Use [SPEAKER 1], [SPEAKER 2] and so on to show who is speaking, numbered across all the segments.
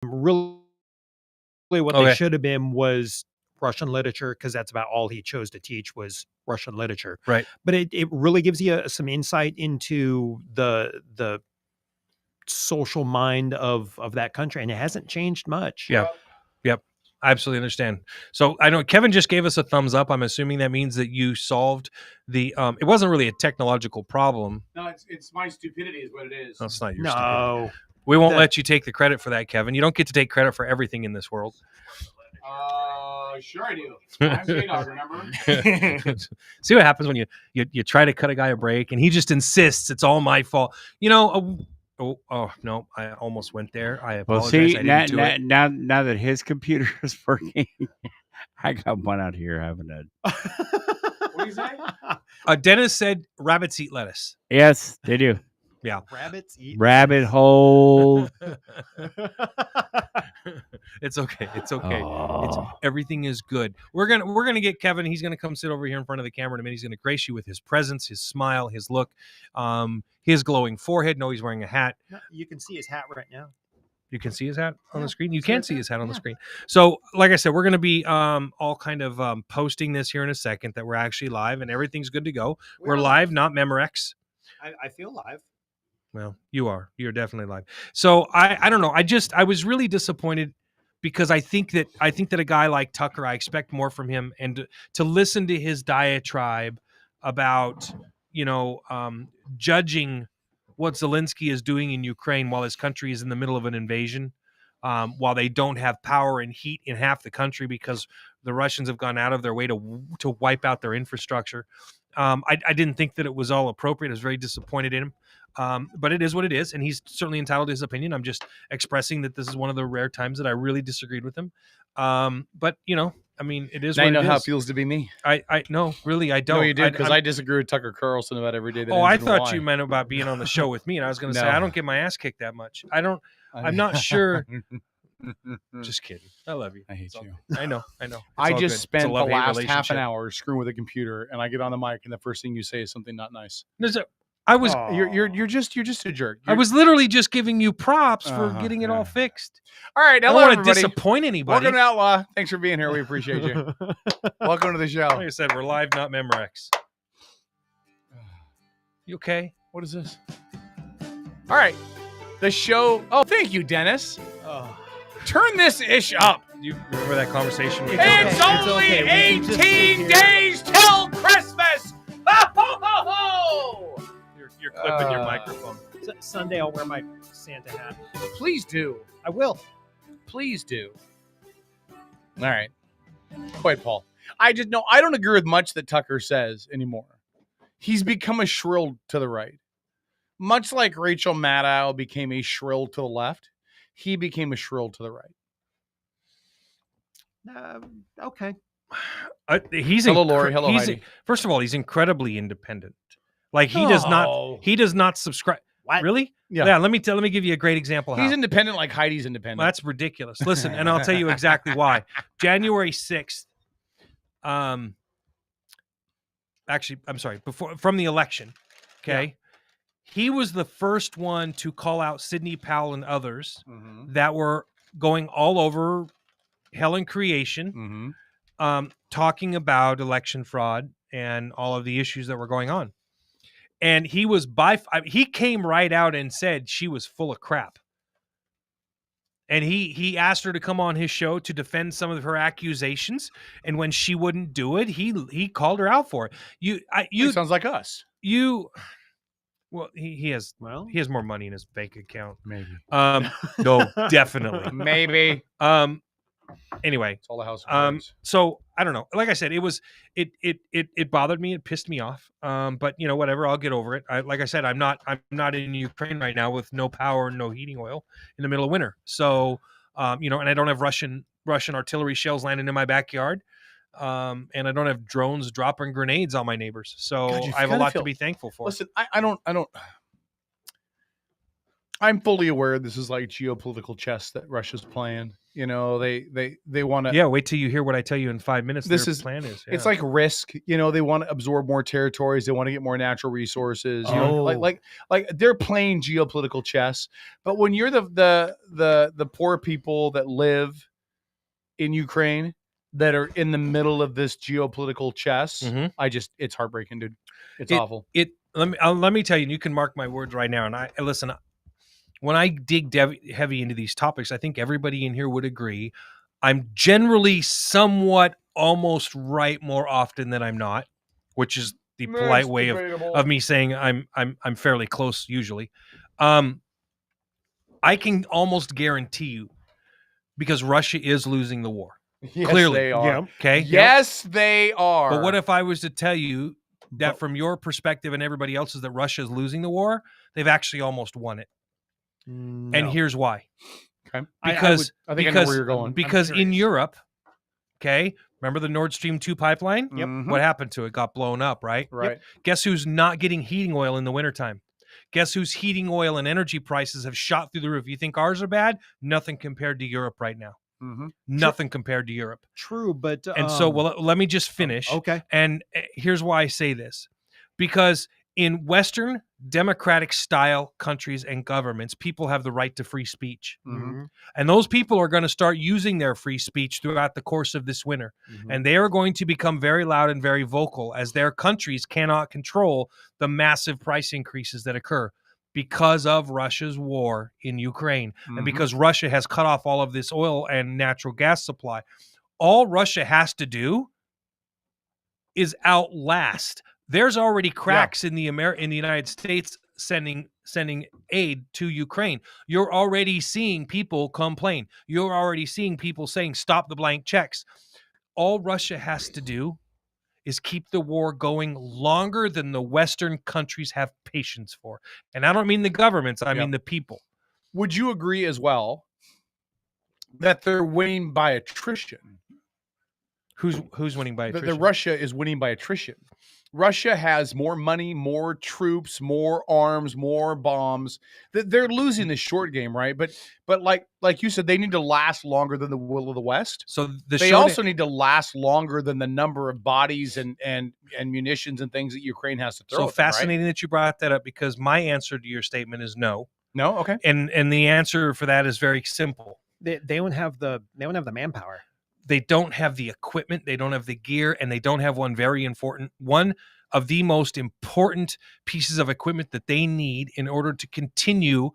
[SPEAKER 1] really what they should have been was Russian literature, because that's about all he chose to teach was Russian literature.
[SPEAKER 2] Right.
[SPEAKER 1] But it really gives you some insight into the social mind of that country, and it hasn't changed much.
[SPEAKER 2] Yeah. Yep. I absolutely understand. So I know Kevin just gave us a thumbs up. I'm assuming that means that you solved the it wasn't really a technological problem.
[SPEAKER 3] No, it's my stupidity is what it is.
[SPEAKER 2] No, it's not your
[SPEAKER 1] No.
[SPEAKER 2] stupidity. We won't let you take the credit for that, Kevin. You don't get to take credit for everything in this world.
[SPEAKER 3] Sure I do. I'm J-Dog, remember?
[SPEAKER 2] See what happens when you try to cut a guy a break and he just insists it's all my fault. Oh no, I almost went there. I apologize.
[SPEAKER 4] Well, see,
[SPEAKER 2] I didn't do it.
[SPEAKER 4] now that his computer is working, I got one out here having a.
[SPEAKER 3] What do you say?
[SPEAKER 2] Dennis said rabbits eat lettuce.
[SPEAKER 4] Yes, they do.
[SPEAKER 2] Yeah.
[SPEAKER 1] Rabbits eat
[SPEAKER 4] Rabbit hole.
[SPEAKER 2] It's okay. It's okay.
[SPEAKER 4] Oh.
[SPEAKER 2] Everything is good. We're gonna get Kevin. He's gonna come sit over here in front of the camera in a minute. He's gonna grace you with his presence, his smile, his look, his glowing forehead. No, he's wearing a hat.
[SPEAKER 1] No, you can see his hat right now.
[SPEAKER 2] You can see his hat on the screen. You can see his hat on the screen. So, like I said, we're going to be all kind of posting this here in a second that we're actually live and everything's good to go. We're live, not Memorex.
[SPEAKER 1] I feel live.
[SPEAKER 2] Well, you are. You're definitely live. So I don't know. I was really disappointed because I think that a guy like Tucker, I expect more from him, and to listen to his diatribe about judging what Zelensky is doing in Ukraine while his country is in the middle of an invasion, while they don't have power and heat in half the country because the Russians have gone out of their way to wipe out their infrastructure. I didn't think that it was all appropriate. I was very disappointed in him. But it is what it is, and he's certainly entitled to his opinion. I'm just expressing that this is one of the rare times that I really disagreed with him. But I mean, it is.
[SPEAKER 3] Now
[SPEAKER 2] what
[SPEAKER 3] you know
[SPEAKER 2] it
[SPEAKER 3] how
[SPEAKER 2] is.
[SPEAKER 3] it feels to be me.
[SPEAKER 2] I no, really, I don't.
[SPEAKER 3] No, you do, because I disagree with Tucker Carlson about every day. That
[SPEAKER 2] I
[SPEAKER 3] ends in
[SPEAKER 2] thought
[SPEAKER 3] Y.
[SPEAKER 2] you meant about being on the show with me, and I was going to
[SPEAKER 3] No.
[SPEAKER 2] say I don't get my ass kicked that much. I'm not sure. Just kidding. I love you.
[SPEAKER 3] I hate you.
[SPEAKER 2] I know. It's
[SPEAKER 3] I
[SPEAKER 2] all
[SPEAKER 3] just
[SPEAKER 2] good. It's
[SPEAKER 3] spent
[SPEAKER 2] a
[SPEAKER 3] the
[SPEAKER 2] love-hate
[SPEAKER 3] last half an
[SPEAKER 2] relationship.
[SPEAKER 3] hour screwing with a computer, and I get on the mic, and the first thing you say is something not nice.
[SPEAKER 2] I was.
[SPEAKER 3] You're just a jerk.
[SPEAKER 2] I was literally just giving you props for getting it all fixed.
[SPEAKER 3] All right.
[SPEAKER 2] I
[SPEAKER 3] Hello,
[SPEAKER 2] don't want to
[SPEAKER 3] everybody.
[SPEAKER 2] disappoint anybody.
[SPEAKER 3] Welcome to Outlaw. Thanks for being here. We appreciate you. Welcome to the show.
[SPEAKER 2] Like I said, we're live, not Memorex. You okay?
[SPEAKER 3] What is this? All right. The show. Oh, thank you, Dennis. Turn this ish up.
[SPEAKER 2] You remember that conversation?
[SPEAKER 3] It's only 18 days till Christmas. Ho, ho, ho, ho.
[SPEAKER 2] You're clipping your microphone.
[SPEAKER 1] Sunday I'll wear my Santa hat.
[SPEAKER 3] Please do.
[SPEAKER 1] I will.
[SPEAKER 3] Please do. All right. Quite, Paul. I don't agree with much that Tucker says anymore. He's become a shrill to the right. Much like Rachel Maddow became a shrill to the left, he became a shrill to the right.
[SPEAKER 1] Okay.
[SPEAKER 3] Hello, Lori. Hello, Heidi.
[SPEAKER 2] First of all, he's incredibly independent. Like he does not subscribe.
[SPEAKER 1] What?
[SPEAKER 2] Really?
[SPEAKER 3] Yeah.
[SPEAKER 2] Let me give you a great example.
[SPEAKER 3] He's independent like Heidi's independent.
[SPEAKER 2] Well, that's ridiculous. Listen, and I'll tell you exactly why. January 6th. Actually, I'm sorry. From the election. Okay. Yeah. He was the first one to call out Sidney Powell and others that were going all over hell and creation, talking about election fraud and all of the issues that were going on. And he was he came right out and said she was full of crap. And he asked her to come on his show to defend some of her accusations. And when she wouldn't do it, he called her out for it.
[SPEAKER 3] It sounds like us.
[SPEAKER 2] Well, he has more money in his bank account.
[SPEAKER 3] Maybe.
[SPEAKER 2] No, definitely.
[SPEAKER 3] Maybe.
[SPEAKER 2] Anyway,
[SPEAKER 3] it's all the house.
[SPEAKER 2] So I don't know. Like I said, it bothered me. It pissed me off. But whatever. I'll get over it. Like I said, I'm not in Ukraine right now with no power and no heating oil in the middle of winter. So, and I don't have Russian artillery shells landing in my backyard. And I don't have drones dropping grenades on my neighbors. So I have a lot to be thankful for.
[SPEAKER 3] Listen, I don't. I'm fully aware this is like geopolitical chess that Russia's playing. You know, they want to.
[SPEAKER 2] Yeah, wait till you hear what I tell you in 5 minutes.
[SPEAKER 3] This
[SPEAKER 2] Their
[SPEAKER 3] is
[SPEAKER 2] plan is.
[SPEAKER 3] It's
[SPEAKER 2] yeah.
[SPEAKER 3] like risk. You know, they want to absorb more territories. They want to get more natural resources. You know,
[SPEAKER 1] Oh.
[SPEAKER 3] like they're playing geopolitical chess. But when you're the poor people that live in Ukraine that are in the middle of this geopolitical chess,
[SPEAKER 2] Mhm.
[SPEAKER 3] it's heartbreaking, dude. It's awful.
[SPEAKER 2] Let me tell you, and you can mark my words right now. And I listen. When I dig heavy into these topics, I think everybody in here would agree. I'm generally somewhat almost right more often than I'm not, which is the polite way of me saying I'm fairly close usually. I can almost guarantee you, because Russia is losing the war.
[SPEAKER 3] Yes,
[SPEAKER 2] Clearly.
[SPEAKER 3] they are.
[SPEAKER 1] Yeah.
[SPEAKER 2] Okay.
[SPEAKER 3] Yes, they are.
[SPEAKER 2] But what if I was to tell you that from your perspective and everybody else's that Russia is losing the war? They've actually almost won it.
[SPEAKER 1] No.
[SPEAKER 2] And here's why.
[SPEAKER 3] Okay.
[SPEAKER 2] Because
[SPEAKER 3] I think I know where you're going.
[SPEAKER 2] Because in
[SPEAKER 1] curious.
[SPEAKER 2] Europe, okay, remember the Nord Stream 2 pipeline?
[SPEAKER 1] Yep.
[SPEAKER 3] Mhm.
[SPEAKER 2] What happened to it? Got blown up, right?
[SPEAKER 3] Right.
[SPEAKER 2] Guess who's not getting heating oil in the wintertime? Guess whose heating oil and energy prices have shot through the roof? You think ours are bad? Nothing compared to Europe right now.
[SPEAKER 3] Mm-hmm.
[SPEAKER 2] Nothing compared to Europe.
[SPEAKER 1] True, but
[SPEAKER 2] And so, well, let me just finish.
[SPEAKER 1] okay.
[SPEAKER 2] And here's why I say this. Because in Western democratic style countries and governments, people have the right to free speech.
[SPEAKER 3] Mm-hmm.
[SPEAKER 2] And those people are going to start using their free speech throughout the course of this winter.
[SPEAKER 1] Mm-hmm.
[SPEAKER 2] And they are going to become very loud and very vocal as their countries cannot control the massive price increases that occur because of Russia's war in Ukraine and because Russia has cut off all of this oil and natural gas supply. All Russia has to do is outlast. There's already cracks in the United States sending aid to Ukraine. You're already seeing people complain. You're already seeing people saying stop the blank checks. All Russia has to do is keep the war going longer than the Western countries have patience for. And I don't mean the governments, I mean the people.
[SPEAKER 3] Would you agree as well that they're winning by attrition?
[SPEAKER 2] Who's winning by attrition?
[SPEAKER 3] The Russia is winning by attrition. Russia has more money, more troops, more arms, more bombs. They're losing the short game, right? But like you said, they need to last longer than the will of the West.
[SPEAKER 2] So
[SPEAKER 3] they also need to last longer than the number of bodies and munitions and things that Ukraine has to throw.
[SPEAKER 2] So
[SPEAKER 3] at them,
[SPEAKER 2] fascinating that you brought that up, because my answer to your statement is no.
[SPEAKER 3] No, okay.
[SPEAKER 2] And the answer for that is very simple.
[SPEAKER 1] They don't have the manpower.
[SPEAKER 2] They don't have the equipment, they don't have the gear, and they don't have one of the most important pieces of equipment that they need in order to continue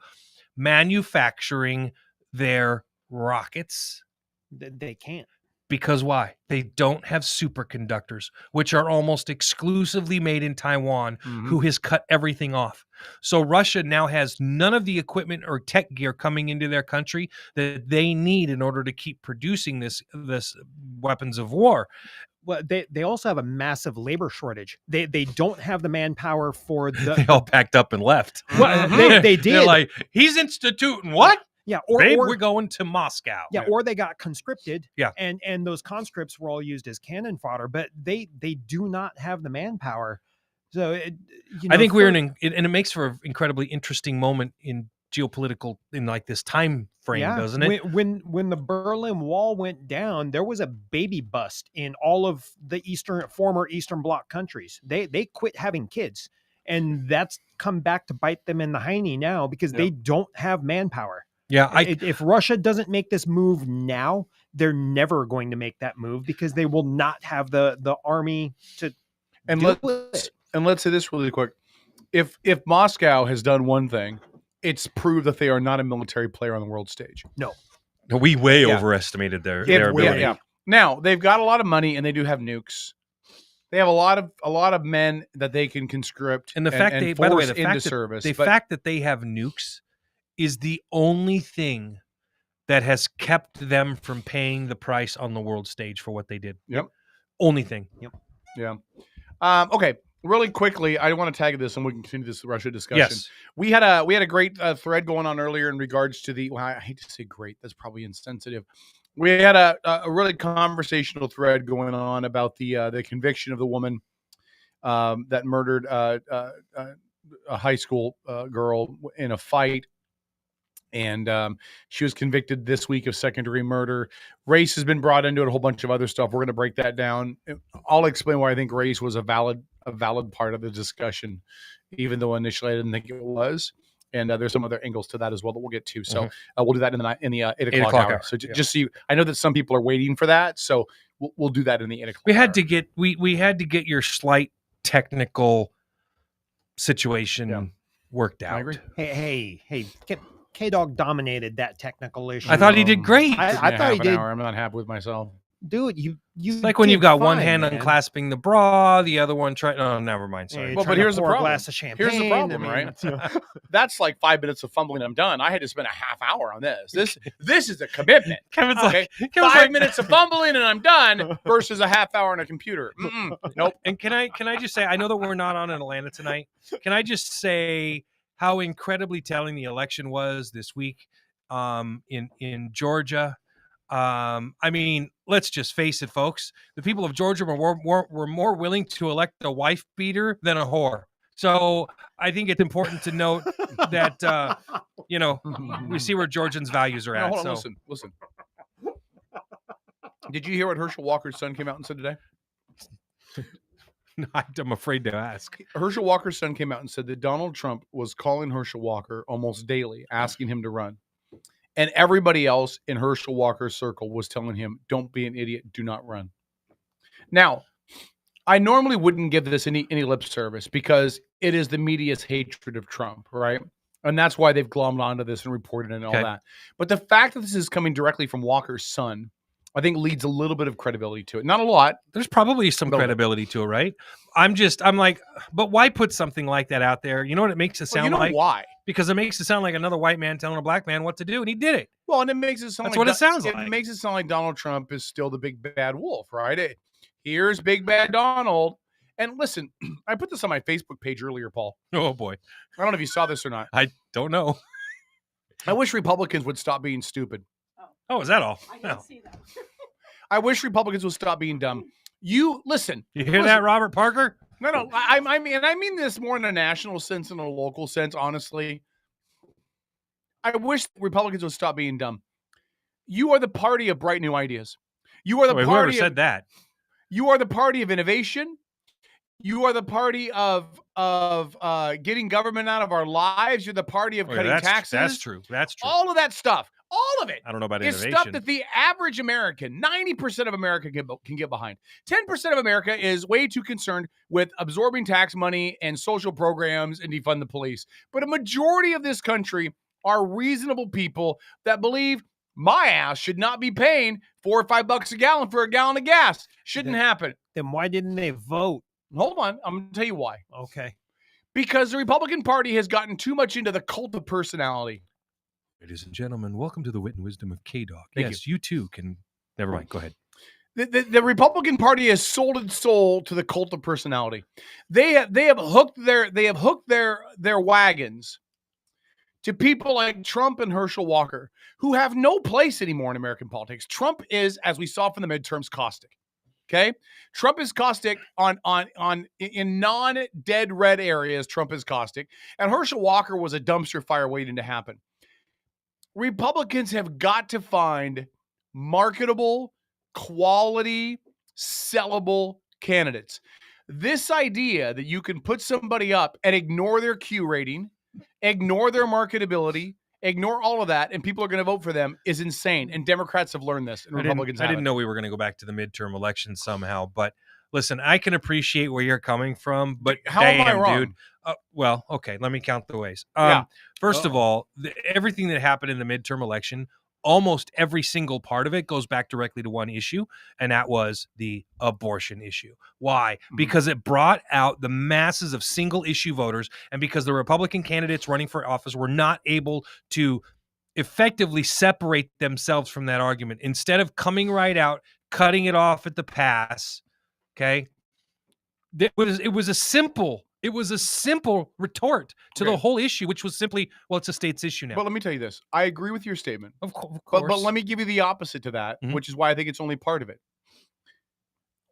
[SPEAKER 2] manufacturing their rockets.
[SPEAKER 1] They can't.
[SPEAKER 2] Because why? They don't have superconductors, which are almost exclusively made in Taiwan, who has cut everything off. So Russia now has none of the equipment or tech gear coming into their country that they need in order to keep producing this weapons of war.
[SPEAKER 1] Well, they also have a massive labor shortage. They don't have the manpower for the.
[SPEAKER 2] They all packed up and left.
[SPEAKER 1] Well, they did.
[SPEAKER 2] They're like, he's instituting what?
[SPEAKER 1] Yeah,
[SPEAKER 2] Babe, we're going to Moscow.
[SPEAKER 1] Yeah, or they got conscripted.
[SPEAKER 2] Yeah,
[SPEAKER 1] and those conscripts were all used as cannon fodder, but they do not have the manpower. So
[SPEAKER 2] I think we're and it makes for an incredibly interesting moment in geopolitical in like this time frame, doesn't it?
[SPEAKER 1] When the Berlin Wall went down, there was a baby bust in all of the former Eastern Bloc countries. They quit having kids, and that's come back to bite them in the hiney now because they don't have manpower.
[SPEAKER 2] Yeah,
[SPEAKER 1] if Russia doesn't make this move now, they're never going to make that move because they will not have the army to do it.
[SPEAKER 3] And let's say this really quick. If Moscow has done one thing, it's proved that they are not a military player on the world stage.
[SPEAKER 1] No.
[SPEAKER 2] We way overestimated their ability.
[SPEAKER 3] Yeah. Now, they've got a lot of money and they do have nukes. They have a lot of men that they can conscript
[SPEAKER 2] and the fact
[SPEAKER 3] and
[SPEAKER 2] they,
[SPEAKER 3] force
[SPEAKER 2] by the way, the
[SPEAKER 3] into
[SPEAKER 2] fact
[SPEAKER 3] service.
[SPEAKER 2] The fact that they have nukes is the only thing that has kept them from paying the price on the world stage for what they did.
[SPEAKER 3] Yep.
[SPEAKER 2] Only thing.
[SPEAKER 1] Yep.
[SPEAKER 3] Yeah. Okay. Really quickly, I want to tag this and we can continue this Russia discussion.
[SPEAKER 2] Yes.
[SPEAKER 3] We had a great thread going on earlier in regards to the, well, I hate to say great, that's probably insensitive. We had a really conversational thread going on about the conviction of the woman that murdered a high school girl in a fight. And she was convicted this week of second-degree murder. Race has been brought into it, a whole bunch of other stuff. We're going to break that down. I'll explain why I think race was a valid part of the discussion, even though initially I didn't think it was. And there's some other angles to that as well that we'll get to. So we'll do that in the 8 o'clock hour. So just so I know that some people are waiting for that. So we'll do that in the 8 o'clock hour.
[SPEAKER 2] We had to get your slight technical situation worked out.
[SPEAKER 3] I agree.
[SPEAKER 1] Hey, K-Dog dominated that technical issue.
[SPEAKER 2] I thought he did great.
[SPEAKER 1] I thought he did.
[SPEAKER 3] I'm not happy with myself.
[SPEAKER 1] Dude, you
[SPEAKER 2] it's like when you've got one
[SPEAKER 1] fine,
[SPEAKER 2] hand
[SPEAKER 1] man.
[SPEAKER 2] unclasping the bra, the other one trying. Oh, never mind. Sorry.
[SPEAKER 1] Hey,
[SPEAKER 3] Well,
[SPEAKER 1] trying
[SPEAKER 3] but
[SPEAKER 1] to
[SPEAKER 3] here's the
[SPEAKER 1] pour a
[SPEAKER 3] problem.
[SPEAKER 1] glass of champagne.
[SPEAKER 3] Here's the problem,
[SPEAKER 1] I mean,
[SPEAKER 3] right?
[SPEAKER 1] you know.
[SPEAKER 3] That's like 5 minutes of fumbling. I'm done. I had to spend a half hour on this. This is a commitment.
[SPEAKER 2] Kevin's
[SPEAKER 3] Okay,
[SPEAKER 2] Kevin's
[SPEAKER 3] 5 minutes of fumbling and I'm done versus a half hour on a computer. Nope.
[SPEAKER 2] And can I just say, I know that we're not on in Atlanta tonight. Can I just say how incredibly telling the election was this week in Georgia? I mean, let's just face it, folks. The people of Georgia were more willing to elect a wife beater than a whore. So I think it's important to note that we see where Georgians' values are
[SPEAKER 3] No,
[SPEAKER 2] at.
[SPEAKER 3] hold on,
[SPEAKER 2] So
[SPEAKER 3] listen. Did you hear what Herschel Walker's son came out and said today?
[SPEAKER 2] I'm afraid to ask.
[SPEAKER 3] Herschel Walker's son came out and said that Donald Trump was calling Herschel Walker almost daily, asking him to run. And everybody else in Herschel Walker's circle was telling him, don't be an idiot, do not run. Now, I normally wouldn't give this any lip service because it is the media's hatred of Trump, right? And that's why they've glommed onto this and reported it and all that. But the fact that this is coming directly from Walker's son, I think leads a little bit of credibility to it. Not a lot.
[SPEAKER 2] There's probably some credibility to it, right? I'm like, but why put something like that out there? You know what it makes it sound like?
[SPEAKER 3] Why?
[SPEAKER 2] Because it makes it sound like another white man telling a black man what to do, and he did it.
[SPEAKER 3] Well, and it makes it sound
[SPEAKER 2] That's what it sounds like.
[SPEAKER 3] It makes it sound like Donald Trump is still the big bad wolf, right? Here's big bad Donald. And listen, I put this on my Facebook page earlier, Paul.
[SPEAKER 2] Oh, boy.
[SPEAKER 3] I don't know if you saw this or not.
[SPEAKER 2] I don't know.
[SPEAKER 3] I wish Republicans would stop being stupid.
[SPEAKER 2] Oh, is that all?
[SPEAKER 5] I didn't see that.
[SPEAKER 3] I wish Republicans would stop being dumb. You
[SPEAKER 2] hear that, Robert Parker?
[SPEAKER 3] No. I mean this more in a national sense than a local sense, honestly. I wish Republicans would stop being dumb. You are the party of bright new ideas. You are the
[SPEAKER 2] Whoever
[SPEAKER 3] party
[SPEAKER 2] said that.
[SPEAKER 3] You are the party of innovation. You are the party of getting government out of our lives. You're the party of cutting taxes.
[SPEAKER 2] That's true.
[SPEAKER 3] All of that stuff. All of it.
[SPEAKER 2] I don't know about
[SPEAKER 3] It's
[SPEAKER 2] innovation.
[SPEAKER 3] stuff that the average American, 90% of America can get behind. 10% of America is way too concerned with absorbing tax money and social programs and defund the police. But a majority of this country are reasonable people that believe my ass should not be paying $4 or $5 a gallon for a gallon of gas. Shouldn't happen.
[SPEAKER 1] Then why didn't they vote?
[SPEAKER 3] Hold on. I'm going to tell you why.
[SPEAKER 1] Okay.
[SPEAKER 3] Because the Republican Party has gotten too much into the cult of personality.
[SPEAKER 2] Ladies and gentlemen, welcome to the Wit and Wisdom of K-Dog.
[SPEAKER 3] Thank
[SPEAKER 2] Yes, you too can. Never mind. Go ahead.
[SPEAKER 3] The Republican Party has sold its soul to the cult of personality. They have hooked their wagons to people like Trump and Herschel Walker, who have no place anymore in American politics. Trump is, as we saw from the midterms, caustic. Okay, Trump is caustic in non-dead red areas. Trump is caustic, and Herschel Walker was a dumpster fire waiting to happen. Republicans have got to find marketable, quality, sellable candidates. This idea that you can put somebody up and ignore their Q rating, ignore their marketability, ignore all of that, and people are going to vote for them is insane. And Democrats have learned this, and Republicans haven't.
[SPEAKER 2] I didn't know we were going to go back to the midterm election somehow, but listen, I can appreciate where you're coming from, but
[SPEAKER 3] how am I wrong?
[SPEAKER 2] Dude. Well, okay, let me count the ways.
[SPEAKER 3] Yeah.
[SPEAKER 2] First of all, everything that happened in the midterm election, almost every single part of it goes back directly to one issue, and that was the abortion issue. Why? Because it brought out the masses of single-issue voters, and because the Republican candidates running for office were not able to effectively separate themselves from that argument. Instead of coming right out, cutting it off at the pass, okay? It was a simple retort to the whole issue, which was simply, well, it's a state's issue now.
[SPEAKER 3] But let me tell you this. I agree with your statement.
[SPEAKER 2] Of course.
[SPEAKER 3] But let me give you the opposite to that, which is why I think it's only part of it.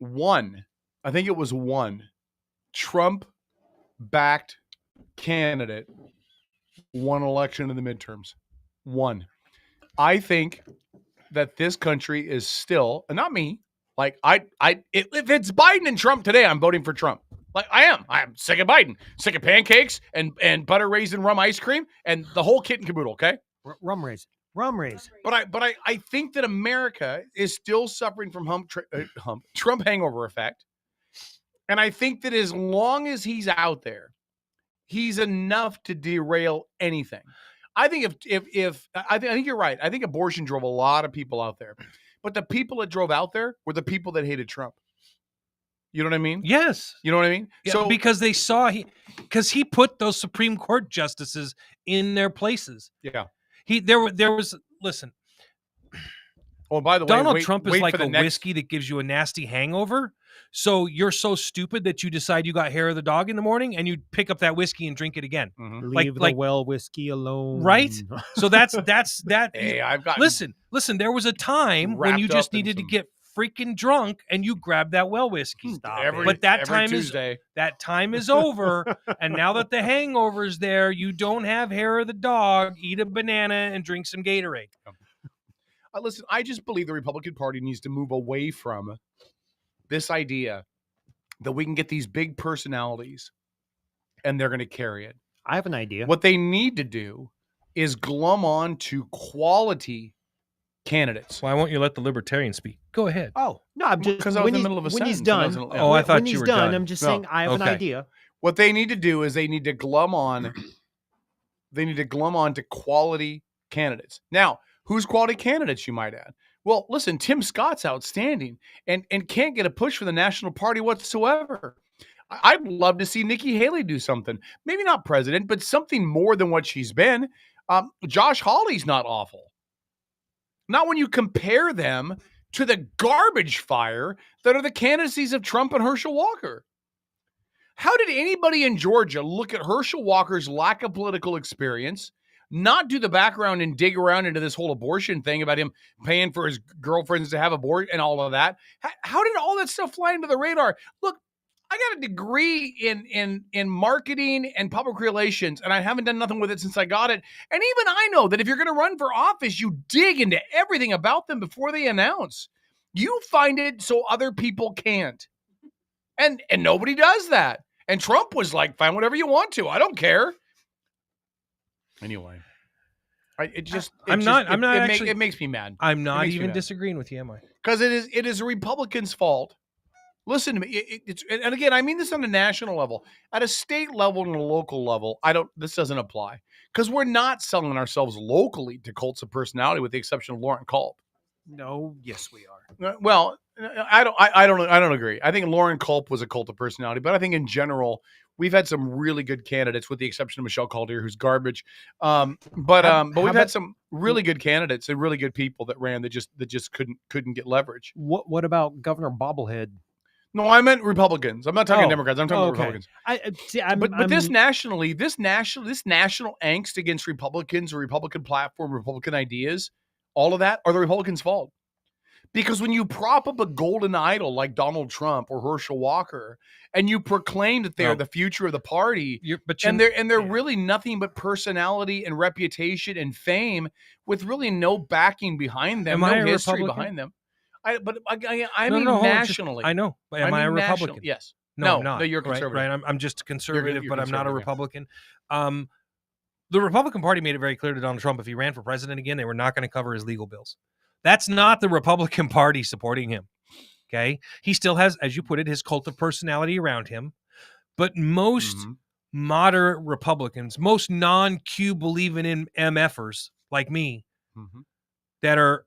[SPEAKER 3] I think it was one Trump-backed candidate won election in the midterms. One, I think that this country is still, and not me. Like if it's Biden and Trump today, I'm voting for Trump. Like I am. I'm sick of Biden, sick of pancakes and butter raisin rum ice cream and the whole kit and caboodle. Okay,
[SPEAKER 1] Rum raisin.
[SPEAKER 3] But I think that America is still suffering from Trump hangover effect, and I think that as long as he's out there, he's enough to derail anything. I think I think you're right. I think abortion drove a lot of people out there, but the people that drove out there were the people that hated Trump. You know what I mean?
[SPEAKER 2] Yes.
[SPEAKER 3] You know what I mean?
[SPEAKER 2] Yeah,
[SPEAKER 3] So
[SPEAKER 2] because they saw he put those Supreme Court justices in their places.
[SPEAKER 3] yeah.
[SPEAKER 2] There was listen.
[SPEAKER 3] Oh, by the way,
[SPEAKER 2] Donald Trump is like a
[SPEAKER 3] next...
[SPEAKER 2] whiskey that gives you a nasty hangover. So you're so stupid that you decide you got hair of the dog in the morning and you pick up that whiskey and drink it again.
[SPEAKER 3] Mm-hmm.
[SPEAKER 1] Leave the well whiskey alone.
[SPEAKER 2] Right? So that's that.
[SPEAKER 3] Hey, I've got
[SPEAKER 2] listen. There was a time when you just needed to get freaking drunk and you grabbed that well whiskey. But that time is over. And now that the hangover's there, you don't have hair of the dog. Eat a banana and drink some Gatorade.
[SPEAKER 3] Listen, I just believe the Republican Party needs to move away from this idea that we can get these big personalities and they're going to carry it.
[SPEAKER 1] I have an idea.
[SPEAKER 3] What they need to do is glum on to quality candidates.
[SPEAKER 2] Why won't you let the libertarian speak? Go ahead.
[SPEAKER 1] Oh, no, I'm just
[SPEAKER 3] because I was in the middle of a
[SPEAKER 1] when he's
[SPEAKER 3] sentence.
[SPEAKER 1] done.
[SPEAKER 2] I thought
[SPEAKER 1] when
[SPEAKER 2] you
[SPEAKER 1] he's
[SPEAKER 2] were
[SPEAKER 1] done.
[SPEAKER 2] done.
[SPEAKER 1] I'm just saying I have an idea.
[SPEAKER 3] What they need to do is they need to glum on. They need to glum on to quality candidates. Now, who's quality candidates, you might add? Well, listen, Tim Scott's outstanding and can't get a push for the National Party whatsoever. I'd love to see Nikki Haley do something. Maybe not president, but something more than what she's been. Josh Hawley's not awful. Not when you compare them to the garbage fire that are the candidacies of Trump and Herschel Walker. How did anybody in Georgia look at Herschel Walker's lack of political experience, not do the background and dig around into this whole abortion thing about him paying for his girlfriends to have abortion and all of that? How did all that stuff fly into the radar? Look, I got a degree in marketing and public relations, and I haven't done nothing with it since I got it. And even I know that if you're going to run for office, you dig into everything about them before they announce. You find it so other people can't. And nobody does that. And Trump was like, find whatever you want to. I don't care. Anyway, it makes me mad.
[SPEAKER 2] I'm not even disagreeing with you, am I?
[SPEAKER 3] Because it is a Republican's fault. Listen to me. And again, I mean this on a national level. At a state level and a local level, this doesn't apply. Because we're not selling ourselves locally to cults of personality, with the exception of Lauren Culp.
[SPEAKER 1] No, yes, we are.
[SPEAKER 3] Well, I don't agree. I think Lauren Culp was a cult of personality, but I think in general, we've had some really good candidates, with the exception of Michelle Caldier, who's garbage. But we've had some really good candidates and really good people that ran that just couldn't get leverage.
[SPEAKER 1] What about Governor Bobblehead?
[SPEAKER 3] No, I meant Republicans. I'm not talking Democrats. I'm talking about Republicans. But this national angst against Republicans, or Republican platform, Republican ideas, all of that are the Republicans' fault. Because when you prop up a golden idol like Donald Trump or Herschel Walker, and you proclaim that they're the future of the party, they're really nothing but personality and reputation and fame, with really no backing behind them, no history behind them. I mean nationally.
[SPEAKER 2] I know. But am I a Republican?
[SPEAKER 3] Yes.
[SPEAKER 2] No, I'm not.
[SPEAKER 3] No, you're conservative.
[SPEAKER 2] Right. I'm just a conservative, but I'm not a Republican.
[SPEAKER 3] Yeah.
[SPEAKER 2] The Republican Party made it very clear to Donald Trump, if he ran for president again, they were not going to cover his legal bills. That's not the Republican Party supporting him. Okay. He still has, as you put it, his cult of personality around him. But most moderate Republicans, most non-Q believing in MFers like me, that are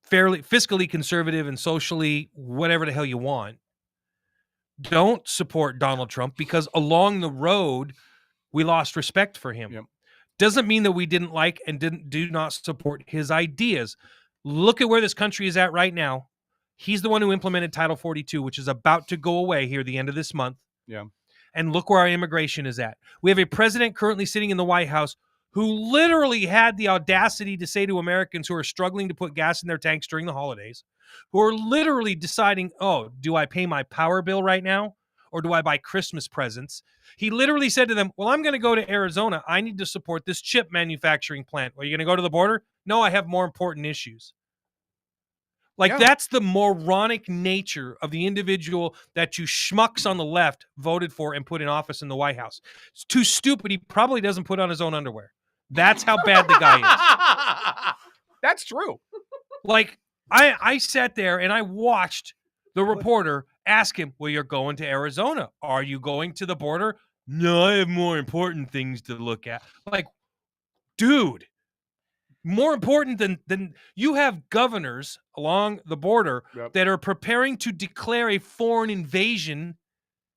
[SPEAKER 2] fairly fiscally conservative and socially whatever the hell you want, don't support Donald Trump, because along the road we lost respect for him.
[SPEAKER 3] Yep.
[SPEAKER 2] Doesn't mean that we didn't like and do not support his ideas. Look at where this country is at right now. He's the one who implemented Title 42, which is about to go away here at the end of this month.
[SPEAKER 3] Yeah.
[SPEAKER 2] And look where our immigration is at. We have a president currently sitting in the White House who literally had the audacity to say to Americans who are struggling to put gas in their tanks during the holidays, who are literally deciding, oh, do I pay my power bill right now? or do I buy Christmas presents? He literally said to them, well, I'm going to go to Arizona. I need to support this chip manufacturing plant. Are you going to go to the border? No, I have more important issues. Like, that's the moronic nature of the individual that you schmucks on the left voted for and put in office in the White House. It's too stupid. He probably doesn't put on his own underwear. That's how bad the guy is.
[SPEAKER 3] That's true.
[SPEAKER 2] Like, I sat there and I watched the reporter ask him, well, you're going to Arizona. Are you going to the border? No, I have more important things to look at. Like, dude. More important than you have governors along the border that are preparing to declare a foreign invasion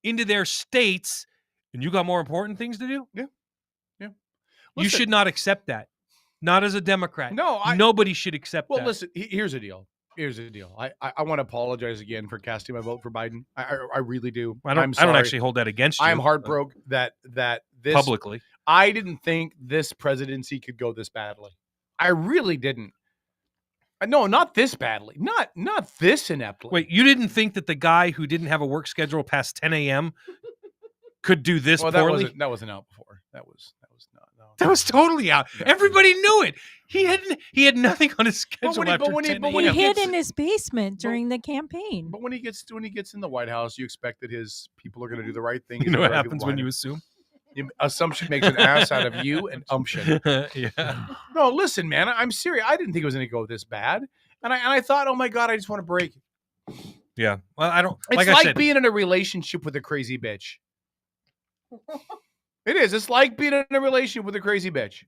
[SPEAKER 2] into their states, and you got more important things to do?
[SPEAKER 3] Yeah.
[SPEAKER 2] You should not accept that. Not as a Democrat.
[SPEAKER 3] No,
[SPEAKER 2] nobody should accept that.
[SPEAKER 3] Well, listen, here's the deal. I want to apologize again for casting my vote for Biden. I really do.
[SPEAKER 2] I don't actually hold that against you.
[SPEAKER 3] I am heartbroken that this
[SPEAKER 2] publicly.
[SPEAKER 3] I didn't think this presidency could go this badly. I really didn't. No, not this badly. Not this ineptly.
[SPEAKER 2] Wait, you didn't think that the guy who didn't have a work schedule past 10 a.m. could do this poorly?
[SPEAKER 3] That wasn't out before. That was not. No.
[SPEAKER 2] That was totally out. Yeah. Everybody knew it. He had nothing on his schedule
[SPEAKER 5] He hid in his basement during the campaign.
[SPEAKER 3] But when he gets in the White House, you expect that his people are going to do the right thing.
[SPEAKER 2] You know what happens when you assume?
[SPEAKER 3] Assumption makes an ass out of you and umption.
[SPEAKER 2] Yeah.
[SPEAKER 3] No, listen, man. I'm serious. I didn't think it was going to go this bad, and I thought, oh my god, I just want to break.
[SPEAKER 2] Yeah. Well, I don't.
[SPEAKER 3] It's
[SPEAKER 2] like
[SPEAKER 3] like
[SPEAKER 2] I said,
[SPEAKER 3] being in a relationship with a crazy bitch. It is. It's like being in a relationship with a crazy bitch,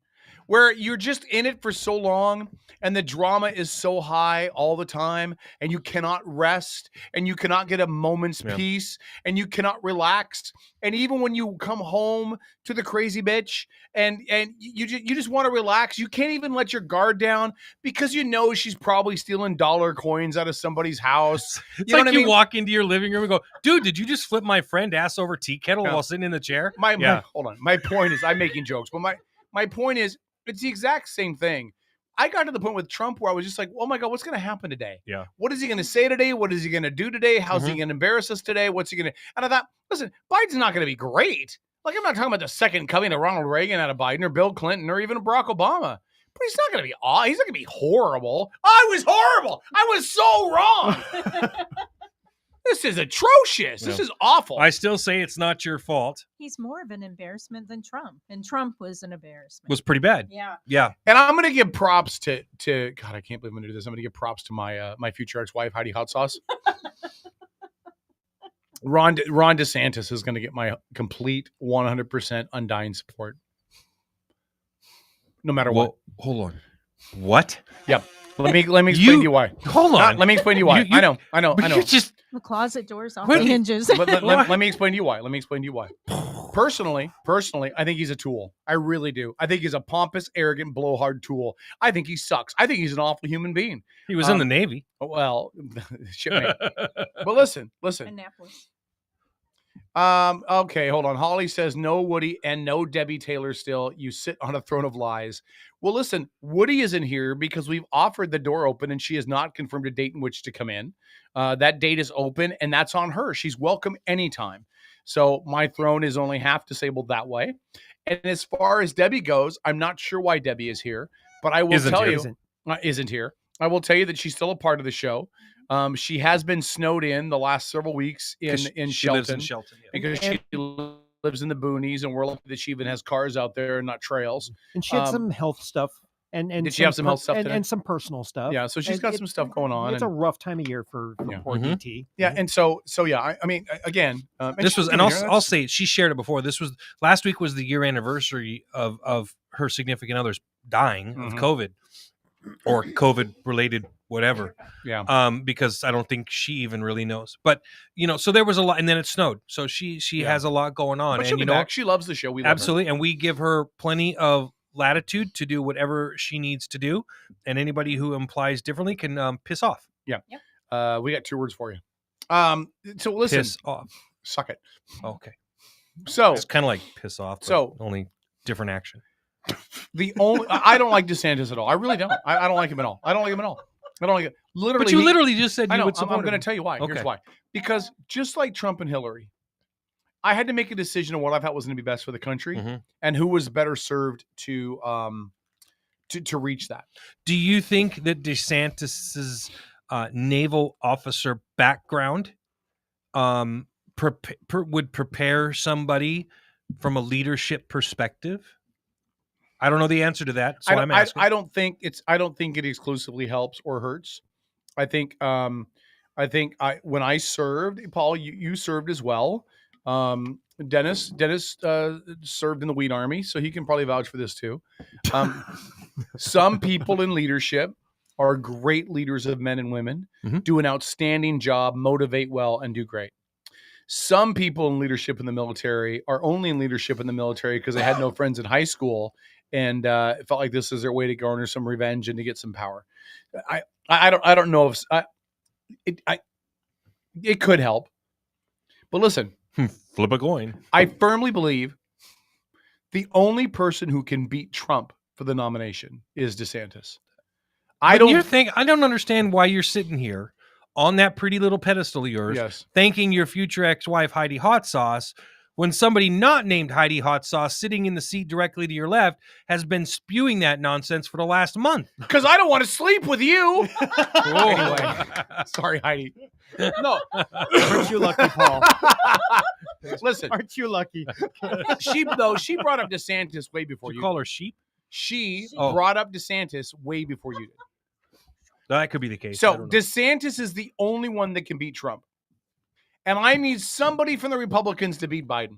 [SPEAKER 3] where you're just in it for so long, and the drama is so high all the time, and you cannot rest, and you cannot get a moment's peace, and you cannot relax. And even when you come home to the crazy bitch, and you just want to relax, you can't even let your guard down because you know she's probably stealing dollar coins out of somebody's house.
[SPEAKER 2] It's like you walk into your living room and go, dude, did you just flip my friend ass over tea kettle while sitting in the chair?
[SPEAKER 3] Hold on. My point is, I'm making jokes, but my point is, it's the exact same thing. I got to the point with Trump where I was just like, oh my God, what's going to happen today?
[SPEAKER 2] Yeah.
[SPEAKER 3] What is he going to say today? What is he going to do today? How's he going to embarrass us today? What's he going to... And I thought, listen, Biden's not going to be great. Like, I'm not talking about the second coming of Ronald Reagan out of Biden or Bill Clinton or even Barack Obama. But he's not going to be he's not going to be horrible. I was horrible. I was so wrong. This is atrocious. This is awful.
[SPEAKER 2] I still say it's not your fault.
[SPEAKER 5] He's more of an embarrassment than Trump. And Trump was an embarrassment.
[SPEAKER 2] Was pretty bad.
[SPEAKER 5] Yeah.
[SPEAKER 2] Yeah.
[SPEAKER 3] And I'm going to give props to God, I can't believe I'm going to do this. I'm going to give props to my future ex-wife, Heidi Hot Sauce. Ron DeSantis is going to get my complete 100% undying support. No matter what.
[SPEAKER 2] Hold on. What?
[SPEAKER 3] Yep. Let me explain to you why.
[SPEAKER 2] Hold on.
[SPEAKER 3] Let me explain to you why. I know.
[SPEAKER 2] You just...
[SPEAKER 5] The closet door's off the hinges.
[SPEAKER 3] Let me explain to you why. Personally, I think he's a tool. I really do. I think he's a pompous, arrogant, blowhard tool. I think he sucks. I think he's an awful human being.
[SPEAKER 2] He was in the Navy.
[SPEAKER 3] Well, shipmate. But listen.
[SPEAKER 5] Annapolis.
[SPEAKER 3] Okay, hold on. Holly says no Woody and no Debbie Taylor still. You sit on a throne of lies. Well, listen, Woody isn't here because we've offered the door open and she has not confirmed a date in which to come in. That date is open and that's on her. She's welcome anytime. So my throne is only half disabled that way. And as far as Debbie goes, I'm not sure why Debbie is here, but I will isn't here. I will tell you that she's still a part of the show. She has been snowed in the last several weeks in Shelton.
[SPEAKER 2] She lives in Shelton. Yeah.
[SPEAKER 3] Because she lives in the boonies, and we're lucky that she even has cars out there and not trails.
[SPEAKER 1] And she had some health stuff. And
[SPEAKER 3] did she have some health stuff today?
[SPEAKER 1] And some personal stuff.
[SPEAKER 3] Yeah, so she's got some stuff going on.
[SPEAKER 1] It's a rough time of year for poor DT.
[SPEAKER 3] Yeah, and so yeah, I mean, again,
[SPEAKER 2] this was, and I'll say it, she shared it before. This was last week was the year anniversary of her significant other's dying of COVID or COVID related whatever.
[SPEAKER 3] Yeah.
[SPEAKER 2] Because I don't think she even really knows. But so there was a lot, and then it snowed. So she has a lot going on.
[SPEAKER 3] But she'll be back. She loves the show. We love
[SPEAKER 2] absolutely,
[SPEAKER 3] her.
[SPEAKER 2] And we give her plenty of latitude to do whatever she needs to do. And anybody who implies differently can piss off.
[SPEAKER 3] Yeah. We got 2 words for you. So listen.
[SPEAKER 2] Piss off.
[SPEAKER 3] Suck it.
[SPEAKER 2] Okay.
[SPEAKER 3] So
[SPEAKER 2] it's kind of like piss off. But only different action.
[SPEAKER 3] I don't like DeSantis at all. I really don't. I don't like him at all. I don't like it. Literally.
[SPEAKER 2] But you literally just said you would
[SPEAKER 3] support
[SPEAKER 2] him.
[SPEAKER 3] I'm going to tell you why.
[SPEAKER 2] Okay.
[SPEAKER 3] Here's why. Because just like Trump and Hillary, I had to make a decision on what I thought was going to be best for the country
[SPEAKER 2] Mhm.
[SPEAKER 3] and who was better served to reach that.
[SPEAKER 2] Do you think that DeSantis's naval officer background would prepare somebody from a leadership perspective? I don't know the answer to that, so I'm asking.
[SPEAKER 3] I don't think it exclusively helps or hurts. I think when I served, Paul, you served as well. Dennis served in the Wheat Army, so he can probably vouch for this too. Some people in leadership are great leaders of men and women, do an outstanding job, motivate well, and do great. Some people in leadership in the military are only in leadership in the military because they had no friends in high school and it felt like this is their way to garner some revenge and to get some power. I don't know if it could help, but listen,
[SPEAKER 2] flip a coin.
[SPEAKER 3] I firmly believe the only person who can beat Trump for the nomination is DeSantis. I
[SPEAKER 2] don't understand why you're sitting here on that pretty little pedestal of yours, thanking your future ex-wife Heidi Hot Sauce, when somebody not named Heidi Hot Sauce sitting in the seat directly to your left has been spewing that nonsense for the last month.
[SPEAKER 3] Because I don't want to sleep with you. Anyway, sorry, Heidi. No,
[SPEAKER 1] aren't you lucky, Paul?
[SPEAKER 3] Listen,
[SPEAKER 1] aren't you lucky?
[SPEAKER 3] She brought up DeSantis way before you.
[SPEAKER 2] Call her sheep.
[SPEAKER 3] She brought up DeSantis way before you did.
[SPEAKER 2] That could be the case.
[SPEAKER 3] So DeSantis is the only one that can beat Trump. And I need somebody from the Republicans to beat Biden.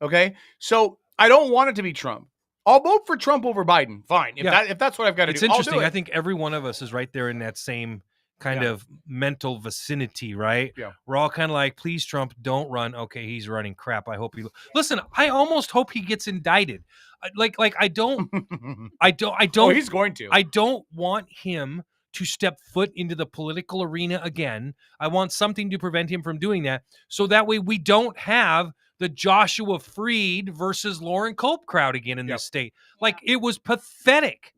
[SPEAKER 3] Okay? So I don't want it to be Trump. I'll vote for Trump over Biden. Fine. If that's what I've got to do.
[SPEAKER 2] It's interesting. I think every one of us is right there in that same kind of mental vicinity, right?
[SPEAKER 3] Yeah.
[SPEAKER 2] We're all kind of like, please, Trump, don't run. Okay, he's running. Crap. I hope he... Listen, I almost hope he gets indicted. I don't... Oh,
[SPEAKER 3] he's going to.
[SPEAKER 2] I don't want him to step foot into the political arena again. I want something to prevent him from doing that. So that way we don't have the Joshua Freed versus Lauren Culp crowd again in this state. Like, it was pathetic.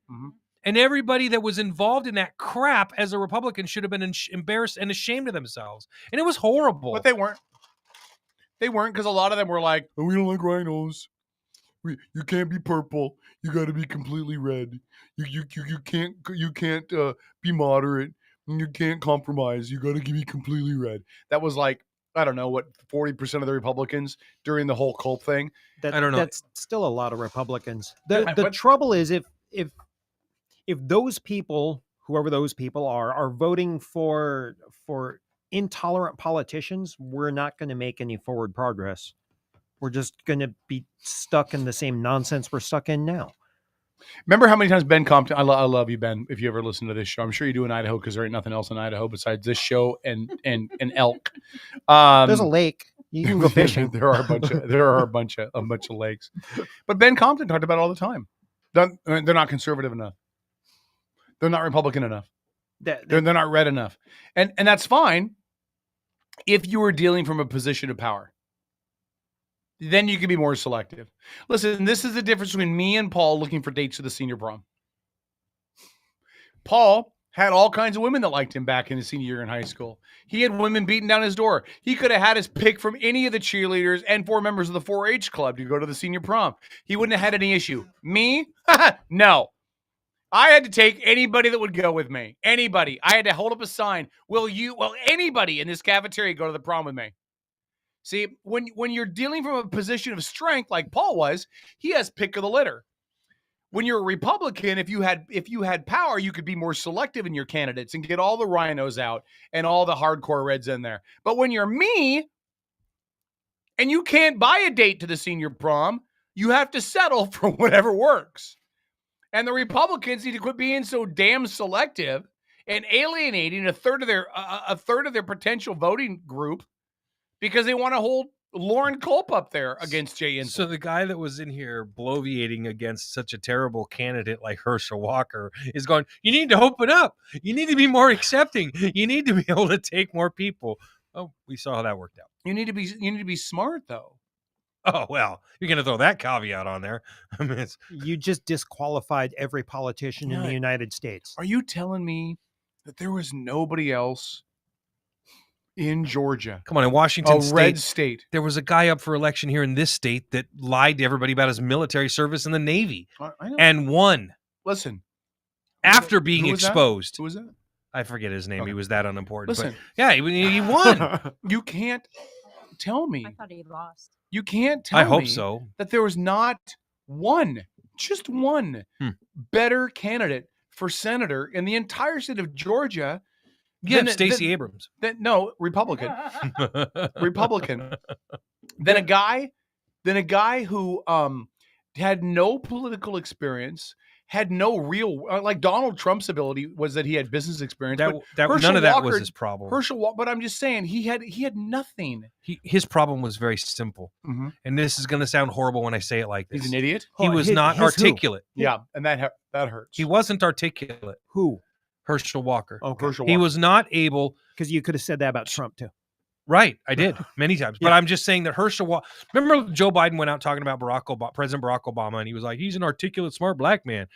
[SPEAKER 2] And everybody that was involved in that crap as a Republican should have been embarrassed and ashamed of themselves. And it was horrible.
[SPEAKER 3] But they weren't. They weren't, because a lot of them were like, oh, we don't like rhinos. You can't be purple. You got to be completely red. You can't be moderate. You can't compromise. You got to be completely red. That was like, I don't know, what, 40% of the Republicans during the whole Culp thing.
[SPEAKER 2] I don't know.
[SPEAKER 1] That's still a lot of Republicans. The trouble is if those people, whoever those people are voting for intolerant politicians, we're not going to make any forward progress. We're just going to be stuck in the same nonsense we're stuck in now.
[SPEAKER 3] Remember how many times Ben Compton, I love you, Ben, if you ever listen to this show. I'm sure you do in Idaho, because there ain't nothing else in Idaho besides this show and elk.
[SPEAKER 1] There's a lake. You can go fishing.
[SPEAKER 3] There are a bunch of lakes. But Ben Compton talked about it all the time. They're not conservative enough. They're not Republican enough. They're not red enough. And that's fine if you were dealing from a position of power. Then you can be more selective. Listen, this is the difference between me and Paul looking for dates to the senior prom. Paul had all kinds of women that liked him back in his senior year in high school. He had women beating down his door. He could have had his pick from any of the cheerleaders and 4 members of the 4-H club to go to the senior prom. He wouldn't have had any issue. Me? No. I had to take anybody that would go with me. Anybody. I had to hold up a sign. Will anybody in this cafeteria go to the prom with me? See, when you're dealing from a position of strength like Paul was, he has pick of the litter. When you're a Republican, if you had power, you could be more selective in your candidates and get all the rhinos out and all the hardcore reds in there. But when you're me and you can't buy a date to the senior prom, you have to settle for whatever works. And the Republicans need to quit being so damn selective and alienating a third of their potential voting group, because they want to hold Lauren Culp up there against Jay Inslee.
[SPEAKER 2] So the guy that was in here bloviating against such a terrible candidate like Herschel Walker is going, you need to open up. You need to be more accepting. You need to be able to take more people. Oh, we saw how that worked out.
[SPEAKER 3] You need to be smart, though.
[SPEAKER 2] Oh, well, you're going to throw that caveat on there. I mean,
[SPEAKER 1] you just disqualified every politician in the United States.
[SPEAKER 3] Are you telling me that there was nobody else in Georgia,
[SPEAKER 2] Come on, in Washington
[SPEAKER 3] a
[SPEAKER 2] State,
[SPEAKER 3] red state.
[SPEAKER 2] there was a guy up for election here in this state that lied to everybody about his military service in the Navy
[SPEAKER 3] I know.
[SPEAKER 2] and won
[SPEAKER 3] Listen,
[SPEAKER 2] after being
[SPEAKER 3] who was that?
[SPEAKER 2] exposed.
[SPEAKER 3] Who was that?
[SPEAKER 2] I forget his name.
[SPEAKER 3] Okay.
[SPEAKER 2] He was that unimportant.
[SPEAKER 3] Listen.
[SPEAKER 2] But yeah, he won.
[SPEAKER 3] You can't tell me.
[SPEAKER 5] I thought he lost.
[SPEAKER 3] You can't tell
[SPEAKER 2] I hope
[SPEAKER 3] me
[SPEAKER 2] so.
[SPEAKER 3] that there was not just one better candidate for senator in the entire state of Georgia.
[SPEAKER 2] Yeah, Stacey Abrams.
[SPEAKER 3] No, Republican. Republican. Then a guy who had no political experience, had no real like Donald Trump's ability was that he had business experience.
[SPEAKER 2] None of that was his problem.
[SPEAKER 3] But I'm just saying he had nothing.
[SPEAKER 2] His problem was very simple, and this is going to sound horrible when I say it like this.
[SPEAKER 3] He's an idiot.
[SPEAKER 2] He was not articulate.
[SPEAKER 3] Yeah, and that hurts.
[SPEAKER 2] He wasn't articulate.
[SPEAKER 1] Who?
[SPEAKER 2] Herschel Walker.
[SPEAKER 1] Oh,
[SPEAKER 3] Herschel
[SPEAKER 2] He
[SPEAKER 3] Walker.
[SPEAKER 2] was not able.
[SPEAKER 1] Because you could have said that about Trump too.
[SPEAKER 2] Right, I did many times, but I'm just saying that Herschel Walker. Remember, Joe Biden went out talking about President Barack Obama, and he was like, "He's an articulate, smart black man."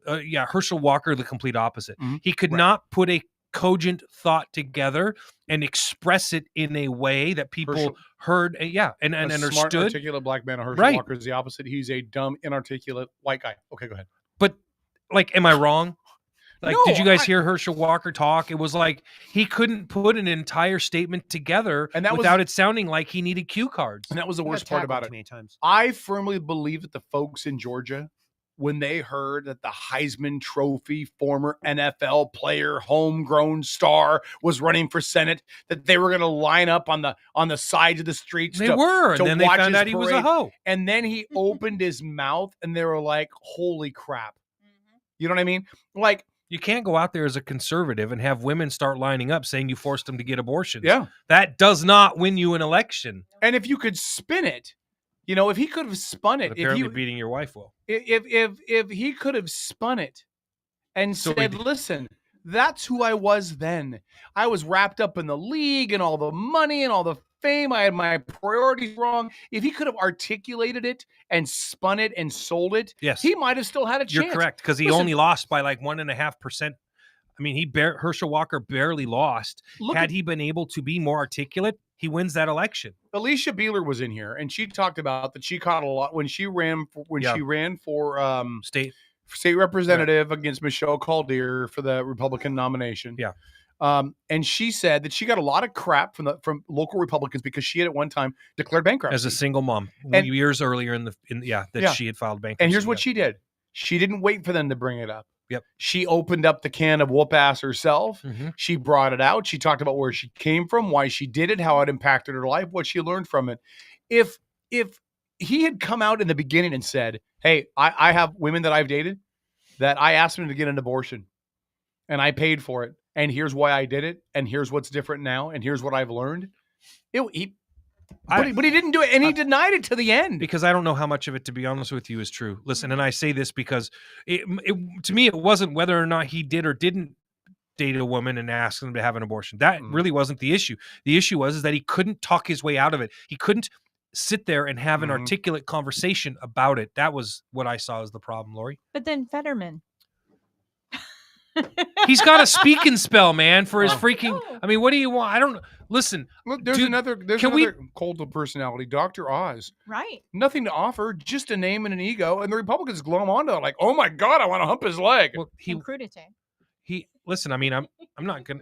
[SPEAKER 2] Herschel Walker, the complete opposite. He could not put a cogent thought together and express it in a way that people heard. And understood.
[SPEAKER 3] Smart, articulate black man. Herschel Walker is the opposite. He's a dumb, inarticulate white guy. Okay, go ahead.
[SPEAKER 2] But am I wrong? Like,
[SPEAKER 3] No,
[SPEAKER 2] did you guys hear Herschel Walker talk? It was like he couldn't put an entire statement together without it sounding like he needed cue cards.
[SPEAKER 3] And that was the worst part about it.
[SPEAKER 1] Many times.
[SPEAKER 3] I firmly believe that the folks in Georgia, when they heard that the Heisman Trophy former NFL player, homegrown star, was running for Senate, that they were going to line up on the sides of the streets.
[SPEAKER 2] And then they
[SPEAKER 3] watch
[SPEAKER 2] found
[SPEAKER 3] his
[SPEAKER 2] out he was a
[SPEAKER 3] parade.
[SPEAKER 2] hoe.
[SPEAKER 3] And then he opened his mouth, and they were like, "Holy crap!" You know what I mean? Like.
[SPEAKER 2] You can't go out there as a conservative and have women start lining up saying you forced them to get abortions.
[SPEAKER 3] Yeah.
[SPEAKER 2] That does not win you an election.
[SPEAKER 3] And if you could spin it, if he could have spun it,
[SPEAKER 2] But apparently beating your wife will.
[SPEAKER 3] If he could have spun it and said, "Listen, that's who I was then. I was wrapped up in the league and all the money and all the fame. I had my priorities wrong." If he could have articulated it and spun it and sold it,
[SPEAKER 2] yes,
[SPEAKER 3] he might have still had a chance.
[SPEAKER 2] You're correct, because he only lost by like 1.5%. I mean, Herschel Walker barely lost. Had he been able to be more articulate, he wins that election.
[SPEAKER 3] Alicia Beeler was in here, and she talked about that she caught a lot when she ran for
[SPEAKER 2] state
[SPEAKER 3] representative against Michelle Caldeer for the Republican nomination.
[SPEAKER 2] Yeah.
[SPEAKER 3] And she said that she got a lot of crap from local Republicans because she had at one time declared bankruptcy
[SPEAKER 2] as a single mom years earlier she had filed bankruptcy.
[SPEAKER 3] And here's what she did: she didn't wait for them to bring it up.
[SPEAKER 2] Yep.
[SPEAKER 3] She opened up the can of whoop ass herself. She brought it out. She talked about where she came from, why she did it, how it impacted her life, what she learned from it. If he had come out in the beginning and said, "Hey, I have women that I've dated that I asked them to get an abortion, and I paid for it. And here's why I did it, and here's what's different now, and here's what I've learned." But he didn't do it, and he denied it to the end.
[SPEAKER 2] Because I don't know how much of it, to be honest with you, is true. Listen, and I say this because to me, it wasn't whether or not he did or didn't date a woman and ask them to have an abortion. That really wasn't the issue. The issue was that he couldn't talk his way out of it. He couldn't sit there and have an articulate conversation about it. That was what I saw as the problem, Lori.
[SPEAKER 5] But then Fetterman.
[SPEAKER 2] He's got a speaking spell, man, for his freaking. I mean, what do you want? I don't listen.
[SPEAKER 3] Look, there's another cult of personality, Dr. Oz.
[SPEAKER 5] Right.
[SPEAKER 3] Nothing to offer, just a name and an ego, and the Republicans glom onto it like, "Oh my God, I want to hump his leg."
[SPEAKER 2] Well,
[SPEAKER 5] crudité.
[SPEAKER 2] Listen. I mean, I'm not gonna.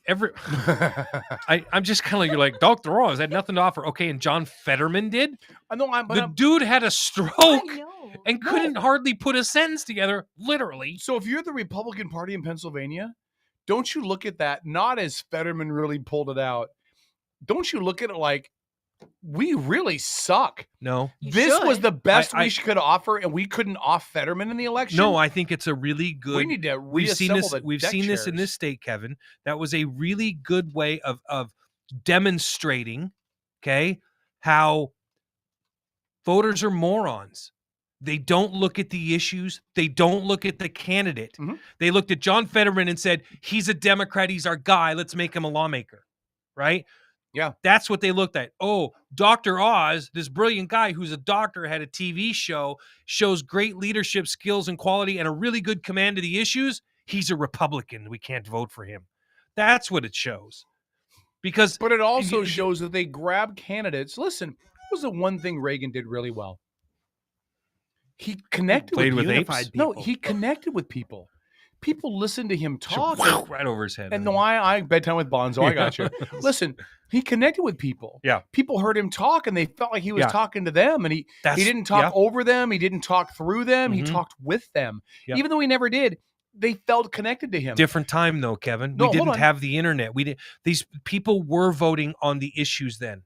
[SPEAKER 2] I'm just kind of like, you're like, Dr. Oz had nothing to offer. Okay, and John Fetterman did. The dude had a stroke and couldn't hardly put a sentence together, literally.
[SPEAKER 3] So if you're the Republican Party in Pennsylvania, don't you look at that not as Fetterman really pulled it out? Don't you look at it like, we really suck?
[SPEAKER 2] No.
[SPEAKER 3] This was the best we could offer, and we couldn't off Fetterman in the election?
[SPEAKER 2] No, I think it's a really good...
[SPEAKER 3] We need to
[SPEAKER 2] We've seen this in this state, Kevin. That was a really good way of demonstrating, okay, how voters are morons. They don't look at the issues. They don't look at the candidate. They looked at John Fetterman and said, he's a Democrat. He's our guy. Let's make him a lawmaker, right?
[SPEAKER 3] Yeah.
[SPEAKER 2] That's what they looked at. Oh, Dr. Oz, this brilliant guy who's a doctor, had a TV show, shows great leadership skills and quality and a really good command of the issues. He's a Republican. We can't vote for him. That's what it shows.
[SPEAKER 3] But it also shows that they grab candidates. Listen, what was the one thing Reagan did really well? He connected
[SPEAKER 2] played with
[SPEAKER 3] unified
[SPEAKER 2] apes?
[SPEAKER 3] people. No,
[SPEAKER 2] People.
[SPEAKER 3] he connected with people. People listened to him talk.
[SPEAKER 2] Right over his head.
[SPEAKER 3] And no, I bedtime with Bonzo. I got you. Listen, he connected with people.
[SPEAKER 2] Yeah.
[SPEAKER 3] People heard him talk, and they felt like he was
[SPEAKER 2] Yeah.
[SPEAKER 3] talking to them. And he didn't talk over them. He didn't talk through them. He talked with them.
[SPEAKER 2] Yep.
[SPEAKER 3] Even though he never did, they felt connected to him.
[SPEAKER 2] Different time though, Kevin.
[SPEAKER 3] No,
[SPEAKER 2] we
[SPEAKER 3] hold
[SPEAKER 2] didn't
[SPEAKER 3] on.
[SPEAKER 2] have the internet. These people were voting on the issues then.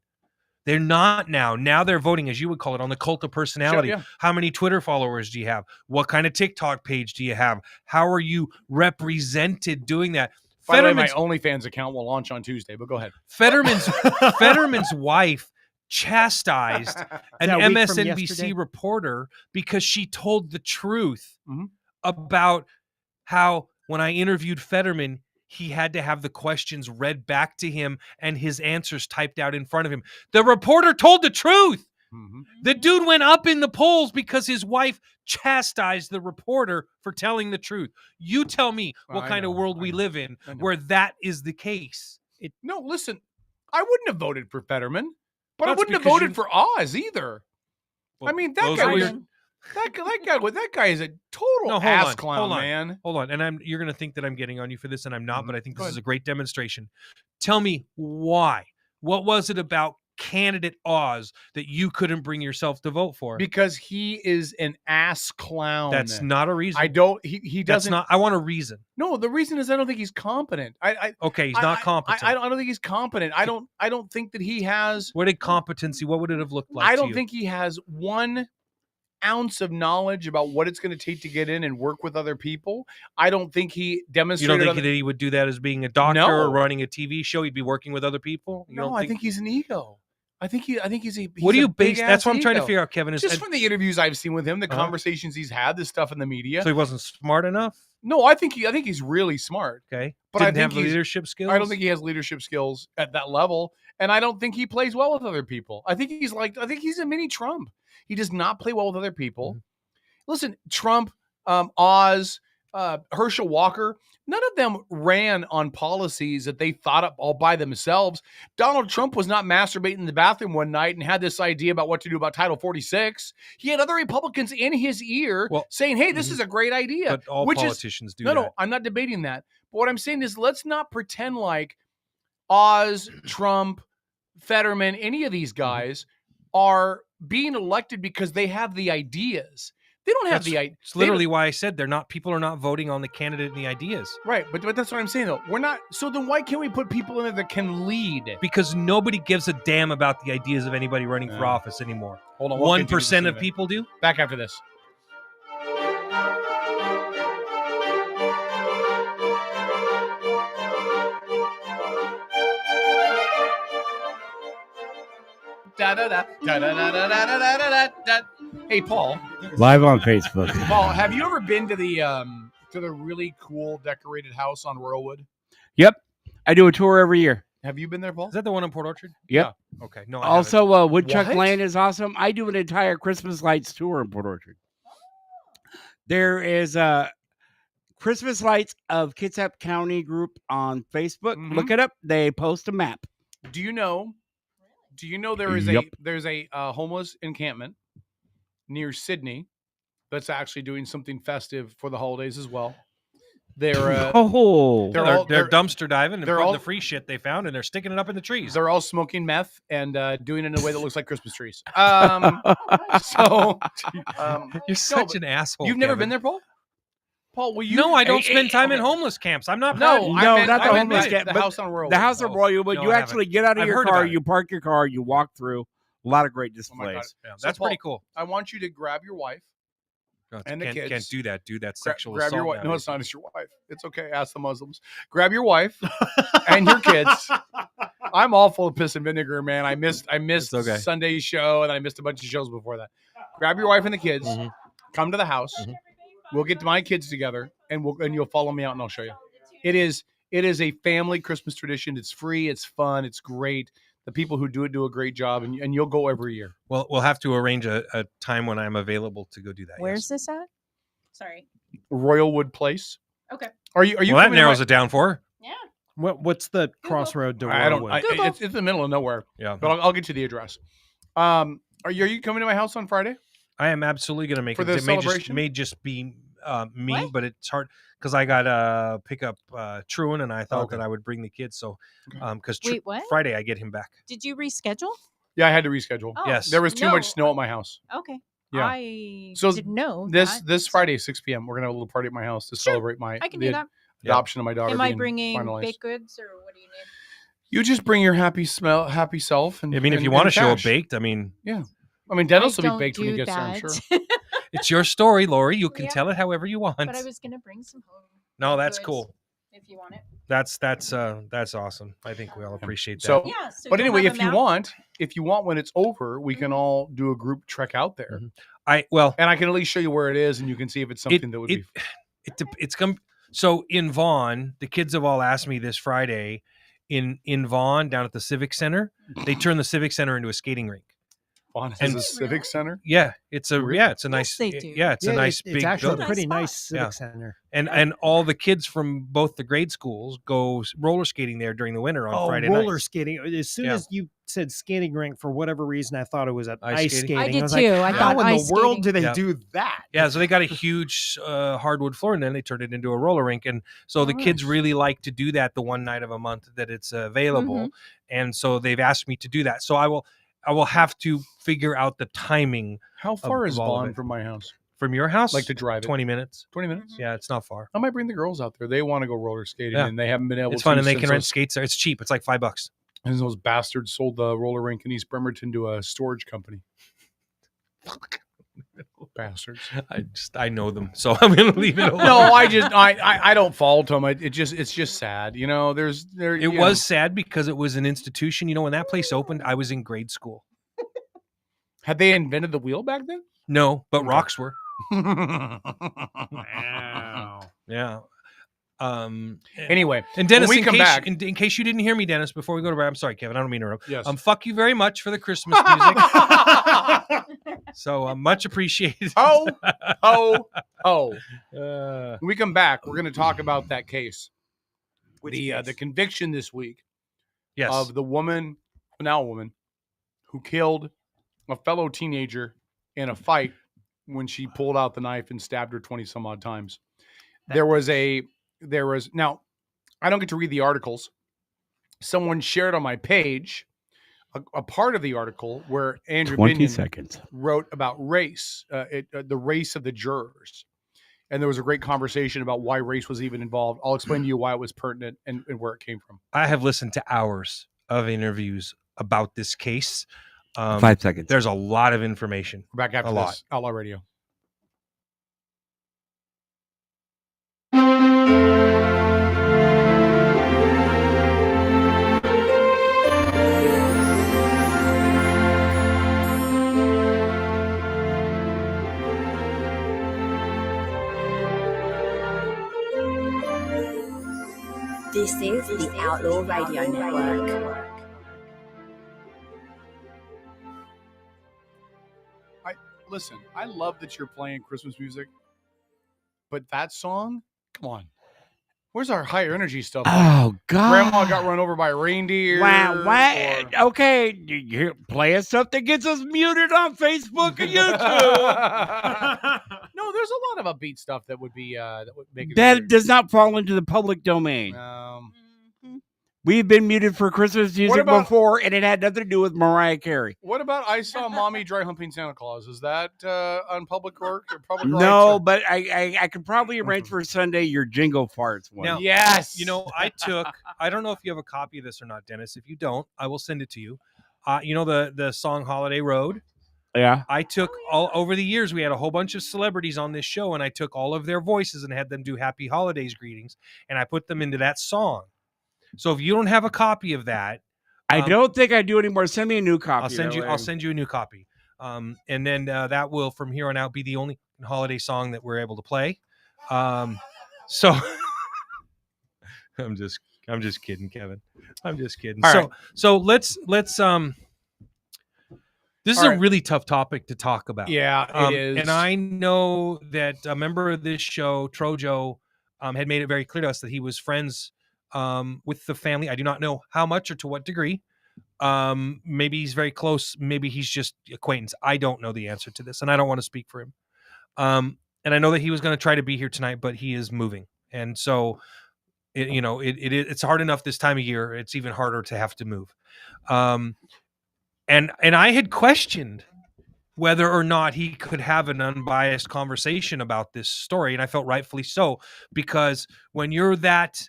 [SPEAKER 2] They're not now. Now they're voting, as you would call it, on the cult of personality.
[SPEAKER 3] Sure, yeah.
[SPEAKER 2] How many Twitter followers do you have? What kind of TikTok page do you have? How are you represented doing that?
[SPEAKER 3] By the way, my OnlyFans account will launch on Tuesday, but go ahead.
[SPEAKER 2] Fetterman's wife chastised an
[SPEAKER 1] that a week from
[SPEAKER 2] MSNBC
[SPEAKER 1] yesterday?
[SPEAKER 2] reporter because she told the truth about how when I interviewed Fetterman, he had to have the questions read back to him and his answers typed out in front of him. The reporter told the truth. The dude went up in the polls because his wife chastised the reporter for telling the truth. You tell me what kind of world we live in where that is the case.
[SPEAKER 3] No, listen, I wouldn't have voted for Fetterman, but I
[SPEAKER 2] That's
[SPEAKER 3] wouldn't have
[SPEAKER 2] because
[SPEAKER 3] voted for Oz either.
[SPEAKER 2] Well,
[SPEAKER 3] I mean,
[SPEAKER 2] those
[SPEAKER 3] that
[SPEAKER 2] are
[SPEAKER 3] guy
[SPEAKER 2] your-
[SPEAKER 3] that guy is a total ass clown, man.
[SPEAKER 2] Hold on. And you're going to think that I'm getting on you for this, and I'm not, but I think
[SPEAKER 3] Go
[SPEAKER 2] this is
[SPEAKER 3] ahead.
[SPEAKER 2] a great demonstration. Tell me why. What was it about candidate Oz that you couldn't bring yourself to vote for?
[SPEAKER 3] Because he is an ass clown.
[SPEAKER 2] That's not a reason.
[SPEAKER 3] I don't. He
[SPEAKER 2] That's
[SPEAKER 3] doesn't.
[SPEAKER 2] not. I want a reason.
[SPEAKER 3] No, the reason is I don't think he's competent.
[SPEAKER 2] Okay, he's not competent.
[SPEAKER 3] I don't think he's competent. I don't think that he has.
[SPEAKER 2] What did competency? What would it have looked like?
[SPEAKER 3] I
[SPEAKER 2] to
[SPEAKER 3] don't
[SPEAKER 2] you?
[SPEAKER 3] think he has 1 ounce of knowledge about what it's going to take to get in and work with other people. I don't think he
[SPEAKER 2] You
[SPEAKER 3] demonstrated.
[SPEAKER 2] don't think that he would do that as being a doctor
[SPEAKER 3] No.
[SPEAKER 2] or running a TV show? He'd be working with other people. You
[SPEAKER 3] No,
[SPEAKER 2] don't
[SPEAKER 3] I think he's an ego. I think he's a.
[SPEAKER 2] What do
[SPEAKER 3] he's
[SPEAKER 2] you
[SPEAKER 3] a
[SPEAKER 2] base?
[SPEAKER 3] big-ass
[SPEAKER 2] That's what I'm trying to
[SPEAKER 3] ego.
[SPEAKER 2] figure out, Kevin. Is
[SPEAKER 3] Just from the interviews I've seen with him, the
[SPEAKER 2] Uh-huh.
[SPEAKER 3] conversations he's had, the stuff in the media.
[SPEAKER 2] so he wasn't smart enough.
[SPEAKER 3] No, I think he's really smart.
[SPEAKER 2] Okay,
[SPEAKER 3] But I
[SPEAKER 2] didn't
[SPEAKER 3] think
[SPEAKER 2] have
[SPEAKER 3] he's-
[SPEAKER 2] leadership skills.
[SPEAKER 3] I don't think he has leadership skills at that level, and I don't think he plays well with other people. I think he's a mini Trump. He does not play well with other people.
[SPEAKER 2] Mm-hmm.
[SPEAKER 3] Listen, Trump, Oz, Herschel Walker, none of them ran on policies that they thought up all by themselves. Donald Trump was not masturbating in the bathroom one night and had this idea about what to do about Title 46. He had other Republicans in his ear saying, hey, this is a great idea.
[SPEAKER 2] But all politicians do
[SPEAKER 3] No,
[SPEAKER 2] that.
[SPEAKER 3] I'm not debating that. But what I'm saying is let's not pretend like Oz, Trump, Fetterman, any of these guys are being elected because they have the ideas. They don't have the idea.
[SPEAKER 2] It's literally why I said people are not voting on the candidate and the ideas.
[SPEAKER 3] Right, but that's what I'm saying though. We're not. So then why can't we put people in there that can lead?
[SPEAKER 2] Because nobody gives a damn about the ideas of anybody running for office anymore.
[SPEAKER 3] Hold on, we'll continue this
[SPEAKER 2] 1%
[SPEAKER 3] in a
[SPEAKER 2] of
[SPEAKER 3] minute.
[SPEAKER 2] people do.
[SPEAKER 3] Back after this. Hey, Paul.
[SPEAKER 4] Live on Facebook.
[SPEAKER 3] Paul, have you ever been to the really cool decorated house on Royalwood?
[SPEAKER 4] Yep. I do a tour every year.
[SPEAKER 3] Have you been there, Paul?
[SPEAKER 2] Is that the one in Port Orchard?
[SPEAKER 4] Yep.
[SPEAKER 2] Okay. No. I
[SPEAKER 4] Also, Woodchuck
[SPEAKER 3] What?
[SPEAKER 4] Lane is awesome. I do an entire Christmas lights tour in Port Orchard. There is Christmas lights of Kitsap County group on Facebook.
[SPEAKER 3] Mhm.
[SPEAKER 4] Look it up. They post a map.
[SPEAKER 3] Do you know there is
[SPEAKER 4] Yep.
[SPEAKER 3] there's a homeless encampment near Sydney that's actually doing something festive for the holidays as well. They're
[SPEAKER 2] They're dumpster diving and
[SPEAKER 3] they're
[SPEAKER 2] putting
[SPEAKER 3] all-
[SPEAKER 2] the free shit they found and they're sticking it up in the trees.
[SPEAKER 3] they're all smoking meth and doing it in a way that looks like Christmas trees. So
[SPEAKER 2] You're such an asshole.
[SPEAKER 3] you've never
[SPEAKER 2] Kevin.
[SPEAKER 3] been there, Paul? Paul, will you?
[SPEAKER 2] No, I don't
[SPEAKER 3] Hey,
[SPEAKER 2] spend time in
[SPEAKER 3] okay.
[SPEAKER 2] homeless camps. I'm not.
[SPEAKER 3] No,
[SPEAKER 2] proud-
[SPEAKER 4] No,
[SPEAKER 3] I meant,
[SPEAKER 4] not the
[SPEAKER 3] I meant
[SPEAKER 4] homeless
[SPEAKER 3] the
[SPEAKER 4] camp, but
[SPEAKER 3] house on Royal.
[SPEAKER 4] the house of
[SPEAKER 2] Oh,
[SPEAKER 4] Royal, but
[SPEAKER 2] no,
[SPEAKER 4] you
[SPEAKER 2] I
[SPEAKER 4] actually get out of
[SPEAKER 2] I've
[SPEAKER 4] your
[SPEAKER 2] heard
[SPEAKER 4] car,
[SPEAKER 2] about it.
[SPEAKER 4] you park your car, you walk through. A lot of great
[SPEAKER 3] Oh my God.
[SPEAKER 4] displays.
[SPEAKER 2] Yeah,
[SPEAKER 3] So,
[SPEAKER 2] that's pretty
[SPEAKER 3] Paul,
[SPEAKER 2] cool.
[SPEAKER 3] I want you to grab your wife.
[SPEAKER 2] No,
[SPEAKER 3] and the
[SPEAKER 2] can't
[SPEAKER 3] kids.
[SPEAKER 2] do that, dude. That's
[SPEAKER 3] Gra-
[SPEAKER 2] sexual
[SPEAKER 3] grab
[SPEAKER 2] assault.
[SPEAKER 3] your wife. No,
[SPEAKER 2] nowadays.
[SPEAKER 3] it's not. It's your wife. It's okay. Ask the Muslims. Grab your wife and your kids. I'm all full of piss and vinegar, man. I missed
[SPEAKER 2] It's okay.
[SPEAKER 3] Sunday's show, and then I missed a bunch of shows before that. Grab your wife and the kids.
[SPEAKER 2] Mhm.
[SPEAKER 3] Come to the house.
[SPEAKER 2] Mhm.
[SPEAKER 3] We'll get my kids together, and you'll follow me out, and I'll show you. It is a family Christmas tradition. It's free. It's fun. It's great. The people who do it do a great job, and you'll go every year.
[SPEAKER 2] Well, we'll have to arrange a time when I'm available to go do that.
[SPEAKER 5] Where's this at? Sorry.
[SPEAKER 3] Royalwood Place.
[SPEAKER 5] Okay.
[SPEAKER 3] Are you?
[SPEAKER 2] Well, that
[SPEAKER 3] coming to
[SPEAKER 2] narrows
[SPEAKER 3] my-
[SPEAKER 2] it down for her.
[SPEAKER 5] Yeah.
[SPEAKER 1] What's the crossroad to
[SPEAKER 3] I don't.
[SPEAKER 1] Wildwood?
[SPEAKER 3] It's in the middle of nowhere.
[SPEAKER 2] Yeah.
[SPEAKER 3] But I'll get you the address. Are you coming to my house on Friday?
[SPEAKER 2] I am absolutely going to make
[SPEAKER 3] For
[SPEAKER 2] it.
[SPEAKER 3] the
[SPEAKER 2] It
[SPEAKER 3] celebration?
[SPEAKER 2] may just be me,
[SPEAKER 5] What?
[SPEAKER 2] but it's hard because I got to pick up Truan, and I thought
[SPEAKER 3] Okay.
[SPEAKER 2] that I would bring the kids. So, because
[SPEAKER 5] Wait, what?
[SPEAKER 2] Friday I get him back.
[SPEAKER 5] Did you reschedule?
[SPEAKER 3] Yeah, I had to reschedule.
[SPEAKER 5] Oh,
[SPEAKER 2] Yes.
[SPEAKER 3] There was too
[SPEAKER 5] no.
[SPEAKER 3] much snow at my house.
[SPEAKER 5] Okay.
[SPEAKER 3] Yeah.
[SPEAKER 5] I
[SPEAKER 3] So
[SPEAKER 5] didn't know
[SPEAKER 3] This
[SPEAKER 5] that.
[SPEAKER 3] this Friday, 6 p.m. We're gonna have a little party at my house to
[SPEAKER 5] Sure.
[SPEAKER 3] celebrate my
[SPEAKER 5] I can
[SPEAKER 3] the
[SPEAKER 5] do that.
[SPEAKER 3] adoption of my daughter.
[SPEAKER 5] Am I
[SPEAKER 3] being
[SPEAKER 5] bringing
[SPEAKER 3] finalized.
[SPEAKER 5] baked goods or what do you need?
[SPEAKER 3] You just bring your happy self. And
[SPEAKER 2] I mean, if
[SPEAKER 3] and-
[SPEAKER 2] you want to
[SPEAKER 3] and
[SPEAKER 2] show up
[SPEAKER 3] cash.
[SPEAKER 2] baked, I mean,
[SPEAKER 3] I mean, Dennis
[SPEAKER 5] I
[SPEAKER 3] will
[SPEAKER 5] don't
[SPEAKER 3] be baked when he
[SPEAKER 5] do
[SPEAKER 3] gets there. I'm sure.
[SPEAKER 5] that.
[SPEAKER 2] it's your story, Lori. You can
[SPEAKER 5] Yeah.
[SPEAKER 2] tell it however you want.
[SPEAKER 5] But I was gonna bring some home.
[SPEAKER 2] No,
[SPEAKER 5] baked
[SPEAKER 2] that's
[SPEAKER 5] goods,
[SPEAKER 2] cool.
[SPEAKER 5] If you want it.
[SPEAKER 2] That's awesome. I think we all appreciate that.
[SPEAKER 3] So,
[SPEAKER 5] Yeah. So
[SPEAKER 3] but
[SPEAKER 5] you'll
[SPEAKER 3] anyway,
[SPEAKER 5] have
[SPEAKER 3] if
[SPEAKER 5] them
[SPEAKER 3] you
[SPEAKER 5] out?
[SPEAKER 3] want when it's over, we can
[SPEAKER 5] Mhm.
[SPEAKER 3] all do a group trek out there,
[SPEAKER 2] well,
[SPEAKER 3] and I can at least show you where it is, and you can see if it's something that would be.
[SPEAKER 2] it's come. So in Vaughan, the kids have all asked me this Friday. In Vaughan, down at the Civic Center, they turned the Civic Center into a skating rink.
[SPEAKER 3] Vaughan has
[SPEAKER 2] and-
[SPEAKER 3] a civic center.
[SPEAKER 2] Yeah, it's a
[SPEAKER 3] Really?
[SPEAKER 2] it's a
[SPEAKER 5] Yes,
[SPEAKER 2] nice
[SPEAKER 5] they do.
[SPEAKER 2] yeah, it's a nice big
[SPEAKER 1] It's actually
[SPEAKER 2] building.
[SPEAKER 1] a pretty
[SPEAKER 5] Nice
[SPEAKER 1] nice
[SPEAKER 5] spot.
[SPEAKER 1] civic
[SPEAKER 2] Yeah.
[SPEAKER 1] center.
[SPEAKER 2] And all the kids from both the grade schools go roller skating there during the winter on Friday
[SPEAKER 1] roller
[SPEAKER 2] nights.
[SPEAKER 1] skating. As soon
[SPEAKER 2] Yeah.
[SPEAKER 1] as you said skating rink, for whatever reason, I thought it was
[SPEAKER 2] Ice
[SPEAKER 1] ice
[SPEAKER 2] skating?
[SPEAKER 1] skating.
[SPEAKER 5] I did
[SPEAKER 1] was
[SPEAKER 5] too.
[SPEAKER 1] Like,
[SPEAKER 5] I
[SPEAKER 1] how
[SPEAKER 5] thought
[SPEAKER 1] in
[SPEAKER 5] ice
[SPEAKER 1] the world
[SPEAKER 5] skating.
[SPEAKER 1] do they
[SPEAKER 2] Yeah.
[SPEAKER 1] do that?
[SPEAKER 2] Yeah, so they got a huge hardwood floor, and then they turned it into a roller rink. And so the
[SPEAKER 1] Oh,
[SPEAKER 2] kids
[SPEAKER 1] nice.
[SPEAKER 2] really like to do that the one night of a month that it's available.
[SPEAKER 5] Mm-hmm.
[SPEAKER 2] And so they've asked me to do that. So I will have to figure out the timing
[SPEAKER 3] How far is
[SPEAKER 2] of all of
[SPEAKER 3] Vaughan
[SPEAKER 2] it.
[SPEAKER 3] from my house?
[SPEAKER 2] from your house.
[SPEAKER 3] Like to drive it.
[SPEAKER 2] 20 minutes.
[SPEAKER 3] 20 minutes.
[SPEAKER 2] Yeah, it's not far.
[SPEAKER 3] I might bring the girls out there. They want to go roller skating,
[SPEAKER 2] Yeah.
[SPEAKER 3] and they haven't been able
[SPEAKER 2] It's
[SPEAKER 3] to.
[SPEAKER 2] fun, and they
[SPEAKER 3] since
[SPEAKER 2] can rent
[SPEAKER 3] those-
[SPEAKER 2] skates there. It's cheap. It's like $5.
[SPEAKER 3] since those bastards sold the roller rink in East Bremerton to a storage company. Bastards.
[SPEAKER 2] I know them, so I'm gonna leave it alone.
[SPEAKER 3] No, I don't fault them. It's just sad. You know,
[SPEAKER 2] It was sad because it was an institution. You know, when that place opened, I was in grade school.
[SPEAKER 3] Had they invented the wheel back then?
[SPEAKER 2] No, but
[SPEAKER 3] Okay.
[SPEAKER 2] rocks were.
[SPEAKER 1] Wow.
[SPEAKER 2] Yeah.
[SPEAKER 3] Anyway,
[SPEAKER 2] And Dennis,
[SPEAKER 3] when we
[SPEAKER 2] in
[SPEAKER 3] come
[SPEAKER 2] case,
[SPEAKER 3] back-
[SPEAKER 2] in case you didn't hear me, Dennis, before we go to break, I'm sorry, Kevin. I don't mean to interrupt.
[SPEAKER 3] yes.
[SPEAKER 2] Fuck you very much for the Christmas music. So much appreciated.
[SPEAKER 3] Oh.
[SPEAKER 2] Uh,
[SPEAKER 3] When we come back, we're going to talk about that case. The conviction this week
[SPEAKER 2] yes.
[SPEAKER 3] of the woman, now a woman, who killed a fellow teenager in a fight when she pulled out the knife and stabbed her 20 some odd times. Now, I don't get to read the articles. Someone shared on my page a part of the article where Andrew
[SPEAKER 4] 20
[SPEAKER 3] Binion
[SPEAKER 4] seconds.
[SPEAKER 3] wrote about race, the race of the jurors. And there was a great conversation about why race was even involved. I'll explain to you why it was pertinent and where it came from.
[SPEAKER 2] I have listened to hours of interviews about this case.
[SPEAKER 4] 5 seconds.
[SPEAKER 2] There's a lot of information.
[SPEAKER 3] We're back after
[SPEAKER 2] A
[SPEAKER 3] this.
[SPEAKER 2] lot.
[SPEAKER 3] Outlaw Radio.
[SPEAKER 6] This is the Outlaw Radio Network.
[SPEAKER 3] Listen, I love that you're playing Christmas music, but that song, come on. Where's our higher energy stuff?
[SPEAKER 4] Oh God!
[SPEAKER 3] Grandma got run over by a reindeer.
[SPEAKER 4] Wow!
[SPEAKER 3] or-
[SPEAKER 4] Okay, you play us stuff that gets us muted on Facebook and YouTube.
[SPEAKER 3] No, there's a lot of upbeat stuff that would be that would make it
[SPEAKER 4] That
[SPEAKER 3] weird.
[SPEAKER 4] does not fall into the public domain.
[SPEAKER 5] Mhm.
[SPEAKER 4] We've been muted for Christmas music
[SPEAKER 3] about-
[SPEAKER 4] before, and it had nothing to do with Mariah Carey.
[SPEAKER 3] What about I saw mommy dry humping Santa Claus? Is that on public work or public
[SPEAKER 4] No,
[SPEAKER 3] rights?
[SPEAKER 4] but I could probably arrange for Sunday your jingle farts one.
[SPEAKER 2] Now-
[SPEAKER 3] Yes.
[SPEAKER 2] You know, I don't know if you have a copy of this or not, Dennis. If you don't, I will send it to you. You know the song Holiday Road?
[SPEAKER 4] Yeah.
[SPEAKER 2] I took all over the years, we had a whole bunch of celebrities on this show, and I took all of their voices and had them do happy holidays greetings, and I put them into that song. So if you don't have a copy of that,
[SPEAKER 4] I don't think I do anymore. Send me a new copy.
[SPEAKER 2] I'll send you a new copy. And then that will from here on out be the only holiday song that we're able to play. So I'm just kidding, Kevin. I'm just kidding.
[SPEAKER 3] All right.
[SPEAKER 2] So let's this is
[SPEAKER 3] All
[SPEAKER 2] a
[SPEAKER 3] right.
[SPEAKER 2] really tough topic to talk about.
[SPEAKER 3] Yeah, it is.
[SPEAKER 2] And I know that a member of this show, Trojo, had made it very clear to us that he was friends with the family. I do not know how much or to what degree. Maybe he's very close. Maybe he's just acquaintance. I don't know the answer to this, and I don't want to speak for him. And I know that he was going to try to be here tonight, but he is moving. And so, it's hard enough this time of year. It's even harder to have to move. And I had questioned whether or not he could have an unbiased conversation about this story. And I felt rightfully so, because when you're that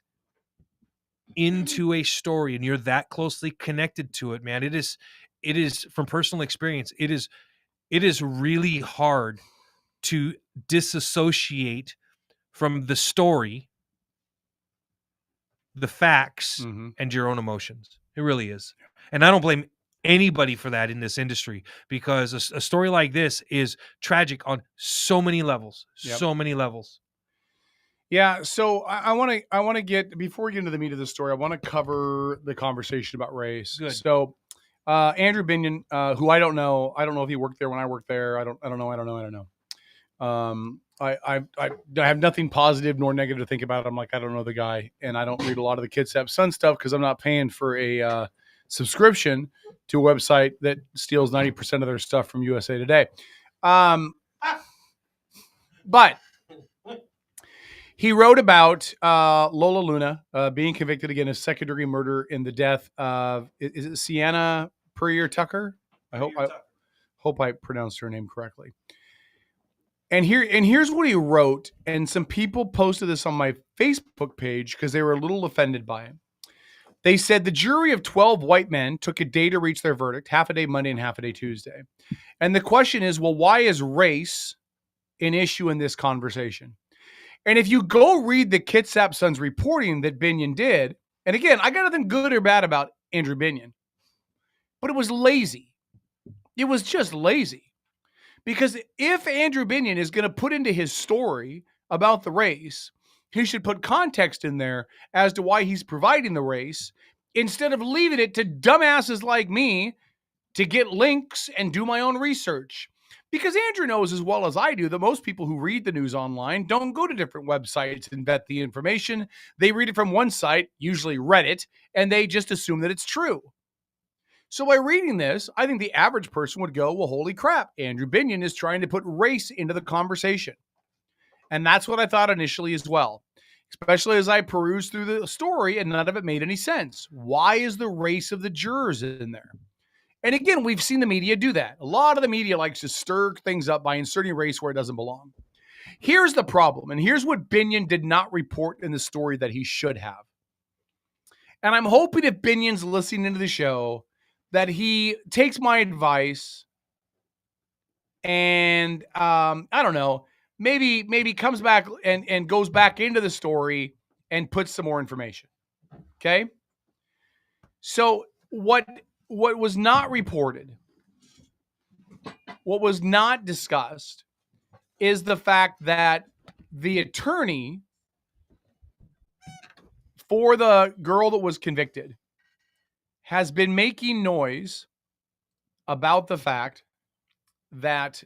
[SPEAKER 2] into a story and you're that closely connected to it, man, it is from personal experience. It is really hard to disassociate from the story, the facts, and your own emotions. It really is. And I don't blame anybody for that in this industry, because a story like this is tragic on so many levels.
[SPEAKER 3] Yep.
[SPEAKER 2] So many levels.
[SPEAKER 3] Yeah, so I want to get, before we get into the meat of the story, I want to cover the conversation about race.
[SPEAKER 2] Good.
[SPEAKER 3] So Andrew Binion, who I don't know if he worked there when I worked there. I don't know. I have nothing positive nor negative to think about. I'm like, I don't know the guy, and I don't read a lot of the Kids Have Sun stuff because I'm not paying for a subscription to a website that steals 90% of their stuff from USA Today. But he wrote about Lola Luna being convicted again of second-degree murder in the death of, is it Sienna Puryear Tucker? I hope I pronounced her name correctly. And here's what he wrote, and some people posted this on my Facebook page because they were a little offended by it. They said the jury of 12 white men took a day to reach their verdict, half a day Monday and half a day Tuesday. And the question is, well, why is race an issue in this conversation? And if you go read the Kitsap Sun's reporting that Binion did, and again, I got nothing good or bad about Andrew Binion, but it was lazy. It was just lazy. Because if Andrew Binion is going to put into his story about the race, he should put context in there as to why he's providing the race, instead of leaving it to dumbasses like me to get links and do my own research. Because Andrew knows as well as I do that most people who read the news online don't go to different websites and vet the information. They read it from one site, usually Reddit, and they just assume that it's true. So by reading this, I think the average person would go, well, holy crap, Andrew Binion is trying to put race into the conversation. And that's what I thought initially as well, especially as I perused through the story and none of it made any sense. Why is the race of the jurors in there? And again, we've seen the media do that. A lot of the media likes to stir things up by inserting race where it doesn't belong. Here's the problem, and here's what Binion did not report in the story that he should have. And I'm hoping if Binion's listening into the show that he takes my advice and, I don't know, maybe comes back and goes back into the story and puts some more information. Okay? So what was not reported, what was not discussed, is the fact that the attorney for the girl that was convicted has been making noise about the fact that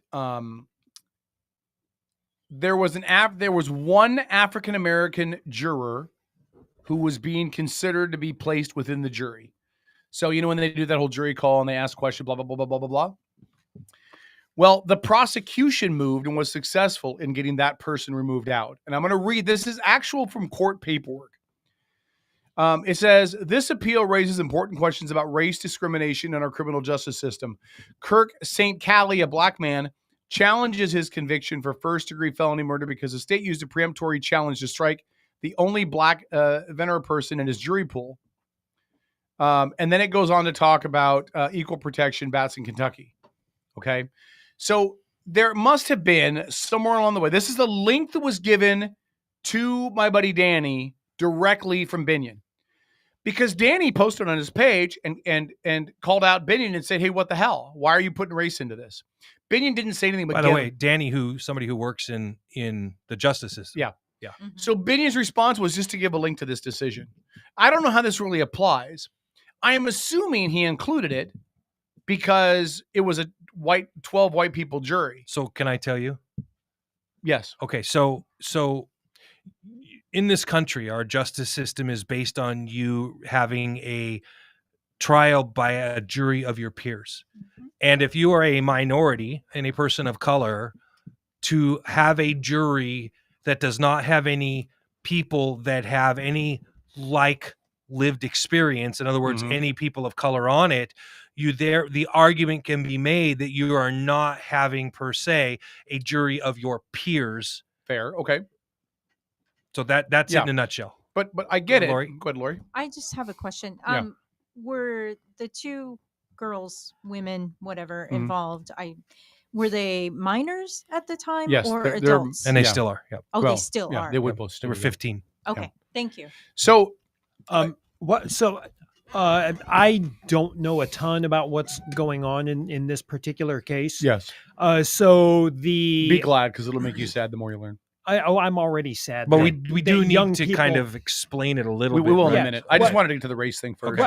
[SPEAKER 3] there was one African American juror who was being considered to be placed within the jury. So, you know, when they do that whole jury call and they ask questions, blah, blah, blah, blah, blah, blah, blah. Well, the prosecution moved and was successful in getting that person removed out. And I'm going to read, this is actual from court paperwork. It says, this appeal raises important questions about race discrimination in our criminal justice system. Kirk St. Cally, a black man, challenges his conviction for first-degree felony murder because the state used a peremptory challenge to strike the only black veneer person in his jury pool. And then it goes on to talk about equal protection bats in Kentucky. Okay. So there must have been somewhere along the way. This is the link that was given to my buddy Danny directly from Binion. Because Danny posted on his page and called out Binion and said, hey, what the hell? Why are you putting race into this? Binion didn't say anything. But
[SPEAKER 2] by the way, Danny, somebody who works in the justice system.
[SPEAKER 3] Yeah.
[SPEAKER 2] Yeah.
[SPEAKER 5] Mm-hmm.
[SPEAKER 3] So Binion's response was just to give a link to this decision. I don't know how this really applies. I am assuming he included it because it was a 12 white people jury.
[SPEAKER 2] So can I tell you?
[SPEAKER 3] Yes.
[SPEAKER 2] Okay. So in this country, our justice system is based on you having a trial by a jury of your peers. And if you are a minority and a person of color, to have a jury that does not have any people that have any lived experience, in other words, any people of color on it, the argument can be made that you are not having per se a jury of your peers.
[SPEAKER 3] Fair. Okay.
[SPEAKER 2] So that's it in a nutshell.
[SPEAKER 3] But I get it.
[SPEAKER 2] Lori?
[SPEAKER 3] Go ahead, Lori.
[SPEAKER 5] I just have a question.
[SPEAKER 3] Yeah.
[SPEAKER 5] Were the two girls, women, whatever,
[SPEAKER 3] Mhm.
[SPEAKER 5] involved? Were they minors at the time,
[SPEAKER 3] Yes,
[SPEAKER 5] or
[SPEAKER 3] they're-
[SPEAKER 5] adults?
[SPEAKER 2] And they
[SPEAKER 3] Yeah.
[SPEAKER 2] still are. Yep.
[SPEAKER 5] Oh,
[SPEAKER 3] Well,
[SPEAKER 5] they still
[SPEAKER 3] yeah,
[SPEAKER 5] are.
[SPEAKER 3] They would both
[SPEAKER 2] They
[SPEAKER 3] still
[SPEAKER 2] were
[SPEAKER 3] be.
[SPEAKER 2] 15.
[SPEAKER 5] Okay, thank you.
[SPEAKER 3] So
[SPEAKER 1] What? So, I don't know a ton about what's going on in this particular case.
[SPEAKER 3] yes,
[SPEAKER 1] So the
[SPEAKER 3] be glad because it'll make you sad the more you learn.
[SPEAKER 1] I'm already sad.
[SPEAKER 2] But
[SPEAKER 1] that-
[SPEAKER 2] we
[SPEAKER 1] that
[SPEAKER 2] do
[SPEAKER 1] young
[SPEAKER 2] need to
[SPEAKER 1] people-
[SPEAKER 2] kind of explain it a little
[SPEAKER 3] We
[SPEAKER 2] bit.
[SPEAKER 3] will in
[SPEAKER 1] Yeah.
[SPEAKER 3] a minute. I just
[SPEAKER 1] Well-
[SPEAKER 3] wanted to get to the race thing first.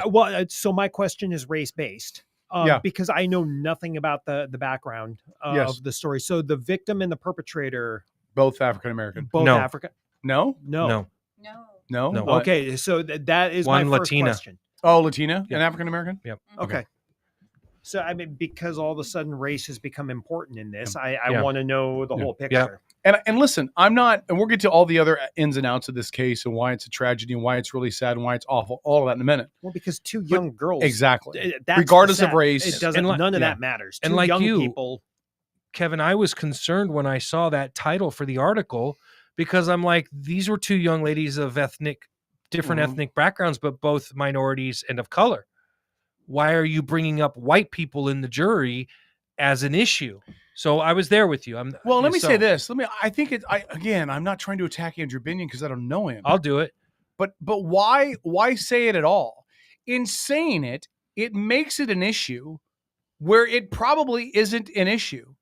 [SPEAKER 1] So my question is race based.
[SPEAKER 3] Yeah.
[SPEAKER 1] Because I know nothing about the background
[SPEAKER 3] Yes.
[SPEAKER 1] of the story. So the victim and the perpetrator,
[SPEAKER 3] Both African American.
[SPEAKER 1] both
[SPEAKER 2] No.
[SPEAKER 1] African.
[SPEAKER 3] No,
[SPEAKER 1] No.
[SPEAKER 2] No.
[SPEAKER 5] No.
[SPEAKER 3] no,
[SPEAKER 2] No.
[SPEAKER 3] What?
[SPEAKER 1] Okay, so that is
[SPEAKER 2] One
[SPEAKER 1] my first
[SPEAKER 2] Latina.
[SPEAKER 1] question.
[SPEAKER 3] Oh, Latina
[SPEAKER 2] Yeah.
[SPEAKER 3] and African American.
[SPEAKER 1] Okay. So I mean, because all of a sudden race has become important in this, I
[SPEAKER 2] Yeah.
[SPEAKER 1] want to know the
[SPEAKER 3] Yeah.
[SPEAKER 1] whole picture.
[SPEAKER 3] And listen, I'm not, and we'll get to all the other ins and outs of this case and why it's a tragedy and why it's really sad and why it's awful. All of that in a minute.
[SPEAKER 1] Well, because two young girls,
[SPEAKER 3] Exactly.
[SPEAKER 1] that's
[SPEAKER 3] Regardless
[SPEAKER 1] the
[SPEAKER 3] of
[SPEAKER 1] sad-
[SPEAKER 3] race.
[SPEAKER 1] it doesn't.
[SPEAKER 2] And
[SPEAKER 1] None of
[SPEAKER 3] yeah.
[SPEAKER 1] that matters.
[SPEAKER 2] And
[SPEAKER 1] Two
[SPEAKER 2] like
[SPEAKER 1] young
[SPEAKER 2] you,
[SPEAKER 1] people.
[SPEAKER 2] Kevin, I was concerned when I saw that title for the article because I'm like, these were two young ladies of different
[SPEAKER 3] Mhm.
[SPEAKER 2] ethnic backgrounds, but both minorities and of color. Why are you bringing up white people in the jury as an issue? So I was there with you.
[SPEAKER 3] Well, let me
[SPEAKER 2] so
[SPEAKER 3] say this. I'm not trying to attack Andrew Binion because I don't know him.
[SPEAKER 2] I'll do it.
[SPEAKER 3] But why say it at all? In saying it, it makes it an issue where it probably isn't an issue.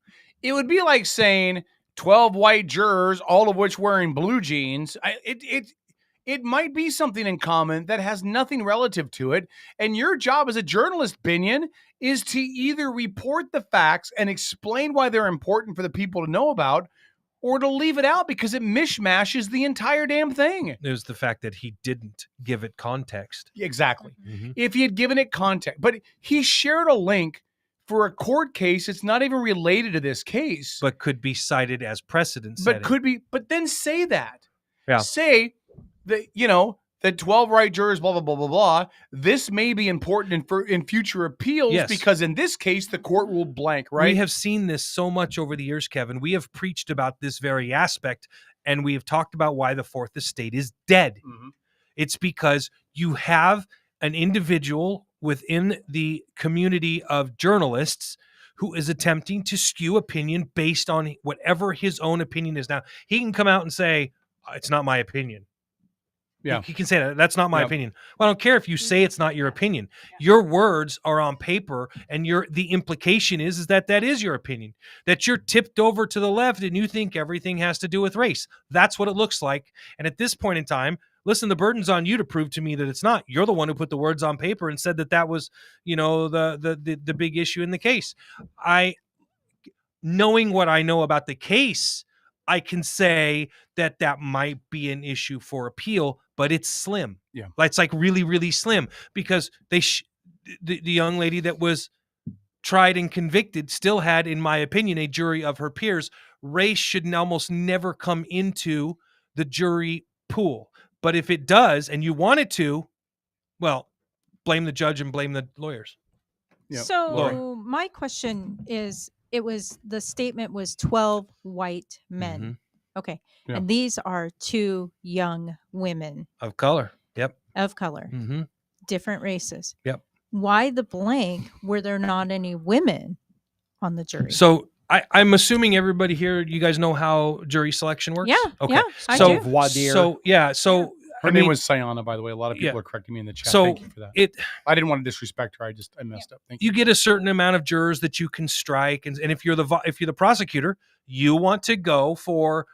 [SPEAKER 3] It would be like saying 12 white jurors, all of which wearing blue jeans. It might be something in common that has nothing relative to it. And your job as a journalist, Binion, is to either report the facts and explain why they're important for the people to know about, or to leave it out because it mishmashes the entire damn thing.
[SPEAKER 2] There's the fact that he didn't give it context.
[SPEAKER 3] Exactly.
[SPEAKER 2] Mhm.
[SPEAKER 3] If he had given it context, but he shared a link for a court case. It's not even related to this case,
[SPEAKER 2] But could be cited as precedent
[SPEAKER 3] but
[SPEAKER 2] setting.
[SPEAKER 3] could be, but then say that.
[SPEAKER 2] Yeah.
[SPEAKER 3] Say that, the 12 right jurors, blah, blah, blah, blah, blah. This may be important in future appeals
[SPEAKER 2] Yes.
[SPEAKER 3] because in this case, the court ruled blank, right?
[SPEAKER 2] We have seen this so much over the years, Kevin. We have preached about this very aspect, and we have talked about why the Fourth Estate is dead.
[SPEAKER 3] Mhm.
[SPEAKER 2] It's because you have an individual within the community of journalists who is attempting to skew opinion based on whatever his own opinion is. Now, he can come out and say, it's not my opinion.
[SPEAKER 3] Yeah.
[SPEAKER 2] He can say that. That's not my
[SPEAKER 3] Yep.
[SPEAKER 2] opinion. Well, I don't care if you say it's not your opinion. Your words are on paper, and the implication is that is your opinion. That you're tipped over to the left and you think everything has to do with race. That's what it looks like. And at this point in time, listen, the burden's on you to prove to me that it's not. You're the one who put the words on paper and said that was, the big issue in the case. Knowing what I know about the case, I can say that might be an issue for appeal, but it's slim.
[SPEAKER 3] Yeah.
[SPEAKER 2] It's like really, really slim because the young lady that was tried and convicted still had, in my opinion, a jury of her peers. Race should almost never come into the jury pool. But if it does, and you want it to, well, blame the judge and blame the lawyers.
[SPEAKER 3] Yep.
[SPEAKER 5] So
[SPEAKER 2] Lori.
[SPEAKER 5] my question is, the statement was 12 white men.
[SPEAKER 2] Mhm.
[SPEAKER 5] Okay.
[SPEAKER 3] Yeah.
[SPEAKER 5] And these are two young women
[SPEAKER 2] Of color. Yep.
[SPEAKER 5] of color,
[SPEAKER 2] Mm-hmm.
[SPEAKER 5] different races.
[SPEAKER 2] Yep.
[SPEAKER 5] Why the blank were there not any women on the jury?
[SPEAKER 2] So I'm assuming everybody here, you guys know how jury selection works?
[SPEAKER 5] Yeah.
[SPEAKER 2] Okay.
[SPEAKER 5] Yeah, I
[SPEAKER 2] So-
[SPEAKER 5] do.
[SPEAKER 1] Voir dire.
[SPEAKER 2] So
[SPEAKER 3] Her name was Sayana, by the way. A lot of people
[SPEAKER 2] Yeah.
[SPEAKER 3] are correcting me in the chat.
[SPEAKER 2] So
[SPEAKER 3] Thank you for that. I didn't want to disrespect her. I messed up. Thank you.
[SPEAKER 2] you get a certain amount of jurors that you can strike, and if you're the prosecutor, you want to go for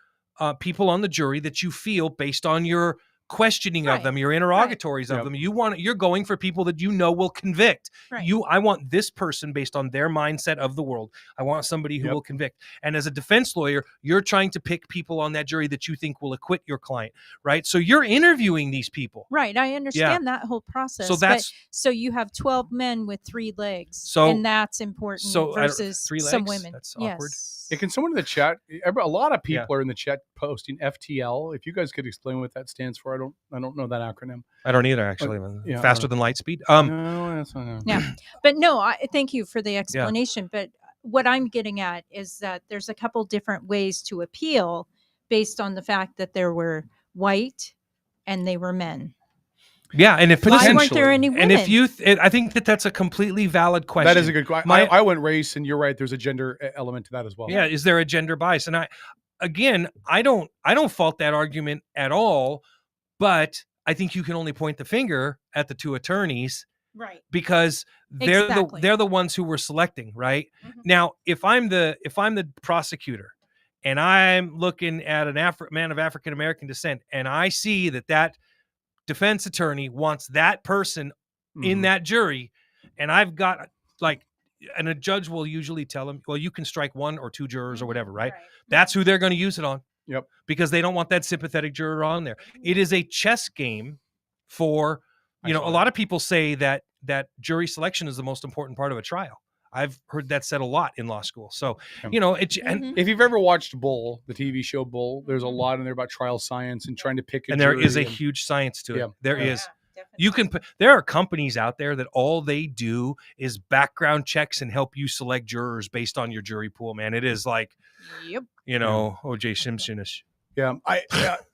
[SPEAKER 2] people on the jury that you feel, based on your questioning of
[SPEAKER 5] Right.
[SPEAKER 2] them, your interrogatories of
[SPEAKER 3] Yep.
[SPEAKER 2] them. You're going for people that you know will convict.
[SPEAKER 5] Right.
[SPEAKER 2] I want this person based on their mindset of the world. I want somebody who
[SPEAKER 3] Yep.
[SPEAKER 2] will convict. And as a defense lawyer, you're trying to pick people on that jury that you think will acquit your client, right? So you're interviewing these people.
[SPEAKER 5] Right. I understand that whole process.
[SPEAKER 2] So that's
[SPEAKER 5] so you have 12 men with 3 legs.
[SPEAKER 2] So-
[SPEAKER 5] and that's important versus
[SPEAKER 2] 3
[SPEAKER 5] some
[SPEAKER 2] legs?
[SPEAKER 5] women.
[SPEAKER 2] That's awkward.
[SPEAKER 5] Yes.
[SPEAKER 3] Can someone in the chat? A lot of people
[SPEAKER 2] Yeah.
[SPEAKER 3] are in the chat posting FTL. If you guys could explain what that stands for, I don't know that acronym.
[SPEAKER 2] I don't either, actually.
[SPEAKER 3] yeah,
[SPEAKER 2] Faster than light speed.
[SPEAKER 3] No, that's not.
[SPEAKER 5] Yeah. But no, I thank you for the explanation. But what I'm getting at is that there's a couple different ways to appeal based on the fact that there were white and they were men.
[SPEAKER 2] Yeah, and if
[SPEAKER 5] Why weren't there any women?
[SPEAKER 2] and if you, I think that's a completely valid question.
[SPEAKER 3] That is a good question. I went race, and you're right. There's a gender element to that as well.
[SPEAKER 2] Yeah, is there a gender bias? And I don't fault that argument at all, but I think you can only point the finger at the 2 attorneys,
[SPEAKER 5] Right.
[SPEAKER 2] because they're
[SPEAKER 5] Exactly.
[SPEAKER 2] they're the ones who were selecting, right?
[SPEAKER 5] Mhm.
[SPEAKER 2] Now, if I'm the prosecutor and I'm looking at an man of African American descent, and I see that defense attorney wants that person in that jury, and I've got and a judge will usually tell him, well, you can strike 1 or 2 jurors or whatever, right? That's who they're going to use it on.
[SPEAKER 3] Yep.
[SPEAKER 2] Because they don't want that sympathetic juror on there. It is a chess game for, a lot of people say that jury selection is the most important part of a trial. I've heard that said a lot in law school. So, and
[SPEAKER 3] If you've ever watched Bull, the TV show Bull, there's a lot in there about trial science and trying to pick a
[SPEAKER 2] there
[SPEAKER 3] jury
[SPEAKER 2] is a
[SPEAKER 3] and-
[SPEAKER 2] huge science to it.
[SPEAKER 3] Yeah.
[SPEAKER 2] There
[SPEAKER 3] Yeah.
[SPEAKER 2] is. You can there are companies out there that all they do is background checks and help you select jurors based on your jury pool, man. It is like,
[SPEAKER 5] Yep.
[SPEAKER 2] OJ Simpson-ish.
[SPEAKER 3] Yeah,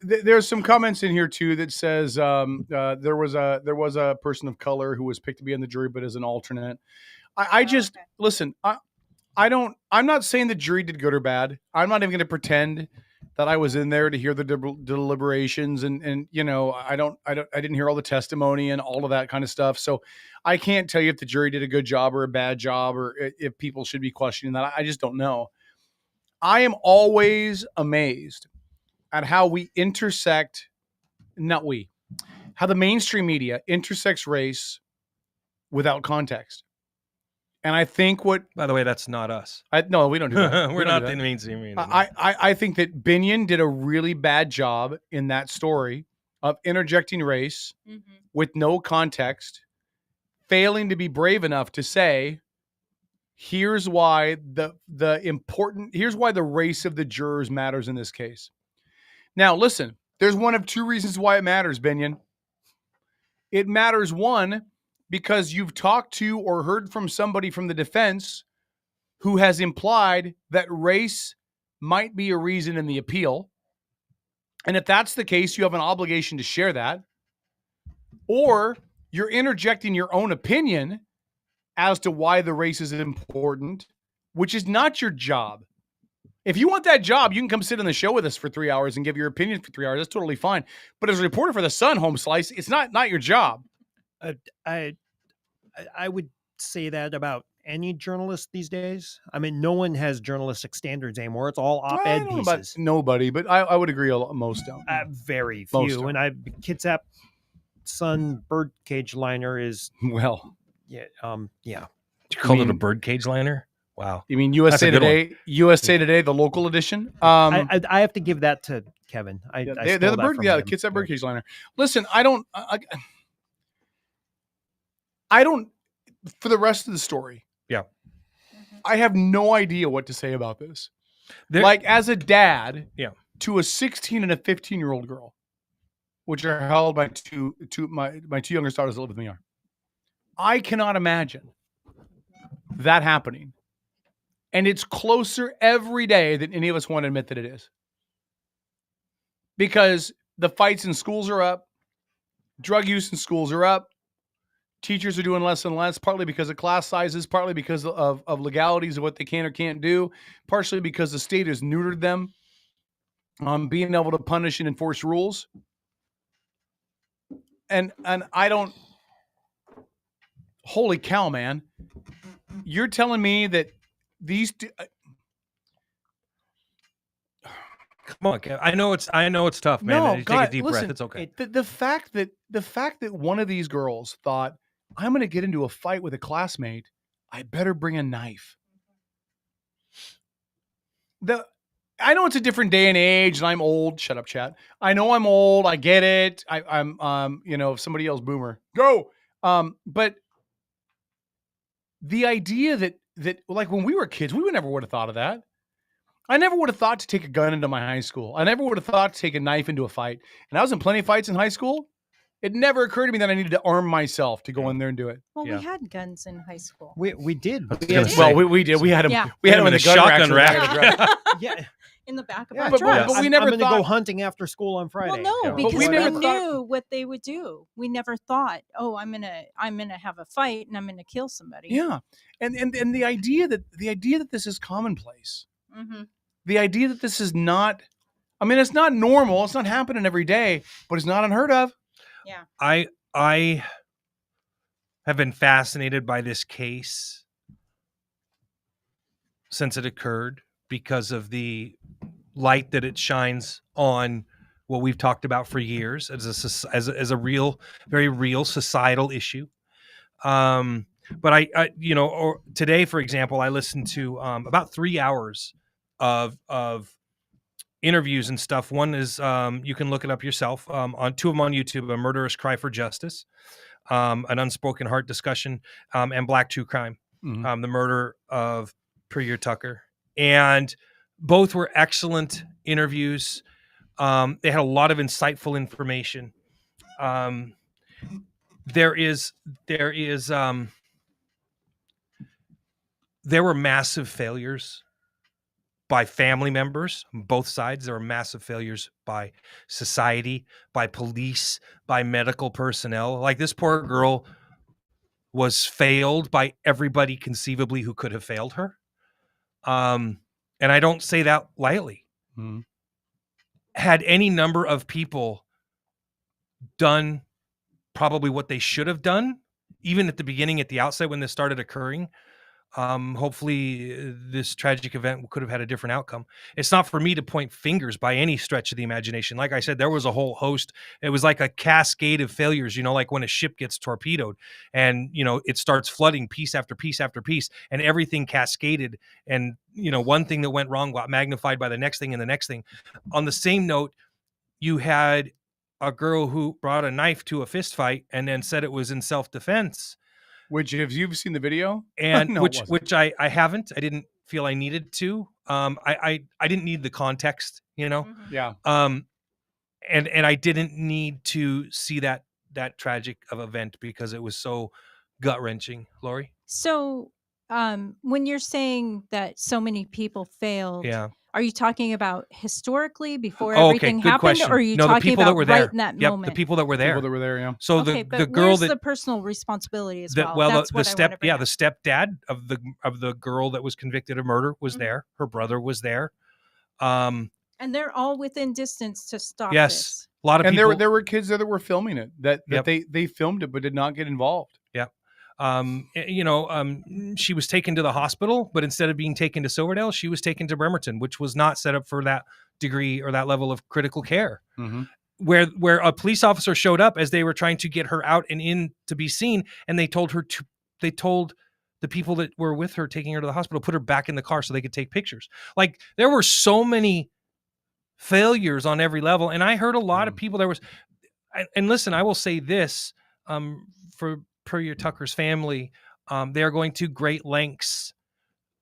[SPEAKER 3] there's some comments in here too that says there was a person of color who was picked to be on the jury, but as an alternate. I just listen. I'm not saying the jury did good or bad. I'm not even going to pretend that I was in there to hear the deliberations, and I didn't hear all the testimony and all of that kind of stuff. So I can't tell you if the jury did a good job or a bad job, or if people should be questioning that. I just don't know. I am always amazed at how how the mainstream media intersects race without context. And I think
[SPEAKER 2] By the way, that's not us.
[SPEAKER 3] no, we don't do that.
[SPEAKER 2] We're not the mainstream media.
[SPEAKER 3] I think that Binion did a really bad job in that story of interjecting race with no context, failing to be brave enough to say, here's why here's why the race of the jurors matters in this case. Now, listen, there's one of 2 reasons why it matters, Binion. It matters, 1, because you've talked to or heard from somebody from the defense who has implied that race might be a reason in the appeal. And if that's the case, you have an obligation to share that. Or you're interjecting your own opinion as to why the race is important, which is not your job. If you want that job, you can come sit on the show with us for 3 hours and give your opinion for 3 hours. That's totally fine. But as a reporter for the Sun, Home Slice, it's not your job.
[SPEAKER 1] I would say that about any journalist these days. I mean, no one has journalistic standards anymore. It's all
[SPEAKER 3] I
[SPEAKER 1] op-ed
[SPEAKER 3] don't know about
[SPEAKER 1] pieces.
[SPEAKER 3] nobody, but I would agree most don't.
[SPEAKER 1] Very
[SPEAKER 3] Most
[SPEAKER 1] few.
[SPEAKER 3] don't.
[SPEAKER 1] And Kitsap Sun birdcage liner is
[SPEAKER 3] Well,
[SPEAKER 2] You called it a birdcage liner? Wow.
[SPEAKER 3] You mean
[SPEAKER 2] That's a
[SPEAKER 3] USA
[SPEAKER 2] good one.
[SPEAKER 3] Today? USA Today, the local edition.
[SPEAKER 1] I have to give that to Kevin. I
[SPEAKER 3] they're
[SPEAKER 1] stole
[SPEAKER 3] the
[SPEAKER 1] that
[SPEAKER 3] bird.
[SPEAKER 1] from
[SPEAKER 3] Yeah,
[SPEAKER 1] him.
[SPEAKER 3] the Kitsap birdcage liner. Listen, I don't. For the rest of the story.
[SPEAKER 2] Yeah.
[SPEAKER 3] I have no idea what to say about this. Like as a dad,
[SPEAKER 2] Yeah.
[SPEAKER 3] to a 16 and a 15-year-old girl, which are held by my 2 youngest daughters that live with me are. I cannot imagine that happening. And it's closer every day than any of us want to admit that it is. Because the fights in schools are up. Drug use in schools are up. Teachers are doing less and less, partly because of class sizes, partly because of legalities of what they can or can't do, partially because the state has neutered them on being able to punish and enforce rules. And I don't... Holy cow, man. You're telling me that these...
[SPEAKER 2] Come on, Kev. I know it's tough, man.
[SPEAKER 3] No,
[SPEAKER 2] You
[SPEAKER 3] God,
[SPEAKER 2] take a deep
[SPEAKER 3] listen,
[SPEAKER 2] breath. It's okay.
[SPEAKER 3] The fact that one of these girls thought, I'm going to get into a fight with a classmate, I better bring a knife. I know it's a different day and age, and I'm old. Shut up, chat. I know I'm old. I get it. I'm if somebody yells boomer, go. But the idea that like when we were kids, we never would have thought of that. I never would have thought to take a gun into my high school. I never would have thought to take a knife into a fight. And I was in plenty of fights in high school. It never occurred to me that I needed to arm myself to go in there and do it.
[SPEAKER 5] Well, we had guns in high school.
[SPEAKER 1] We did.
[SPEAKER 2] I was
[SPEAKER 1] We
[SPEAKER 2] gonna
[SPEAKER 1] had-
[SPEAKER 2] say.
[SPEAKER 3] Well, we did. We had them.
[SPEAKER 5] Yeah.
[SPEAKER 3] We had them
[SPEAKER 2] in
[SPEAKER 3] in
[SPEAKER 2] a
[SPEAKER 3] the gun
[SPEAKER 2] shotgun
[SPEAKER 3] rack.
[SPEAKER 2] rack.
[SPEAKER 1] yeah.
[SPEAKER 5] In the back of
[SPEAKER 1] Yeah,
[SPEAKER 5] our
[SPEAKER 3] but
[SPEAKER 5] trucks.
[SPEAKER 3] we never
[SPEAKER 1] I'm gonna go
[SPEAKER 3] thought-
[SPEAKER 1] hunting after school on Friday.
[SPEAKER 5] Well, no,
[SPEAKER 2] Yeah.
[SPEAKER 5] because
[SPEAKER 3] we
[SPEAKER 5] we,
[SPEAKER 3] never thought-
[SPEAKER 5] knew what they would do. We never thought, oh, I'm gonna have a fight and I'm gonna kill somebody.
[SPEAKER 3] Yeah, and the idea that this is commonplace,
[SPEAKER 5] Mm-hmm.
[SPEAKER 3] the idea that this is not, I mean, it's not normal. It's not happening every day, but it's not unheard of.
[SPEAKER 2] I have been fascinated by this case since it occurred because of the light that it shines on what we've talked about for years as a real, very real societal issue. But I or today, for example, I listened to about 3 hours of interviews and stuff. One is you can look it up yourself on two of them on YouTube: A Murderous Cry for Justice, An Unspoken Heart Discussion, and Black True Crime,
[SPEAKER 3] Mhm.
[SPEAKER 2] the murder of Priya Tucker. And both were excellent interviews. They had a lot of insightful information. There were massive failures by family members, both sides. There were massive failures by society, by police, by medical personnel. Like, this poor girl was failed by everybody conceivably who could have failed her. And I don't say that lightly.
[SPEAKER 3] Mhm.
[SPEAKER 2] Had any number of people done probably what they should have done, even at the beginning, at the outset when this started occurring, hopefully this tragic event could have had a different outcome. It's not for me to point fingers by any stretch of the imagination. Like I said, there was a whole host. It was like a cascade of failures, like when a ship gets torpedoed and, it starts flooding piece after piece after piece, and everything cascaded. And, one thing that went wrong got magnified by the next thing and the next thing. On the same note, you had a girl who brought a knife to a fist fight and then said it was in self-defense.
[SPEAKER 3] Which, if you've seen the video,
[SPEAKER 2] And
[SPEAKER 3] No, it wasn't.
[SPEAKER 2] which I haven't. I didn't feel I needed to. I didn't need the context,
[SPEAKER 5] Mm-hmm.
[SPEAKER 3] yeah,
[SPEAKER 2] and I didn't need to see that tragic of event because it was so gut-wrenching. Lori?
[SPEAKER 5] So, when you're saying that so many people failed,
[SPEAKER 2] Yeah.
[SPEAKER 5] are you talking about historically before
[SPEAKER 2] Oh, okay.
[SPEAKER 5] everything
[SPEAKER 2] Good
[SPEAKER 5] happened,
[SPEAKER 2] question.
[SPEAKER 5] or are you
[SPEAKER 2] No, the
[SPEAKER 5] talking
[SPEAKER 2] people
[SPEAKER 5] about
[SPEAKER 2] that were there.
[SPEAKER 5] right in that
[SPEAKER 2] Yep,
[SPEAKER 5] moment?
[SPEAKER 2] the people that were there.
[SPEAKER 3] people that were there, yeah.
[SPEAKER 2] So
[SPEAKER 5] Okay,
[SPEAKER 2] the
[SPEAKER 5] but
[SPEAKER 2] girl
[SPEAKER 5] where's
[SPEAKER 2] that
[SPEAKER 5] the personal responsibility as
[SPEAKER 2] the
[SPEAKER 5] well?
[SPEAKER 2] well
[SPEAKER 5] That's
[SPEAKER 2] the
[SPEAKER 5] what I wanna
[SPEAKER 2] step
[SPEAKER 5] bring
[SPEAKER 2] yeah
[SPEAKER 5] up.
[SPEAKER 2] the stepdad of the girl that was convicted of murder was
[SPEAKER 5] Mhm.
[SPEAKER 2] there. Her brother was there. Um,
[SPEAKER 5] And they're all within distance to stop
[SPEAKER 2] yes,
[SPEAKER 5] this.
[SPEAKER 2] a lot of
[SPEAKER 3] And
[SPEAKER 2] people.
[SPEAKER 3] there were kids there that were filming it that
[SPEAKER 2] Yep.
[SPEAKER 3] they filmed it but did not get involved.
[SPEAKER 2] She was taken to the hospital, but instead of being taken to Silverdale, she was taken to Bremerton, which was not set up for that degree or that level of critical care.
[SPEAKER 3] Mm-hmm.
[SPEAKER 2] Where a police officer showed up as they were trying to get her out and in to be seen, and they told the people that were with her taking her to the hospital, put her back in the car so they could take pictures. Like, there were so many failures on every level, and I heard a lot of people. And listen, I will say this, for Priya Tucker's family, they are going to great lengths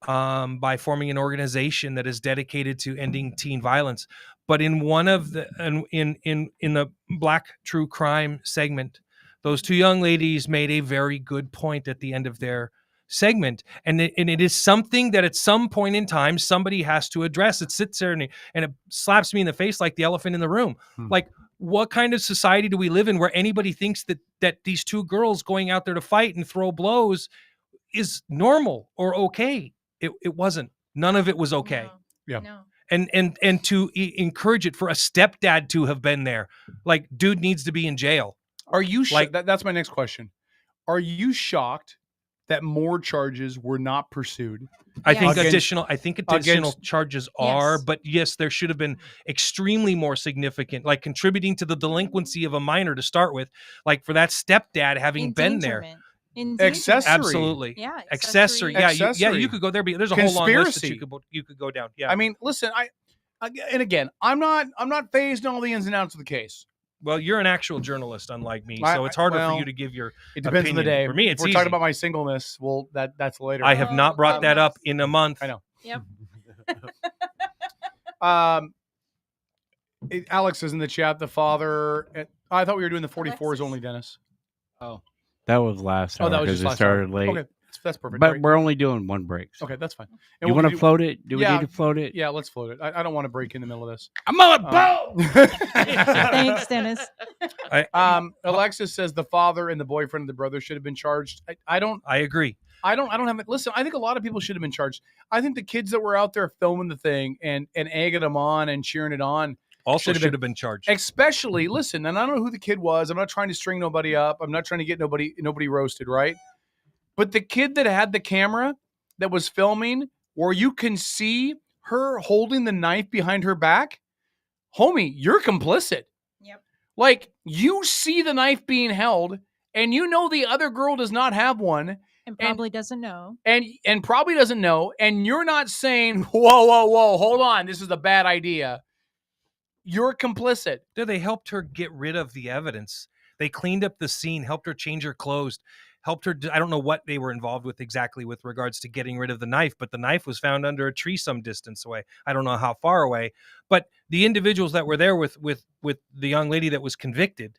[SPEAKER 2] by forming an organization that is dedicated to ending teen violence. But in one of the in the Black True Crime segment, those two young ladies made a very good point at the end of their segment, and it is something that at some point in time somebody has to address. It sits there and it slaps me in the face like the elephant in the room. Like, what kind of society do we live in where anybody thinks that these two girls going out there to fight and throw blows is normal or okay? It wasn't. None of it was okay.
[SPEAKER 5] No,
[SPEAKER 3] Yeah.
[SPEAKER 5] No.
[SPEAKER 2] And to encourage it for a stepdad to have been there, like, dude needs to be in jail.
[SPEAKER 3] Are you
[SPEAKER 2] Like-
[SPEAKER 3] that's my next question. Are you shocked that more charges were not pursued.
[SPEAKER 2] I think
[SPEAKER 3] Against-
[SPEAKER 2] additional charges are,
[SPEAKER 5] Yes.
[SPEAKER 2] but yes, there should have been extremely more significant, like contributing to the delinquency of a minor to start with, like for that stepdad having been there.
[SPEAKER 5] Endangerment.
[SPEAKER 3] Accessory.
[SPEAKER 2] Absolutely.
[SPEAKER 5] Yeah.
[SPEAKER 2] Accessory. Yeah,
[SPEAKER 3] Accessory.
[SPEAKER 2] you could go there. But there's a whole long list that
[SPEAKER 3] Conspiracy.
[SPEAKER 2] you could go down. Yeah.
[SPEAKER 3] I mean, listen, and again, I'm not phased in all the ins and outs of the case.
[SPEAKER 2] Well, you're an actual journalist, unlike me,
[SPEAKER 3] I-
[SPEAKER 2] so it's harder
[SPEAKER 3] well,
[SPEAKER 2] for you to give your.
[SPEAKER 3] It depends on the
[SPEAKER 2] opinion.
[SPEAKER 3] day.
[SPEAKER 2] For me,
[SPEAKER 3] if
[SPEAKER 2] it's
[SPEAKER 3] we're
[SPEAKER 2] easy.
[SPEAKER 3] talking about my singleness, well, that's later.
[SPEAKER 2] I have not brought that up
[SPEAKER 5] goodness.
[SPEAKER 2] in a month.
[SPEAKER 3] I know.
[SPEAKER 5] Yep.
[SPEAKER 3] Alex is in the chat. The father. I thought we were doing the 44s
[SPEAKER 5] Alexis.
[SPEAKER 3] only, Dennis.
[SPEAKER 4] That was last hour
[SPEAKER 3] Oh, that was
[SPEAKER 4] because
[SPEAKER 3] just
[SPEAKER 4] it
[SPEAKER 3] last
[SPEAKER 4] started
[SPEAKER 3] hour.
[SPEAKER 4] late.
[SPEAKER 3] Okay, that's perfect.
[SPEAKER 4] But
[SPEAKER 3] Right.
[SPEAKER 4] we're only doing one break. So.
[SPEAKER 3] Okay, that's fine.
[SPEAKER 4] You want to float it? Do we
[SPEAKER 3] Yeah.
[SPEAKER 4] need to float it?
[SPEAKER 3] Yeah, let's float it. I don't want to break in the middle of this.
[SPEAKER 4] I'm on a boat.
[SPEAKER 5] Thanks, Dennis.
[SPEAKER 3] Alexis says the father and the boyfriend and the brother should have been charged. I don't
[SPEAKER 2] I agree.
[SPEAKER 3] have it. Listen, I think a lot of people should have been charged. I think the kids that were out there filming the thing and egging them on and cheering it on,
[SPEAKER 2] Also,
[SPEAKER 3] Should
[SPEAKER 2] should
[SPEAKER 3] have
[SPEAKER 2] have been charged.
[SPEAKER 3] especially, listen, and I don't know who the kid was. I'm not trying to string nobody up. I'm not trying to get nobody roasted, right? But the kid that had the camera that was filming where you can see her holding the knife behind her back, homie, you're complicit.
[SPEAKER 5] Yep.
[SPEAKER 3] Like, you see the knife being held and you know the other girl does not have one
[SPEAKER 5] And probably doesn't know.
[SPEAKER 3] and probably doesn't know, and you're not saying, whoa, hold on, this is a bad idea. You're complicit.
[SPEAKER 2] They helped her get rid of the evidence. They cleaned up the scene, helped her change her clothes, helped her. I don't know what they were involved with exactly with regards to getting rid of the knife, but the knife was found under a tree some distance away. I don't know how far away, but the individuals that were there with the young lady that was convicted,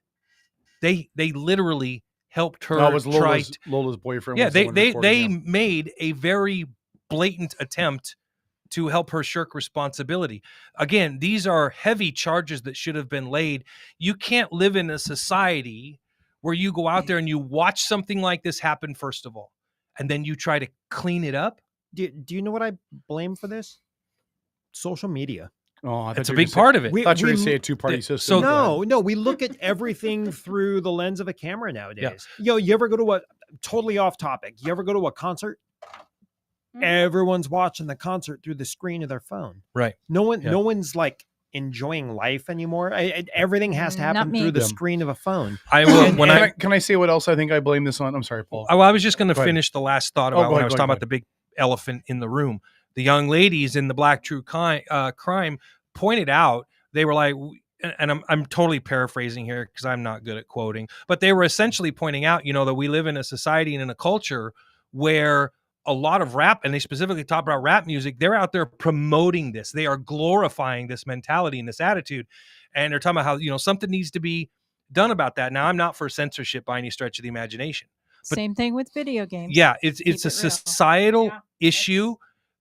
[SPEAKER 2] they literally helped her.
[SPEAKER 3] That was Lola's boyfriend.
[SPEAKER 2] Yeah,
[SPEAKER 3] was the one recording,
[SPEAKER 2] they
[SPEAKER 3] yeah.
[SPEAKER 2] made a very blatant attempt to help her shirk responsibility. Again, these are heavy charges that should have been laid. You can't live in a society where you go out there and you watch something like this happen, first of all, and then you try to clean it up.
[SPEAKER 1] Do you know what I blame for this? Social media.
[SPEAKER 3] Oh, I thought
[SPEAKER 2] That's a
[SPEAKER 3] you were
[SPEAKER 2] big
[SPEAKER 3] gonna
[SPEAKER 2] part of it.
[SPEAKER 3] say- I thought you were going to
[SPEAKER 1] we-
[SPEAKER 3] say a two-party
[SPEAKER 2] th-
[SPEAKER 3] system.
[SPEAKER 2] so-
[SPEAKER 1] No, we look at everything through the lens of a camera nowadays. You ever go to a totally off topic? You ever go to a concert?
[SPEAKER 5] Mhm.
[SPEAKER 1] Everyone's watching the concert through the screen of their phone.
[SPEAKER 2] Right.
[SPEAKER 1] No
[SPEAKER 2] Yeah.
[SPEAKER 1] one's like enjoying life anymore. Everything has to
[SPEAKER 5] Not
[SPEAKER 1] happen
[SPEAKER 5] me.
[SPEAKER 1] through the
[SPEAKER 3] Yeah.
[SPEAKER 1] screen of a phone.
[SPEAKER 2] I will
[SPEAKER 3] And-
[SPEAKER 2] when
[SPEAKER 3] and
[SPEAKER 2] I
[SPEAKER 3] can I say what else I think I blame this on? I'm sorry, Paul.
[SPEAKER 2] I was just going to
[SPEAKER 3] Go ahead.
[SPEAKER 2] finish the last thought
[SPEAKER 3] Oh,
[SPEAKER 2] about
[SPEAKER 3] go
[SPEAKER 2] when
[SPEAKER 3] ahead,
[SPEAKER 2] I was
[SPEAKER 3] go
[SPEAKER 2] talking
[SPEAKER 3] ahead,
[SPEAKER 2] about the big elephant in the room. The young ladies in the Black True Crime pointed out, they were like, and I'm totally paraphrasing here because I'm not good at quoting, but they were essentially pointing out, that we live in a society and in a culture where a lot of rap, and they specifically talk about rap music, they're out there promoting this. They are glorifying this mentality and this attitude. And they're talking about how, something needs to be done about that. Now, I'm not for censorship by any stretch of the imagination. But-
[SPEAKER 5] Same thing with video games.
[SPEAKER 2] Yeah, it's
[SPEAKER 5] Keep
[SPEAKER 2] a
[SPEAKER 5] it real.
[SPEAKER 2] societal
[SPEAKER 5] Yeah,
[SPEAKER 2] issue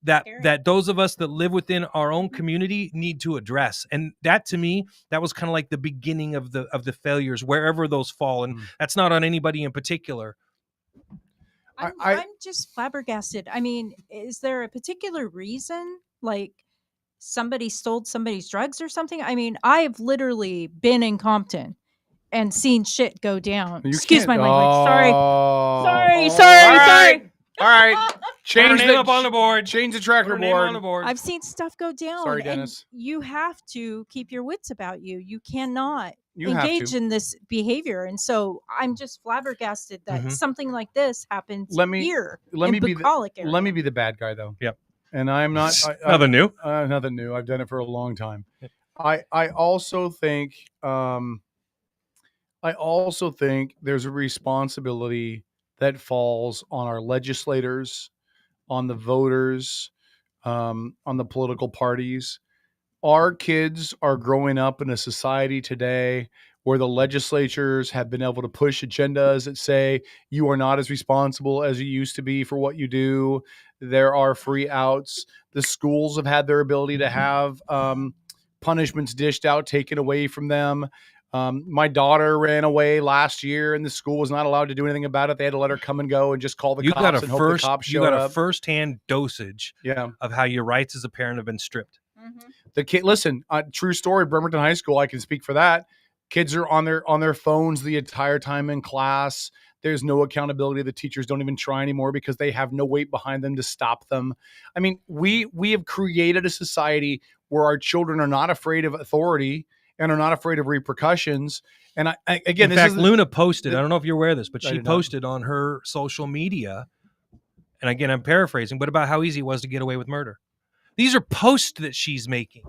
[SPEAKER 2] that
[SPEAKER 5] scary.
[SPEAKER 2] those of us that live within our own community need to address. And that, to me, that was kind of like the beginning of the failures, wherever those fall. And that's not on anybody in particular.
[SPEAKER 5] I'm just flabbergasted. I mean, is there a particular reason? Like somebody stole somebody's drugs or something? I mean, I've literally been in Compton and seen shit go down.
[SPEAKER 3] You
[SPEAKER 5] Excuse my
[SPEAKER 3] can't-
[SPEAKER 5] language. Sorry.
[SPEAKER 3] Oh.
[SPEAKER 5] Sorry.
[SPEAKER 3] All right. Change
[SPEAKER 2] Name up on the board.
[SPEAKER 3] Change the tracker
[SPEAKER 2] Her name on the
[SPEAKER 3] board.
[SPEAKER 2] board.
[SPEAKER 5] I've seen stuff go down.
[SPEAKER 3] Sorry,
[SPEAKER 5] and
[SPEAKER 3] Dennis.
[SPEAKER 5] you have to keep your wits about you. You cannot
[SPEAKER 3] You have
[SPEAKER 5] engage
[SPEAKER 3] to.
[SPEAKER 5] in this behavior. And so I'm just flabbergasted that
[SPEAKER 2] Mhm.
[SPEAKER 5] something like this happens
[SPEAKER 3] Let me-
[SPEAKER 5] here
[SPEAKER 3] let
[SPEAKER 5] in
[SPEAKER 3] me be the-
[SPEAKER 5] Bucolic area.
[SPEAKER 3] Let me be the bad guy, though.
[SPEAKER 2] Yep.
[SPEAKER 3] And I'm not.
[SPEAKER 2] Nothing new.
[SPEAKER 3] Nothing new. I've done it for a long time. I also think. I also think there's a responsibility that falls on our legislators, on the voters, on the political parties. Our kids are growing up in a society today where the legislatures have been able to push agendas that say you are not as responsible as you used to be for what you do. There are free outs. The schools have had their ability to have punishments dished out, taken away from them. My daughter ran away last year, and the school was not allowed to do anything about it. They had to let her come and go and just call the
[SPEAKER 2] You
[SPEAKER 3] cops
[SPEAKER 2] got
[SPEAKER 3] and hope the cops showed
[SPEAKER 2] a
[SPEAKER 3] up.
[SPEAKER 2] firsthand dosage
[SPEAKER 3] Yeah.
[SPEAKER 2] of how your rights as a parent have been stripped.
[SPEAKER 5] Mhm.
[SPEAKER 3] The kid, listen, true story, Bremerton High School, I can speak for that. Kids are on their phones the entire time in class. There's no accountability. The teachers don't even try anymore because they have no weight behind them to stop them. I mean, we have created a society where our children are not afraid of authority and are not afraid of repercussions. And I again,
[SPEAKER 2] in fact, Luna posted, I don't know if you're aware of this, but she posted on her social media, and again, I'm paraphrasing, but about how easy it was to get away with murder. These are posts that she's making.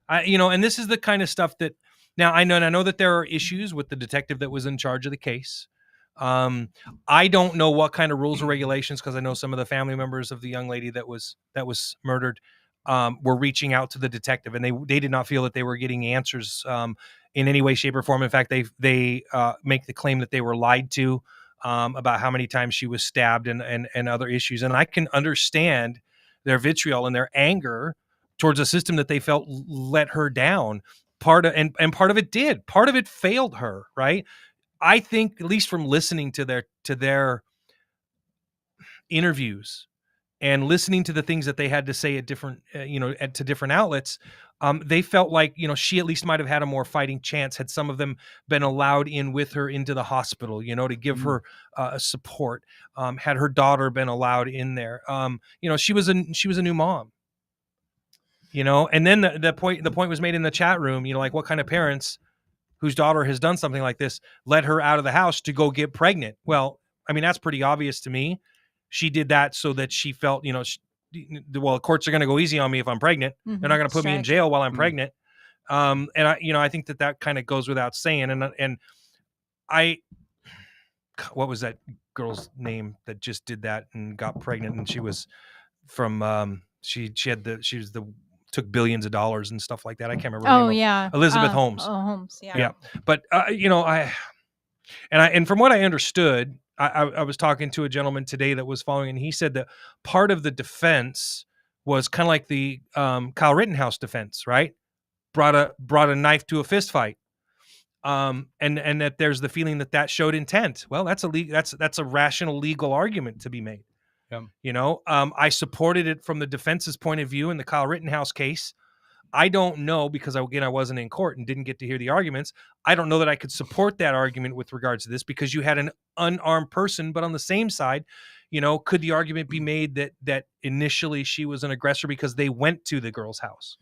[SPEAKER 2] And this is the kind of stuff that now I know that there are issues with the detective that was in charge of the case. I don't know what kind of rules or regulations, because I know some of the family members of the young lady that was murdered were reaching out to the detective, and they did not feel that they were getting answers in any way, shape, or form. In fact, they make the claim that they were lied to about how many times she was stabbed and other issues. And I can understand their vitriol and their anger towards a system that they felt let her down. Part of it failed her, right? I think, at least from listening to their interviews and listening to the things that they had to say at different, to different outlets, they felt like, she at least might have had a more fighting chance had some of them been allowed in with her into the hospital, to give her support. Had her daughter been allowed in there, she was a new mom, and then the point was made in the chat room, like, what kind of parents whose daughter has done something like this let her out of the house to go get pregnant? Well, I mean, that's pretty obvious to me. She did that so that she felt, well, courts are going to go easy on me if I'm pregnant.
[SPEAKER 5] Mm-hmm.
[SPEAKER 2] They're not going to put me in jail while I'm pregnant. And I think that kind of goes without saying. And what was that girl's name that just did that and got pregnant? And she was from, took billions of dollars and stuff like that. I can't remember.
[SPEAKER 5] Oh, yeah.
[SPEAKER 2] Elizabeth Holmes.
[SPEAKER 5] Oh, Holmes. Yeah.
[SPEAKER 2] Yeah. But, and from what I understood, I was talking to a gentleman today that was following, and he said that part of the defense was kind of like the Kyle Rittenhouse defense, right? Brought a knife to a fist fight. And that there's the feeling that showed intent. Well, that's a rational legal argument to be made. Yeah. I supported it from the defense's point of view in the Kyle Rittenhouse case. I don't know, because I wasn't in court and didn't get to hear the arguments. I don't know that I could support that argument with regards to this, because you had an unarmed person. But on the same side, could the argument be made that initially she was an aggressor because they went to the girl's house?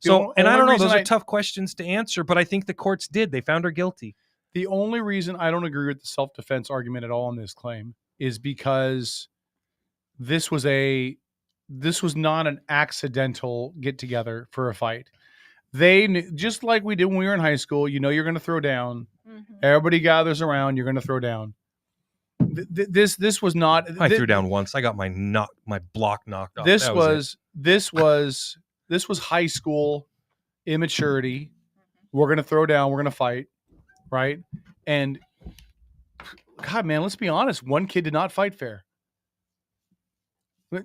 [SPEAKER 2] So, and I don't know, those are tough questions to answer, but I think the courts did. They found her guilty.
[SPEAKER 3] The only reason I don't agree with the self-defense argument at all on this claim is because this was not an accidental get together for a fight. They knew, just like we did when we were in high school, you're going to throw down. Mm-hmm. Everybody gathers around. You're going to throw down. This was not.
[SPEAKER 2] I threw down once. I got my block knocked off.
[SPEAKER 3] This was high school immaturity. We're going to throw down. We're going to fight, right? And God, man, let's be honest. One kid did not fight fair.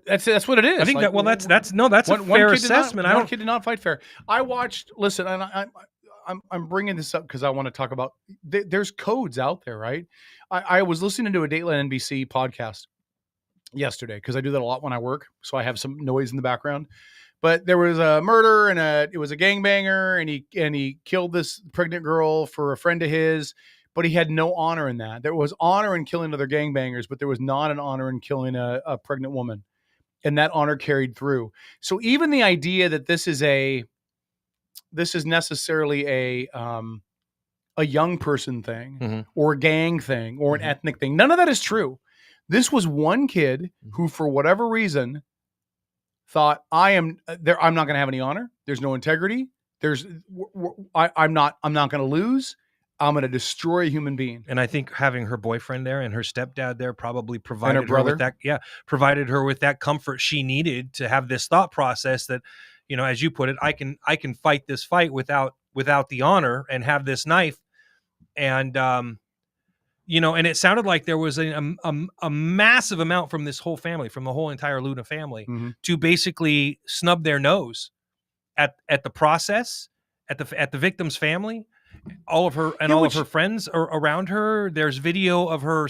[SPEAKER 3] That's what it is.
[SPEAKER 2] I think that's a fair assessment.
[SPEAKER 3] One kid did not fight fair. I watched. Listen, and I'm bringing this up because I want to talk about. There's codes out there, right? I was listening to a Dateline NBC podcast yesterday because I do that a lot when I work, so I have some noise in the background. But there was a murder and it was a gangbanger, and he killed this pregnant girl for a friend of his. But he had no honor in that. There was honor in killing other gangbangers, but there was not an honor in killing a pregnant woman. And that honor carried through. So even the idea that this is necessarily a young person thing, mm-hmm. or a gang thing or an mm-hmm. ethnic thing, none of that is true. This was one kid who, for whatever reason, thought, I'm not going to have any honor. There's no integrity. I'm not going to lose. I'm going to destroy a human being.
[SPEAKER 2] And I think having her boyfriend there and her stepdad there probably provided her with that. Yeah. Provided her with that comfort she needed to have this thought process that, as you put it, I can fight this fight without the honor and have this knife. And, and it sounded like there was a massive amount from this whole family, from the whole entire Luna family, mm-hmm. to basically snub their nose at the process, at the victim's family. All of her and all of her friends are around her. There's video of her,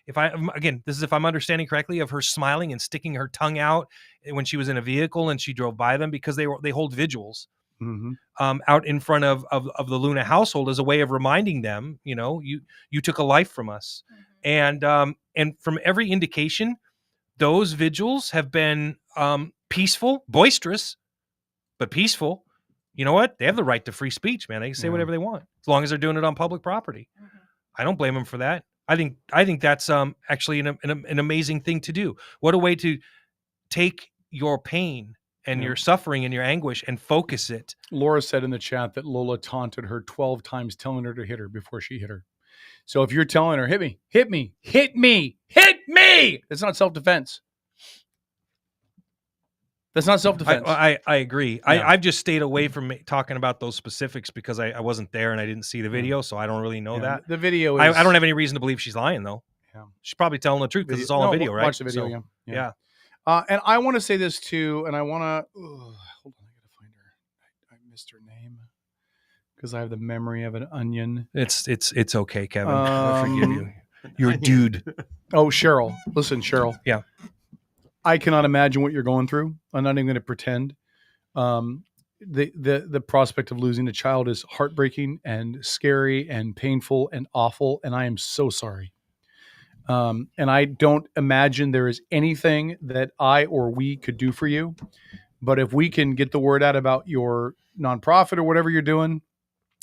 [SPEAKER 2] if I'm understanding correctly, of her smiling and sticking her tongue out when she was in a vehicle and she drove by them, because they hold vigils out in front of the Luna household as a way of reminding them, you took a life from us. And from every indication, those vigils have been peaceful, boisterous, but peaceful. You know what? They have the right to free speech, man. They can say whatever they want as long as they're doing it on public property. I don't blame them for that. I think that's actually an amazing thing to do. What a way to take your pain and your suffering and your anguish and focus it.
[SPEAKER 3] Laura said in the chat that Lola taunted her 12 times, telling her to hit her before she hit her. So if you're telling her, hit me, hit me, hit me, hit me, it's not self-defense. That's not self-defense.
[SPEAKER 2] I agree. Yeah. I've just stayed away from talking about those specifics because I wasn't there and I didn't see the video, so I don't really know that.
[SPEAKER 3] The video is...
[SPEAKER 2] I don't have any reason to believe she's lying, though. Yeah. She's probably telling the truth because it's all on video, right?
[SPEAKER 3] Watch the video, yeah. And I want to say this, too, and I want to... hold on, I got to find her. I missed her name because I have the memory of an onion.
[SPEAKER 2] It's okay, Kevin. I forgive you. You're a dude.
[SPEAKER 3] Oh, Cheryl. Listen, Cheryl.
[SPEAKER 2] Yeah.
[SPEAKER 3] I cannot imagine what you're going through. I'm not even going to pretend. The prospect of losing a child is heartbreaking and scary and painful and awful, and I am so sorry. And I don't imagine there is anything that I or we could do for you. But if we can get the word out about your nonprofit or whatever you're doing,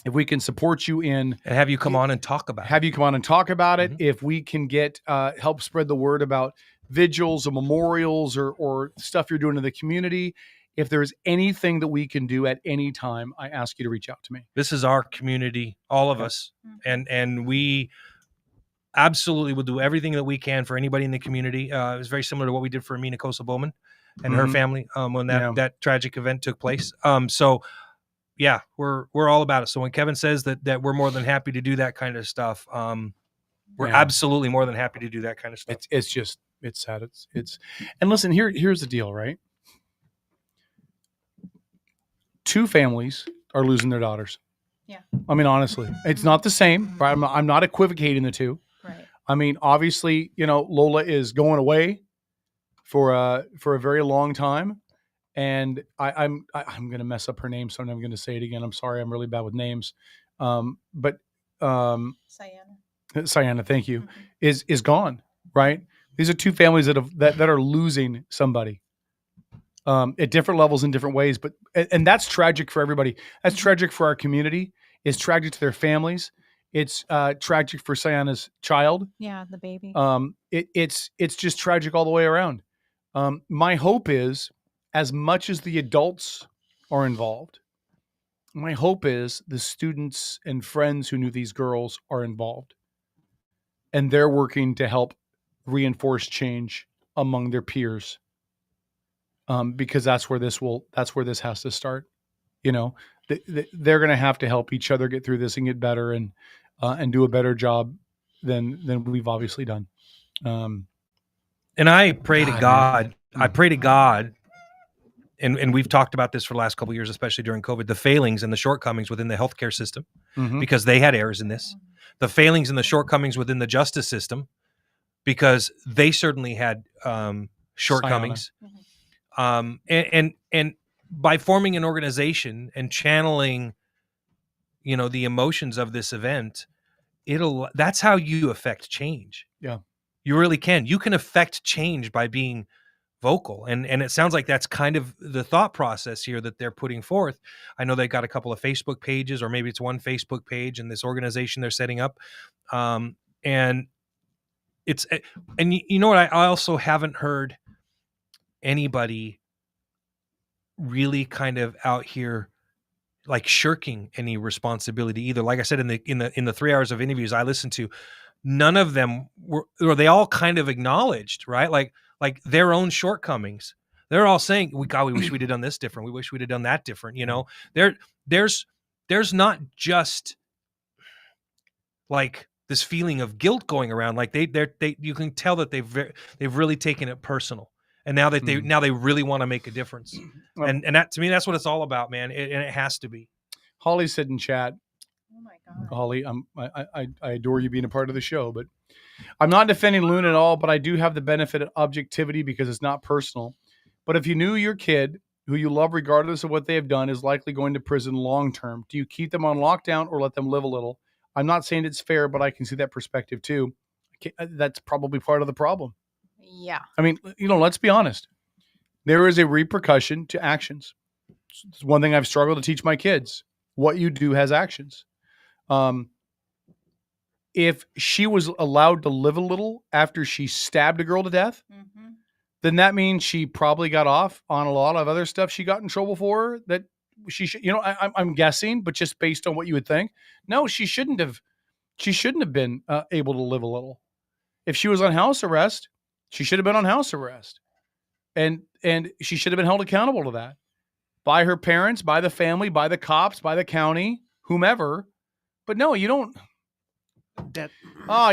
[SPEAKER 3] if we can support you in...
[SPEAKER 2] And have you come on and talk about it.
[SPEAKER 3] Have you come on and talk about it. If we can get help spread the word about vigils or memorials or stuff you're doing in the community. If there's anything that we can do at any time, I ask you to reach out to me.
[SPEAKER 2] This is our community, all of us. And we absolutely will do everything that we can for anybody in the community. It was very similar to what we did for Amina Kosa-Bowman and her family when that tragic event took place. So yeah, we're all about it. So when Kevin says that we're more than happy to do that kind of stuff, we're absolutely more than happy to do that kind of stuff.
[SPEAKER 3] It's sad. It's and listen, here's the deal, right? 2 families are losing their daughters.
[SPEAKER 5] Yeah.
[SPEAKER 3] I mean, honestly, it's not the same, right? I'm not equivocating the two.
[SPEAKER 5] Right.
[SPEAKER 3] I mean, obviously, Lola is going away for a very long time, and I'm going to mess up her name, so I'm going to say it again. I'm sorry, I'm really bad with names. But Sayana, thank you, is gone, right? These are 2 families that are losing somebody at different levels in different ways. And that's tragic for everybody. That's tragic for our community. It's tragic to their families. It's tragic for Sayana's child.
[SPEAKER 5] Yeah, the baby.
[SPEAKER 3] It's just tragic all the way around. My hope is, as much as the adults are involved, my hope is the students and friends who knew these girls are involved. And they're working to help reinforce change among their peers, because that's where this has to start. They're going to have to help each other get through this and get better and do a better job than we've obviously done.
[SPEAKER 2] And I pray to God. I pray to God. And we've talked about this for the last couple of years, especially during COVID, the failings and the shortcomings within the healthcare system, because they had errors in this, the failings and the shortcomings within the justice system, because they certainly had shortcomings. And by forming an organization and channeling, the emotions of this event, that's how you affect change.
[SPEAKER 3] Yeah.
[SPEAKER 2] You really can. You can affect change by being vocal. And it sounds like that's kind of the thought process here that they're putting forth. I know they've got a couple of Facebook pages, or maybe it's one Facebook page and this organization they're setting up. And you know what? I also haven't heard anybody really kind of out here like shirking any responsibility either. Like I said, in the 3 hours of interviews I listened to, none of them or they all kind of acknowledged, right? Like their own shortcomings. They're all saying, we wish we'd have done this different. We wish we'd have done that different. There's not just like this feeling of guilt going around. Like they you can tell that they've really taken it personal. And now that they really want to make a difference. And that, to me, that's what it's all about, man. And it has to be.
[SPEAKER 3] Holly said in chat,
[SPEAKER 5] oh my God.
[SPEAKER 3] Holly, I adore you being a part of the show, but I'm not defending Luna at all, but I do have the benefit of objectivity because it's not personal. But if you knew your kid who you love regardless of what they have done is likely going to prison long term. Do you keep them on lockdown or let them live a little? I'm not saying it's fair, but I can see that perspective too. That's probably part of the problem.
[SPEAKER 5] Yeah.
[SPEAKER 3] I mean, let's be honest. There is a repercussion to actions. It's one thing I've struggled to teach my kids. What you do has actions. If she was allowed to live a little after she stabbed a girl to death, then that means she probably got off on a lot of other stuff she got in trouble for that she should, I'm guessing, but just based on what you would think. No, she shouldn't have been able to live a little. If she was on house arrest, she should have been on house arrest. And she should have been held accountable to that by her parents, by the family, by the cops, by the county, whomever. But no, you don't.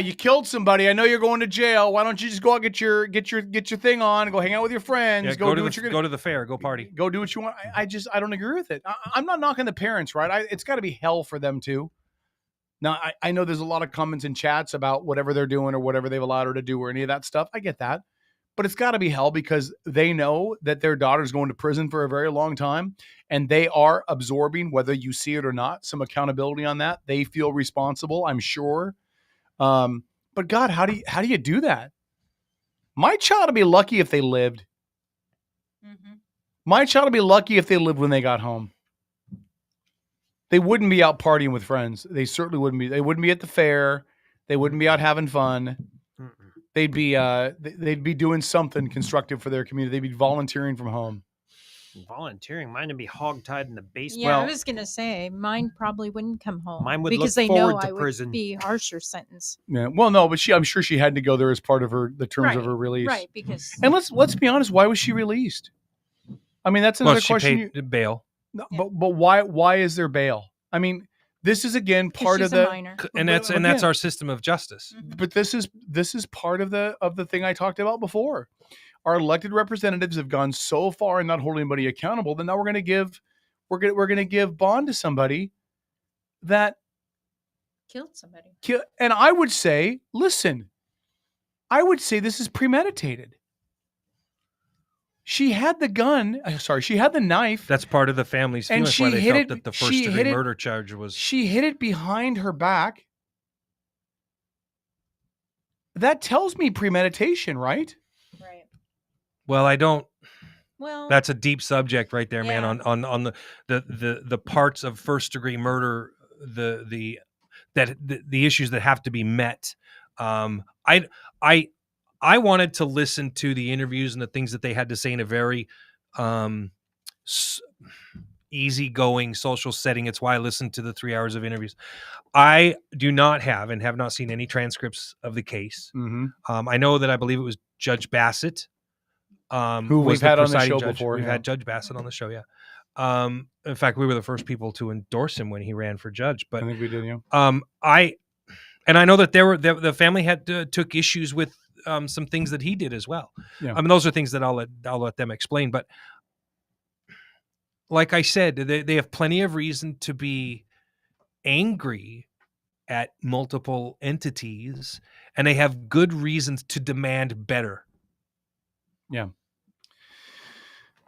[SPEAKER 3] You killed somebody. I know you're going to jail. Why don't you just go out, get your thing on, and go hang out with your friends.
[SPEAKER 2] Yeah, go to the fair, go party,
[SPEAKER 3] go do what you want. I don't agree with it. I'm not knocking the parents, right? It's got to be hell for them too. Now I know there's a lot of comments and chats about whatever they're doing or whatever they've allowed her to do or any of that stuff. I get that, but it's got to be hell because they know that their daughter's going to prison for a very long time, and they are absorbing, whether you see it or not, some accountability on that. They feel responsible, I'm sure. But God, how do you do that? My child would be lucky if they lived. My child would be lucky if they lived when they got home. They wouldn't be out partying with friends. They certainly wouldn't be. They wouldn't be at the fair. They wouldn't be out having fun. They'd be doing something constructive for their community. They'd be volunteering from home.
[SPEAKER 1] Volunteering, mine would be hogtied in the basement.
[SPEAKER 5] Yeah, I was gonna say mine probably wouldn't come home.
[SPEAKER 1] Mine would
[SPEAKER 5] because
[SPEAKER 1] look
[SPEAKER 5] they know
[SPEAKER 1] forward to
[SPEAKER 5] I
[SPEAKER 1] prison.
[SPEAKER 5] would be harsher sentence.
[SPEAKER 3] Yeah, well, no, but I'm sure she had to go there as part of the terms of her release.
[SPEAKER 5] Right, because
[SPEAKER 3] and let's be honest, why was she released? I mean, that's another question.
[SPEAKER 2] Paid bail.
[SPEAKER 3] No, yeah. But why is there bail? I mean, this is again part of the
[SPEAKER 5] minor.
[SPEAKER 2] And that's our system of justice.
[SPEAKER 3] But this is part of the thing I talked about before. Our elected representatives have gone so far in not holding anybody accountable that now we're going to give bond to somebody that
[SPEAKER 5] killed somebody.
[SPEAKER 3] And I would say, listen, this is premeditated. She had the gun. She had the knife.
[SPEAKER 2] That's part of the family's feeling. Why they felt that the first degree murder charge was.
[SPEAKER 3] She hid it behind her back. That tells me premeditation, right?
[SPEAKER 5] Right.
[SPEAKER 2] Well, I don't.
[SPEAKER 5] Well,
[SPEAKER 2] that's a deep subject right there, man. On the parts of first degree murder, the issues that have to be met. I wanted to listen to the interviews and the things that they had to say in a very easygoing social setting. It's why I listened to the 3 hours of interviews. I do not have not seen any transcripts of the case. I know that I believe it was Judge Bassett,
[SPEAKER 3] who we've had on the show before.
[SPEAKER 2] We've had Judge Bassett on the show, yeah. In fact, we were the first people to endorse him when he ran for judge. But
[SPEAKER 3] I think we did, yeah.
[SPEAKER 2] I know that the family had took issues with some things that he did as well.
[SPEAKER 3] Yeah.
[SPEAKER 2] I mean, those are things that I'll let them explain. But like I said, they have plenty of reason to be angry at multiple entities, and they have good reasons to demand better.
[SPEAKER 3] Yeah.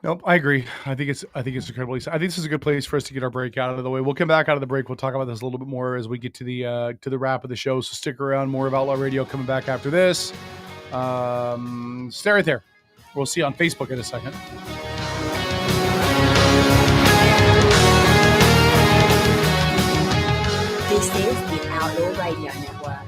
[SPEAKER 3] Nope, I agree. I think it's incredibly. I think this is a good place for us to get our break out of the way. We'll come back out of the break. We'll talk about this a little bit more as we get to the wrap of the show. So stick around. More of Outlaw Radio coming back after this. Stay right there. We'll see you on Facebook in a second.
[SPEAKER 6] This is the Outlaw Radio Network.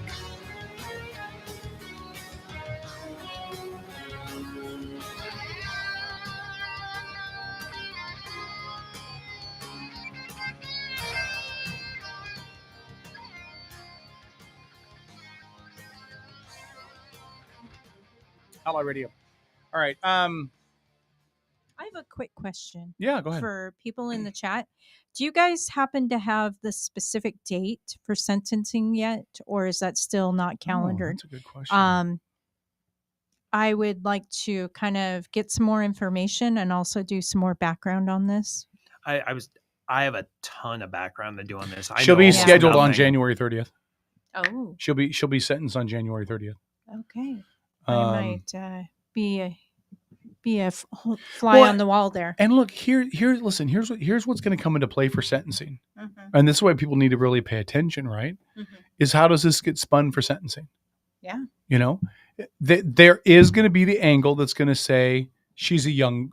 [SPEAKER 3] Outlaw Radio. All right.
[SPEAKER 5] I have a quick question.
[SPEAKER 3] Yeah, go ahead.
[SPEAKER 5] For people in the chat, do you guys happen to have the specific date for sentencing yet, or is that still not calendared?
[SPEAKER 3] That's a good question.
[SPEAKER 5] I would like to kind of get some more information and also do some more background on this.
[SPEAKER 1] I have a ton of background to do on this.
[SPEAKER 3] She'll be scheduled on January 30th.
[SPEAKER 5] Oh.
[SPEAKER 3] She'll be sentenced on January 30th.
[SPEAKER 5] Okay. I might be be a fly on the wall there.
[SPEAKER 3] And look, here's what's going to come into play for sentencing.
[SPEAKER 5] Mm-hmm.
[SPEAKER 3] And this is why people need to really pay attention, right?
[SPEAKER 5] Mm-hmm.
[SPEAKER 3] Is how does this get spun for sentencing?
[SPEAKER 5] Yeah.
[SPEAKER 3] You know, there is going to be the angle that's going to say she's a young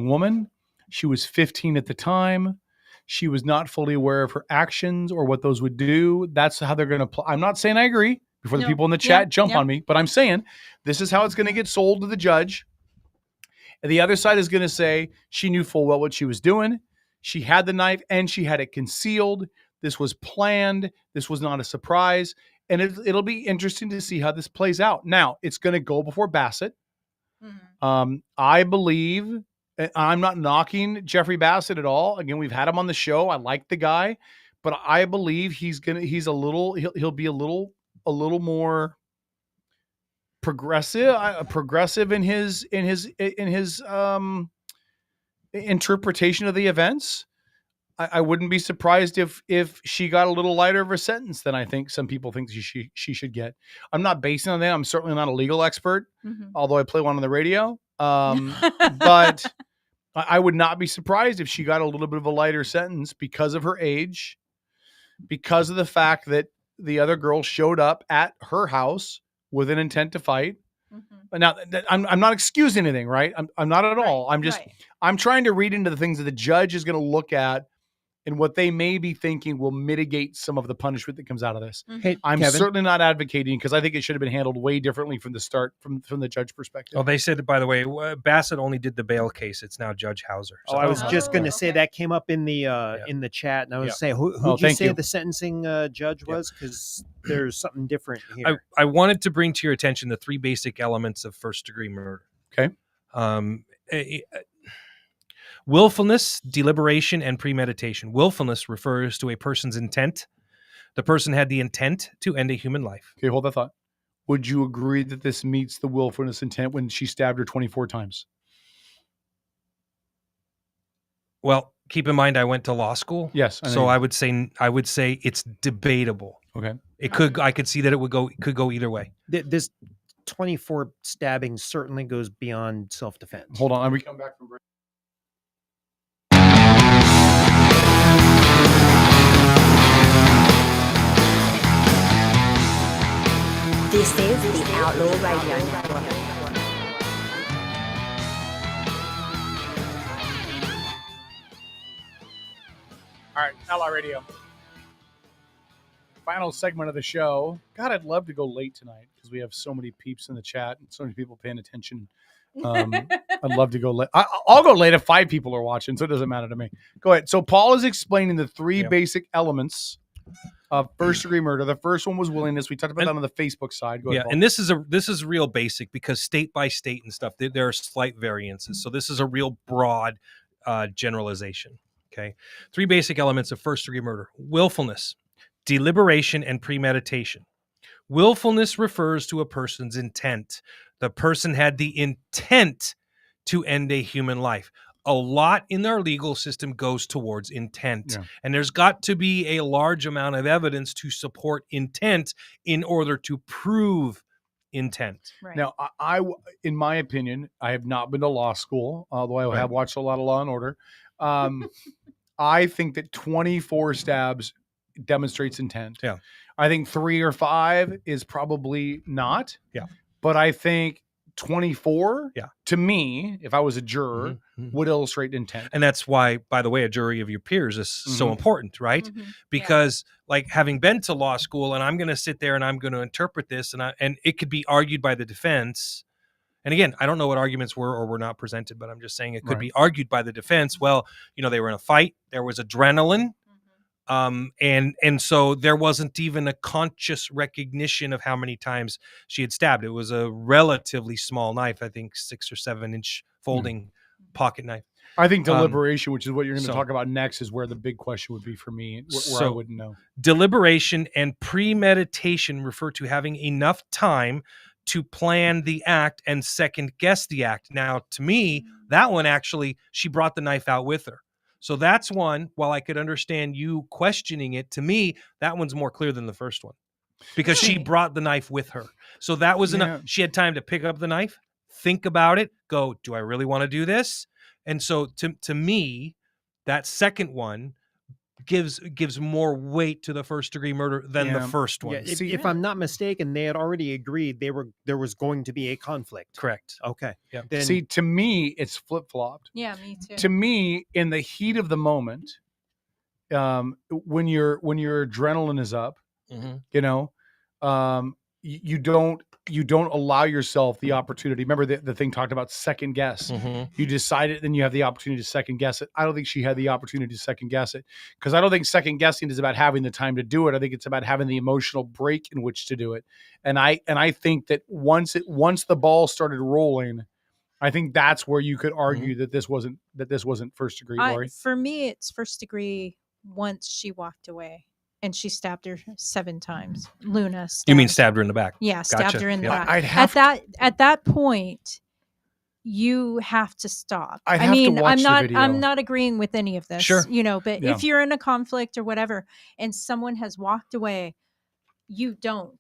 [SPEAKER 3] woman. She was 15 at the time. She was not fully aware of her actions or what those would do. That's how they're going to I'm not saying I agree before the people in the chat jump on me, but I'm saying this is how it's going to get sold to the judge. And the other side is going to say she knew full well what she was doing. She had the knife and she had it concealed. This was planned. This was not a surprise. And it'll be interesting to see how this plays out. Now, it's going to go before Bassett.
[SPEAKER 5] Mm-hmm.
[SPEAKER 3] I believe, I'm not knocking Jeffrey Bassett at all. Again, we've had him on the show. I like the guy, but I believe he'll be a little more progressive in his interpretation of the events. I wouldn't be surprised if she got a little lighter of a sentence than I think some people think she should get. I'm not basing on that. I'm certainly not a legal expert, although I play one on the radio. But I would not be surprised if she got a little bit of a lighter sentence because of her age, because of the fact that the other girl showed up at her house with an intent to fight. Mm-hmm. Now, I'm not excusing anything, right? I'm not at all. I'm trying to read into the things that the judge is going to look at and what they may be thinking will mitigate some of the punishment that comes out of this.
[SPEAKER 1] Hey,
[SPEAKER 3] I'm
[SPEAKER 1] Kevin,
[SPEAKER 3] certainly not advocating because I think it should have been handled way differently from the start, from the judge perspective.
[SPEAKER 2] Oh, they said, by the way, Bassett only did the bail case. It's now Judge Hauser. So
[SPEAKER 1] I was just going to say that came up in the chat, and I was saying, who did you say the sentencing judge was? Because there's something different here.
[SPEAKER 2] I wanted to bring to your attention the three basic elements of first-degree murder.
[SPEAKER 3] Okay.
[SPEAKER 2] Willfulness, deliberation, and premeditation. Willfulness refers to a person's intent. The person had the intent to end a human life.
[SPEAKER 3] Okay, hold that thought. Would you agree that this meets the willfulness intent when she stabbed her 24 times?
[SPEAKER 2] Well, keep in mind I went to law school.
[SPEAKER 3] Yes.
[SPEAKER 2] So I would say it's debatable.
[SPEAKER 3] Okay.
[SPEAKER 2] I could see that it could go either way.
[SPEAKER 1] This 24 stabbing certainly goes beyond self-defense.
[SPEAKER 3] Hold on, we come back from break.
[SPEAKER 6] This is the Outlaw Radio Network.
[SPEAKER 3] All right, Outlaw Radio. Final segment of the show. God, I'd love to go late tonight because we have so many peeps in the chat and so many people paying attention. I'd love to go late. I'll go late if 5 people are watching, so it doesn't matter to me. Go ahead. So Paul is explaining the 3 basic elements of first-degree murder. The first one was willingness. We talked about that on the Facebook side. Go ahead, Paul.
[SPEAKER 2] And this is real basic because state by state and stuff, there are slight variances. So this is a real broad generalization. Okay, 3 basic elements of first-degree murder: willfulness, deliberation, and premeditation. Willfulness refers to a person's intent. The person had the intent to end a human life. A lot in our legal system goes towards intent. Yeah. And there's got to be a large amount of evidence to support intent in order to prove intent.
[SPEAKER 5] Right.
[SPEAKER 3] Now, I, in my opinion, I have not been to law school, although I have watched a lot of Law and Order. I think that 24 stabs demonstrates intent.
[SPEAKER 2] Yeah.
[SPEAKER 3] I think 3 or 5 is probably not.
[SPEAKER 2] Yeah.
[SPEAKER 3] But I think 24, to me, if I was a juror, would illustrate intent.
[SPEAKER 2] And that's why, by the way, a jury of your peers is so important, right? Mm-hmm. Because like having been to law school and I'm going to sit there and I'm going to interpret this and it could be argued by the defense. And again, I don't know what arguments were or were not presented, but I'm just saying it could be argued by the defense. Well, they were in a fight. There was adrenaline. And so there wasn't even a conscious recognition of how many times she had stabbed. It was a relatively small knife, I think 6 or 7 inch folding pocket knife.
[SPEAKER 3] I think deliberation, which is what you're going to talk about next, is where the big question would be for me, where I wouldn't know.
[SPEAKER 2] Deliberation and premeditation refer to having enough time to plan the act and second guess the act. Now, to me, that one actually, she brought the knife out with her. So that's one, while I could understand you questioning it, to me, that one's more clear than the first one because she brought the knife with her. So that was enough. She had time to pick up the knife, think about it, go, do I really want to do this? And so to me, that second one gives more weight to the first degree murder than the first one.
[SPEAKER 1] Yeah, if I'm not mistaken, they had already agreed there was going to be a conflict.
[SPEAKER 2] Correct.
[SPEAKER 1] Okay.
[SPEAKER 2] Yeah.
[SPEAKER 1] Then,
[SPEAKER 3] See, to me, it's flip-flopped.
[SPEAKER 5] Yeah, me too.
[SPEAKER 3] To me, in the heat of the moment, when your adrenaline is up, you know, you don't allow yourself the opportunity. Remember the thing talked about second guess. You decide it, then you have the opportunity to second guess it. I don't think she had the opportunity to second guess it, because I don't think second guessing is about having the time to do it. I think it's about having the emotional break in which to do it. And I think that once the ball started rolling, I think that's where you could argue that this wasn't first degree, Lori.
[SPEAKER 5] For me, it's first degree once she walked away and she stabbed her 7 times. Luna.
[SPEAKER 2] You mean stabbed her in the back?
[SPEAKER 5] Yeah, stabbed her in the back.
[SPEAKER 3] I'd have
[SPEAKER 5] at that point, you have to stop.
[SPEAKER 3] I'd have to watch the video.
[SPEAKER 5] I'm not agreeing with any of this.
[SPEAKER 2] Sure.
[SPEAKER 5] You know, but
[SPEAKER 3] Yeah.
[SPEAKER 5] if you're in a conflict or whatever, and someone has walked away, you don't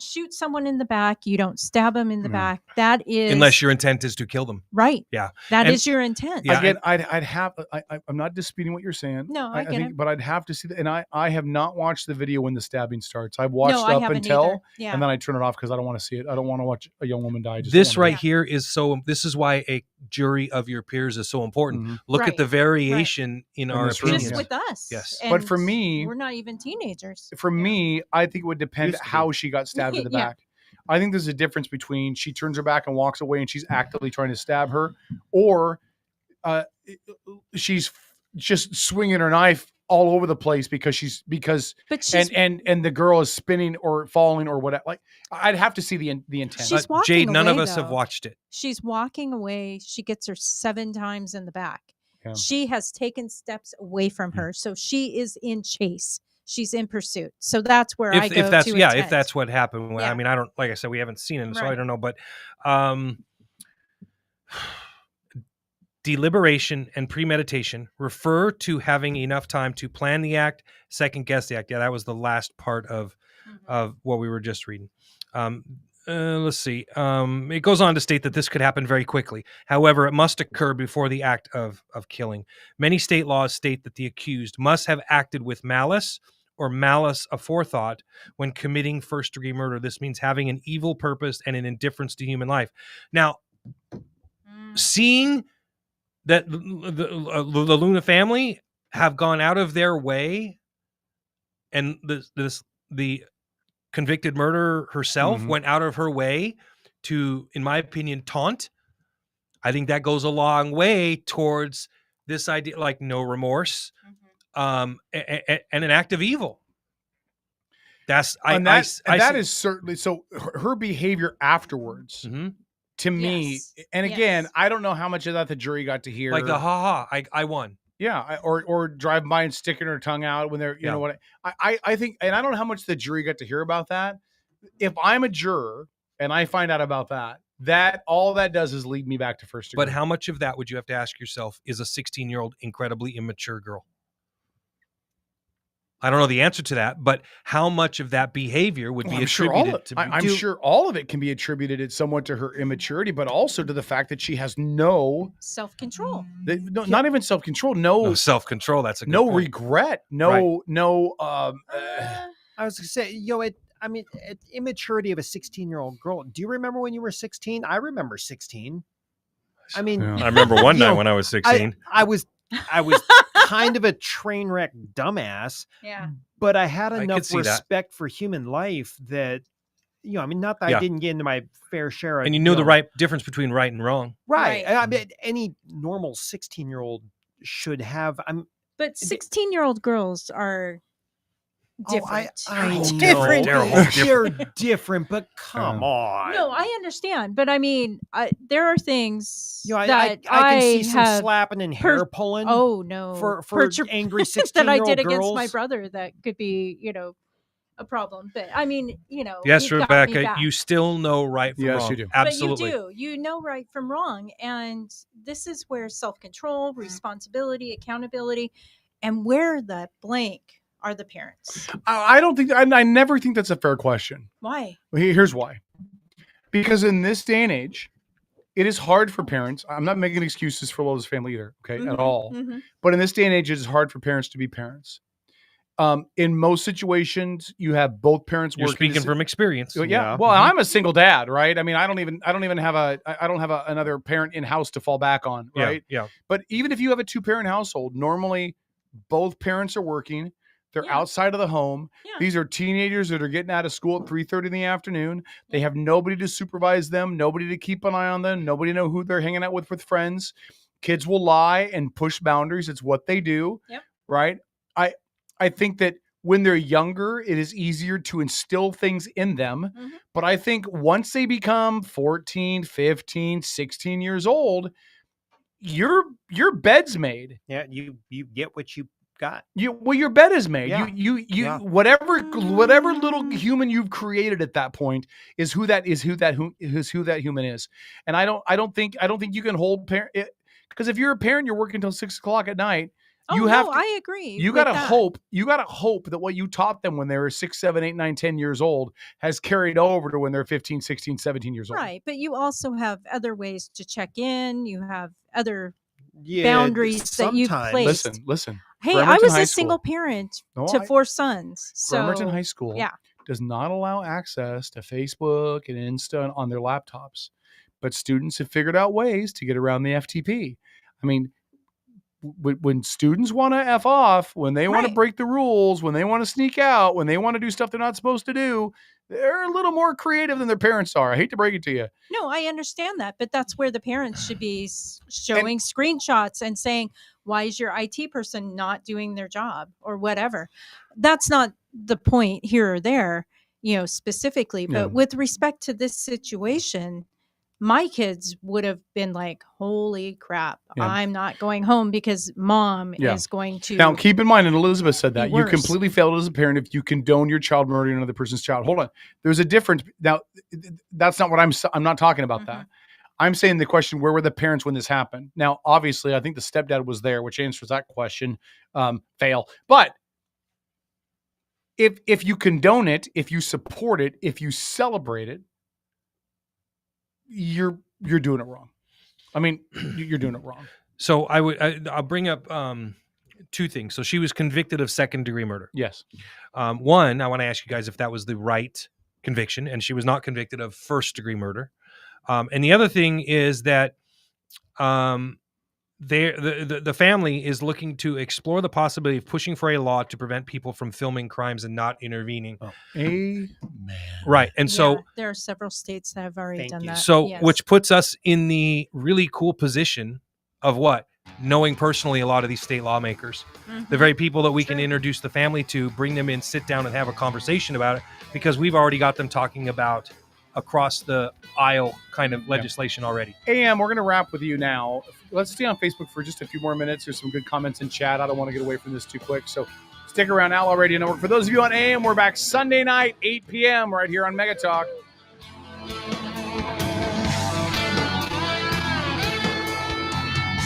[SPEAKER 5] shoot someone in the back. You don't stab them in the back. That is,
[SPEAKER 2] unless your intent is to kill them.
[SPEAKER 5] right.
[SPEAKER 2] Yeah.
[SPEAKER 5] That
[SPEAKER 2] And-
[SPEAKER 5] is your intent.
[SPEAKER 2] Yeah.
[SPEAKER 3] Again, I'm not disputing what you're saying.
[SPEAKER 5] No, I get it.
[SPEAKER 3] But I'd have to see that. And I have not watched the video when the stabbing starts. I've watched
[SPEAKER 5] I
[SPEAKER 3] up
[SPEAKER 5] haven't
[SPEAKER 3] until,
[SPEAKER 5] either. Yeah.
[SPEAKER 3] and then I turn it off because I don't want to see it. I don't want to watch a young woman die.
[SPEAKER 2] This right here is this is why a jury of your peers is so important. Look at
[SPEAKER 5] Right.
[SPEAKER 2] the variation in our
[SPEAKER 3] this room,
[SPEAKER 2] opinions.
[SPEAKER 5] Just with us.
[SPEAKER 2] Yes.
[SPEAKER 3] But
[SPEAKER 5] And
[SPEAKER 3] for me-
[SPEAKER 5] we're not even teenagers.
[SPEAKER 3] For me, I think it would depend
[SPEAKER 1] Used to be.
[SPEAKER 3] how she got stabbed in the
[SPEAKER 5] Yeah.
[SPEAKER 3] back. I think there's a difference between she turns her back and walks away and she's actively trying to stab her, or she's just swinging her knife all over the place because
[SPEAKER 5] But she's
[SPEAKER 3] and the girl is spinning or falling or whatever. Like, I'd have to see the intent.
[SPEAKER 5] She's walking
[SPEAKER 2] Jade, none of
[SPEAKER 5] away,
[SPEAKER 2] us have
[SPEAKER 5] though.
[SPEAKER 2] watched it.
[SPEAKER 5] She's walking away. She gets her 7 times in the back.
[SPEAKER 3] Yeah.
[SPEAKER 5] She has taken steps away from her. So she is in chase. She's in pursuit. So that's where I go
[SPEAKER 2] If that's
[SPEAKER 5] to
[SPEAKER 2] if
[SPEAKER 5] intent.
[SPEAKER 2] that's what happened.
[SPEAKER 5] Yeah.
[SPEAKER 2] I mean, I don't, like I said, we haven't seen him, so I
[SPEAKER 5] Right.
[SPEAKER 2] don't know. But deliberation and premeditation refer to having enough time to plan the act, second guess the act. Yeah, that was the last part of what we were just reading. Let's see. It goes on to state that this could happen very quickly. However, it must occur before the act of killing. Many state laws state that the accused must have acted with malice or malice aforethought when committing first-degree murder. This means having an evil purpose and an indifference to human life. Now, seeing that the Luna family have gone out of their way, and the convicted murderer herself went out of her way to, in my opinion, taunt. I think that goes a long way towards this idea, like no remorse, and an act of evil. That
[SPEAKER 3] is certainly so. Her behavior afterwards, to me,
[SPEAKER 5] Yes.
[SPEAKER 3] and again,
[SPEAKER 5] Yes.
[SPEAKER 3] I don't know how much of that the jury got to hear.
[SPEAKER 2] like the I won.
[SPEAKER 3] Yeah, or drive by and sticking her tongue out when they're, you know what I think, and I don't know how much the jury got to hear about that. If I'm a juror and I find out about that all that does is lead me back to first degree.
[SPEAKER 2] But how much of that would you have to ask yourself is a 16-year-old incredibly immature girl? I don't know the answer to that, but how much of that behavior would be attributed to?
[SPEAKER 3] I'm sure all of it can be attributed somewhat to her immaturity, but also to the fact that she has no
[SPEAKER 5] self-control.
[SPEAKER 3] Not even self-control, no
[SPEAKER 2] self-control. That's a good
[SPEAKER 3] no
[SPEAKER 2] point.
[SPEAKER 3] regret,
[SPEAKER 2] Right.
[SPEAKER 1] I was gonna say, immaturity of a 16-year-old girl. Do you remember when you were 16? I remember 16. I mean,
[SPEAKER 3] Yeah.
[SPEAKER 2] I remember one night when I was 16.
[SPEAKER 1] I was kind of a train wreck dumbass,
[SPEAKER 5] Yeah.
[SPEAKER 1] but I had
[SPEAKER 2] I could
[SPEAKER 1] enough
[SPEAKER 2] see that.
[SPEAKER 1] respect for human life that, not that
[SPEAKER 2] Yeah.
[SPEAKER 1] I didn't get into my fair share of,
[SPEAKER 2] And you know the right difference between right and wrong.
[SPEAKER 1] right.
[SPEAKER 5] Right.
[SPEAKER 1] I mean, any normal 16-year-old should have.
[SPEAKER 5] But 16-year-old girls are different.
[SPEAKER 1] I know.
[SPEAKER 5] different.
[SPEAKER 1] They're different, but come on.
[SPEAKER 5] No, I understand, but I mean, there are things
[SPEAKER 1] I
[SPEAKER 5] that
[SPEAKER 1] can see some
[SPEAKER 5] have
[SPEAKER 1] slapping and hair pulling.
[SPEAKER 5] Oh no,
[SPEAKER 1] for angry
[SPEAKER 5] that
[SPEAKER 1] 16-year-old
[SPEAKER 5] I did against
[SPEAKER 1] girls.
[SPEAKER 5] my brother that could be, a problem. But I mean,
[SPEAKER 2] Yes,
[SPEAKER 5] you've got me
[SPEAKER 2] Rebecca,
[SPEAKER 5] back.
[SPEAKER 2] you still know right from
[SPEAKER 3] Yes,
[SPEAKER 2] wrong.
[SPEAKER 3] you do.
[SPEAKER 2] Absolutely.
[SPEAKER 5] But you know right from wrong, and this is where self-control, responsibility, accountability, and where the blank are the parents.
[SPEAKER 3] I don't think I never think that's a fair question.
[SPEAKER 5] Why?
[SPEAKER 3] Well, here's why. Because in this day and age, it is hard for parents. I'm not making excuses for Lola's family either, okay, at all.
[SPEAKER 5] Mm-hmm.
[SPEAKER 3] But in this day and age, it is hard for parents to be parents. In most situations, you have both parents
[SPEAKER 2] You're
[SPEAKER 3] working.
[SPEAKER 2] speaking from experience.
[SPEAKER 3] Yeah. Well, I'm a single dad, right? I mean, I don't even have another parent in house to fall back on, right?
[SPEAKER 2] Yeah.
[SPEAKER 3] But even if you have a 2-parent household, normally both parents are working. They're outside of the home.
[SPEAKER 5] Yeah.
[SPEAKER 3] These are teenagers that are getting out of school at 3:30 in the afternoon. They have nobody to supervise them, nobody to keep an eye on them, nobody to know who they're hanging out with friends. Kids will lie and push boundaries. It's what they do, right? I think that when they're younger, it is easier to instill things in them.
[SPEAKER 5] Mm-hmm.
[SPEAKER 3] But I think once they become 14, 15, 16 years old, your bed's made.
[SPEAKER 1] Yeah, you get what you got.
[SPEAKER 3] Your bed is made.
[SPEAKER 1] Yeah.
[SPEAKER 3] You whatever little human you've created at that point is who that human is. And I don't think you can hold parent, because if you're a parent, you're working until 6 o'clock at night.
[SPEAKER 5] I agree.
[SPEAKER 3] You gotta hope that what you taught them when they were 6, 7, 8, 9, 10 years old has carried over to when they're 15, 16, 17 years old.
[SPEAKER 5] Right. But you also have other ways to check in. You have other boundaries that you've placed.
[SPEAKER 3] Listen.
[SPEAKER 5] Hey,
[SPEAKER 3] Bremerton
[SPEAKER 5] I was
[SPEAKER 3] High
[SPEAKER 5] a single
[SPEAKER 3] School.
[SPEAKER 5] parent to 4 sons. So
[SPEAKER 3] Bremerton High School does not allow access to Facebook and Insta on their laptops. But students have figured out ways to get around the FTP. I mean, when students want to F off, when they want to break the rules, when they want to sneak out, when they want to do stuff they're not supposed to do, they're a little more creative than their parents are. I hate to break it to you.
[SPEAKER 5] No, I understand that, but that's where the parents should be showing screenshots and saying, why is your IT person not doing their job or whatever? That's not the point here or there, specifically. But with respect to this situation, my kids would have been like, holy crap, I'm not going home because mom is going to.
[SPEAKER 3] Now, keep in mind, and Elizabeth said that, you
[SPEAKER 5] worse.
[SPEAKER 3] completely failed as a parent if you condone your child murdering another person's child. Hold on. There's a difference. Now, that's not what I'm not talking about that. I'm saying the question, where were the parents when this happened? Now, obviously, I think the stepdad was there, which answers that question. Fail. But if you condone it, if you support it, if you celebrate it, you're doing it wrong. I mean, you're doing it wrong.
[SPEAKER 2] So I'll bring up 2 things. So she was convicted of 2nd-degree murder.
[SPEAKER 3] Yes.
[SPEAKER 2] One, I want to ask you guys if that was the right conviction, and she was not convicted of 1st-degree murder. And the other thing is that the family is looking to explore the possibility of pushing for a law to prevent people from filming crimes and not intervening.
[SPEAKER 3] Oh. Amen.
[SPEAKER 2] Right. And so
[SPEAKER 5] there are several states that have already done that.
[SPEAKER 2] So which puts us in the really cool position of what? Knowing personally a lot of these state lawmakers, the very people that we can introduce the family to, bring them in, sit down and have a conversation about it, because we've already got them talking about across the aisle kind of legislation already.
[SPEAKER 3] AM, we're going to wrap with you now. Let's stay on Facebook for just a few more minutes. There's some good comments in chat. I don't want to get away from this too quick. So stick around. Outlaw Radio Network. For those of you on AM, we're back Sunday night, 8 p.m. right here on Mega Talk.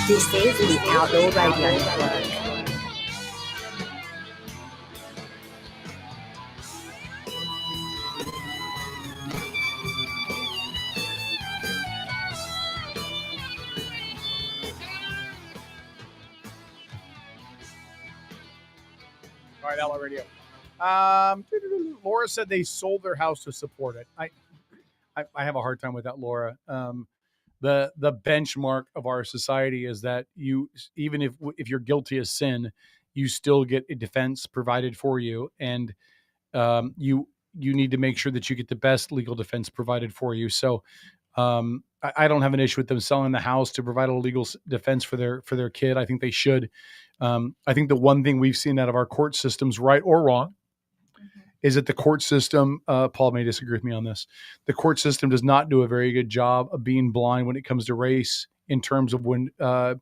[SPEAKER 6] This is the Outlaw Radio Network.
[SPEAKER 3] All right, Outlaw Radio. Laura said they sold their house to support it. I have a hard time with that, Laura. The benchmark of our society is that you, even if you're guilty of sin, you still get a defense provided for you, and you need to make sure that you get the best legal defense provided for you. So I don't have an issue with them selling the house to provide a legal defense for their kid. I think they should. I think the one thing we've seen out of our court systems, right or wrong, is that the court system, Paul may disagree with me on this, the court system does not do a very good job of being blind when it comes to race, in terms of when
[SPEAKER 2] no,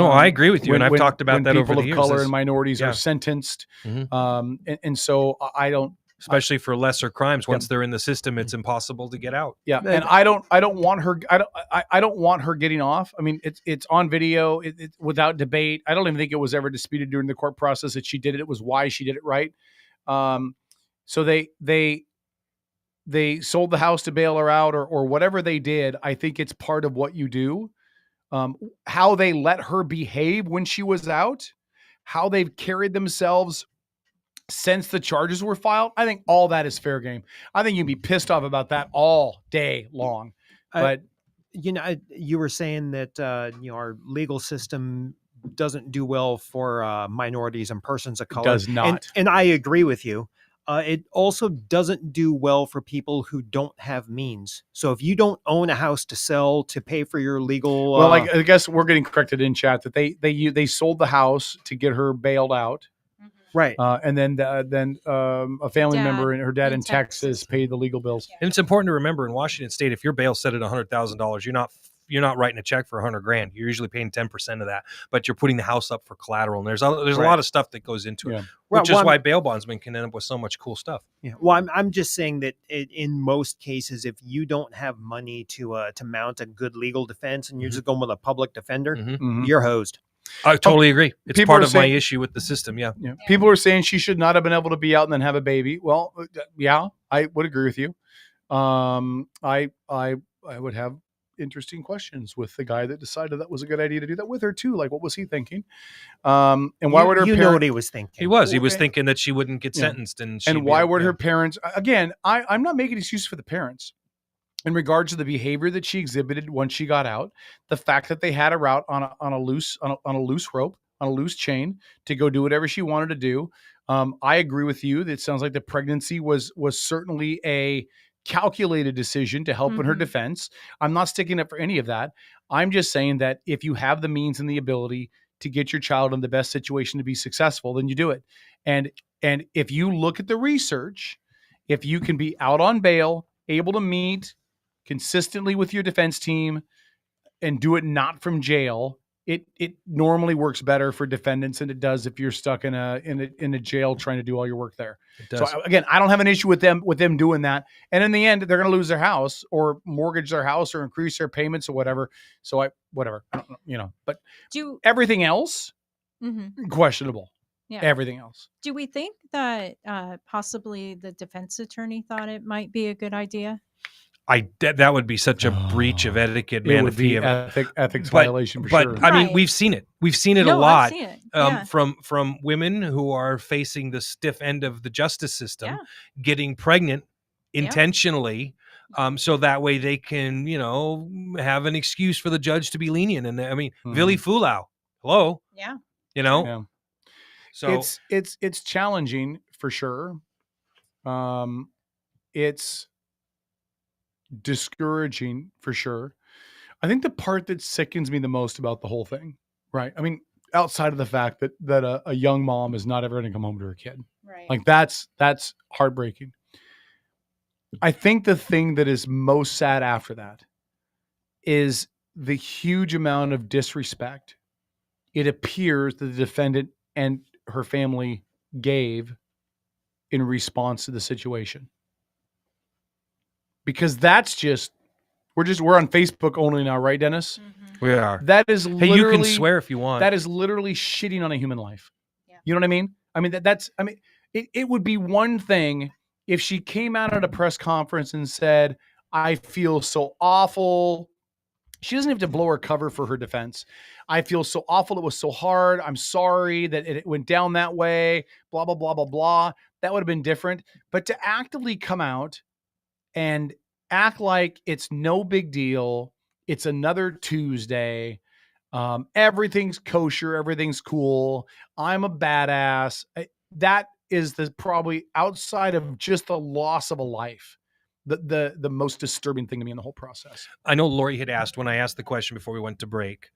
[SPEAKER 2] I agree with you, and I've talked about that over the years.
[SPEAKER 3] People of color and minorities are sentenced, and so I don't,
[SPEAKER 2] especially for lesser crimes. Once they're in the system, it's impossible to get out.
[SPEAKER 3] Yeah, and I don't want her. I don't want her getting off. I mean, it's on video, it's without debate. I don't even think it was ever disputed during the court process that she did it. It was why she did it, right? So they they sold the house to bail her out or whatever they did. I think it's part of what you do. How they let her behave when she was out, how they've carried themselves since the charges were filed. I think all that is fair game. I think you'd be pissed off about that all day long. But
[SPEAKER 1] you were saying that our legal system doesn't do well for minorities and persons of color.
[SPEAKER 3] does not.
[SPEAKER 1] And I agree with you. It also doesn't do well for people who don't have means. So if you don't own a house to sell to pay for your legal,
[SPEAKER 3] well, I guess we're getting corrected in chat that they sold the house to get her bailed out,
[SPEAKER 1] right?
[SPEAKER 3] And then a family member and her dad in Texas paid the legal bills.
[SPEAKER 2] And it's important to remember in Washington State, if your bail set at $100,000, you're not writing a check for $100,000. You're usually paying 10% of that, but you're putting the house up for collateral. And there's a lot of stuff that goes into it, which is why bail bondsmen can end up with so much cool stuff.
[SPEAKER 1] Yeah. Well, I'm just saying that in most cases, if you don't have money to mount a good legal defense and you're just going with a public defender, you're hosed.
[SPEAKER 2] I totally agree. It's part of my issue with the system. Yeah.
[SPEAKER 3] People are saying she should not have been able to be out and then have a baby. Well, yeah, I would agree with you. I would have interesting questions with the guy that decided that was a good idea to do that with her too. Like, what was he thinking? And why would her parents
[SPEAKER 1] know what he was thinking?
[SPEAKER 2] He was thinking that she wouldn't get sentenced, and
[SPEAKER 3] why would her parents? Again, I'm not making excuses for the parents in regards to the behavior that she exhibited once she got out. The fact that they had her out on a loose rope, on a loose chain to go do whatever she wanted to do. I agree with you. That it sounds like the pregnancy was certainly a calculated decision to help in her defense. I'm not sticking up for any of that. I'm just saying that if you have the means and the ability to get your child in the best situation to be successful, then you do it. And if you look at the research, if you can be out on bail, able to meet consistently with your defense team and do it not from jail, it normally works better for defendants than it does if you're stuck in a jail trying to do all your work there. So again, I don't have an issue with them doing that. And in the end, they're going to lose their house or mortgage their house or increase their payments or whatever. So I don't know, but everything else, questionable. Yeah. Everything else.
[SPEAKER 5] Do we think that possibly the defense attorney thought it might be a good idea?
[SPEAKER 2] That would be such a breach of etiquette, man.
[SPEAKER 3] It would be ethics violation for sure.
[SPEAKER 2] But I mean, we've seen it. We've seen it a lot. From women who are facing the stiff end of the justice system, getting pregnant intentionally, so that way they can, have an excuse for the judge to be lenient. And I mean, Vili Fulau, hello, So
[SPEAKER 3] it's challenging for sure. It's discouraging for sure. I think the part that sickens me the most about the whole thing, right? I mean, outside of the fact that a young mom is not ever going to come home to her kid,
[SPEAKER 5] right?
[SPEAKER 3] Like that's heartbreaking. I think the thing that is most sad after that is the huge amount of disrespect it appears that the defendant and her family gave in response to the situation. Because that's we're on Facebook only now, right, Dennis?
[SPEAKER 2] We are.
[SPEAKER 3] That is literally,
[SPEAKER 2] you can swear if you want.
[SPEAKER 3] That is literally shitting on a human life. Yeah. You know what I mean? I mean, it would be one thing if she came out at a press conference and said, I feel so awful. She doesn't have to blow her cover for her defense. I feel so awful. It was so hard. I'm sorry that it went down that way, blah, blah, blah, blah, blah. That would have been different. But to actively come out and act like it's no big deal. It's another Tuesday. Everything's kosher. Everything's cool. I'm a badass. That is probably outside of just the loss of a life, the most disturbing thing to me in the whole process.
[SPEAKER 2] I know Lori had asked when I asked the question before we went to break,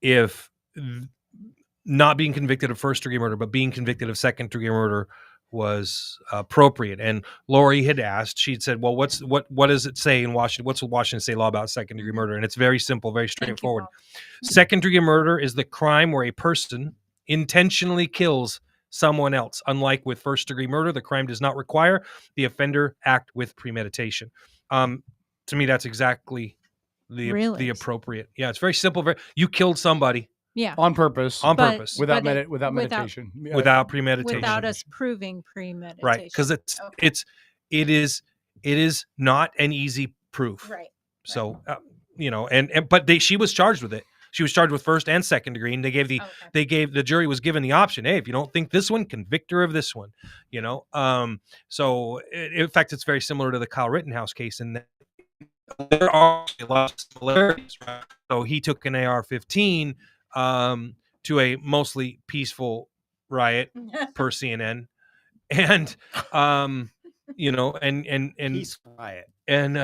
[SPEAKER 2] if not being convicted of first-degree murder, but being convicted of second-degree murder was appropriate. And Lori had asked, she'd said, well, what does it say in Washington? What's the Washington state law about second degree murder? And it's very simple, very straightforward. Second degree murder is the crime where a person intentionally kills someone else. Unlike with first degree murder, the crime does not require the offender act with premeditation. To me, that's exactly the appropriate. Yeah, it's very simple. You killed somebody.
[SPEAKER 5] Yeah.
[SPEAKER 3] On purpose. Without meditation. Without
[SPEAKER 2] premeditation.
[SPEAKER 5] Without us proving premeditation.
[SPEAKER 2] Right. Because it it is not an easy proof.
[SPEAKER 5] Right.
[SPEAKER 2] So, but she was charged with it. She was charged with first and second degree, and the jury was given the option. Hey, if you don't think this one, convict her of this one. So in fact, it's very similar to the Kyle Rittenhouse case in that there are a lot of similarities. Right? So he took an AR-15 to a mostly peaceful riot per CNN, and
[SPEAKER 1] Peaceful riot.
[SPEAKER 2] and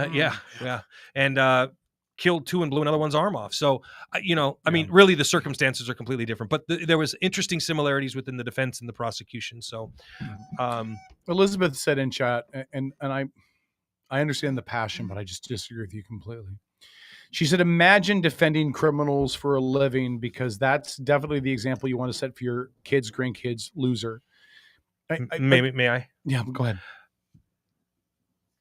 [SPEAKER 2] and killed two and blew another one's arm off. So, I mean, really the circumstances are completely different, but there was interesting similarities within the defense and the prosecution. So,
[SPEAKER 3] Elizabeth said in chat, and I understand the passion, but I just disagree with you completely. She said, imagine defending criminals for a living, because that's definitely the example you want to set for your kids, grandkids, loser.
[SPEAKER 2] May I?
[SPEAKER 3] Yeah, go ahead.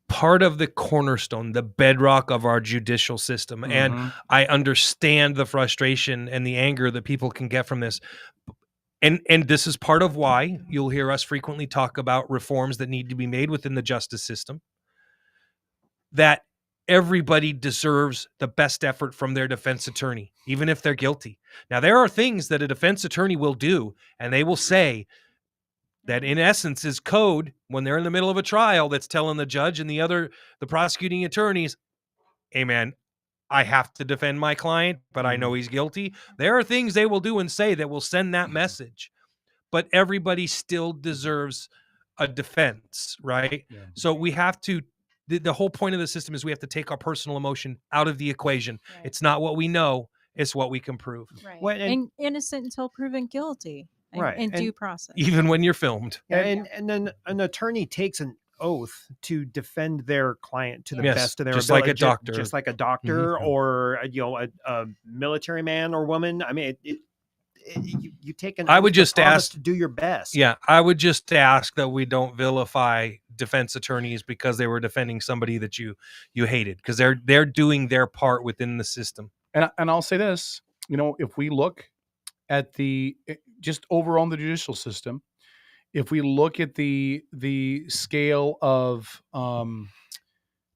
[SPEAKER 2] Part of the cornerstone, the bedrock of our judicial system.
[SPEAKER 3] Mm-hmm.
[SPEAKER 2] And I understand the frustration and the anger that people can get from this. And this is part of why you'll hear us frequently talk about reforms that need to be made within the justice system, that everybody deserves the best effort from their defense attorney, even if they're guilty. Now, there are things that a defense attorney will do, and they will say that in essence is code when they're in the middle of a trial that's telling the judge and the prosecuting attorneys, hey man, I have to defend my client, but I know he's guilty. There are things they will do and say that will send that message, but everybody still deserves a defense, right? Yeah. So we have to, the whole point of the system is we have to take our personal emotion out of the equation. Right. It's not what we know, it's what we can prove.
[SPEAKER 5] Right. Well, and innocent until proven guilty.
[SPEAKER 1] Right.
[SPEAKER 5] In due process.
[SPEAKER 2] Even when you're filmed.
[SPEAKER 1] And then an attorney takes an oath to defend their client to the best of their ability.
[SPEAKER 2] Like a doctor.
[SPEAKER 1] Just like a doctor or a military man or woman. I mean, you take an oath.
[SPEAKER 2] I would just ask
[SPEAKER 1] to do your best.
[SPEAKER 2] Yeah, I would just ask that we don't vilify defense attorneys because they were defending somebody that you hated, because they're doing their part within the system.
[SPEAKER 3] And I'll say this, if we look at just overall in the judicial system, if we look at the scale of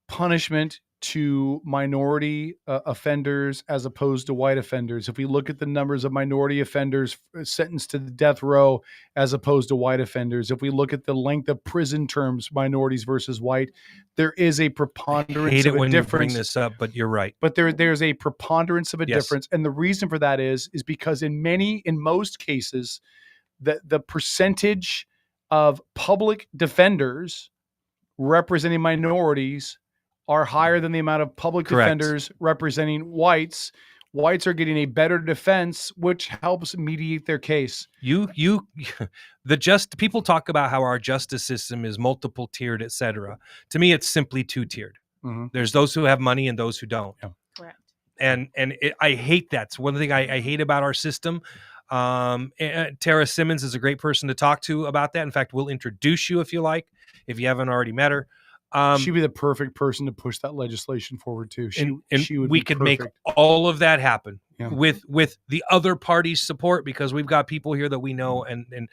[SPEAKER 3] punishment to minority offenders as opposed to white offenders, if we look at the numbers of minority offenders sentenced to the death row as opposed to white offenders, if we look at the length of prison terms, minorities versus white, there is a preponderance
[SPEAKER 2] I hate
[SPEAKER 3] of
[SPEAKER 2] it when
[SPEAKER 3] a difference.
[SPEAKER 2] You bring this up, but you're right.
[SPEAKER 3] But there's a preponderance of a difference, and the reason for that is because in most cases, the percentage of public defenders representing minorities are higher than the amount of public defenders representing whites. Whites are getting a better defense, which helps mediate their case.
[SPEAKER 2] People talk about how our justice system is multiple tiered, etc. To me, it's simply two tiered. Mm-hmm. There's those who have money and those who don't. Yeah.
[SPEAKER 5] Correct.
[SPEAKER 2] And I hate that. It's one thing I hate about our system. Tara Simmons is a great person to talk to about that. In fact, we'll introduce you if you like, if you haven't already met her.
[SPEAKER 3] She'd be the perfect person to push that legislation forward too. She would.
[SPEAKER 2] We could make all of that happen with the other party's support, because we've got people here that we know. And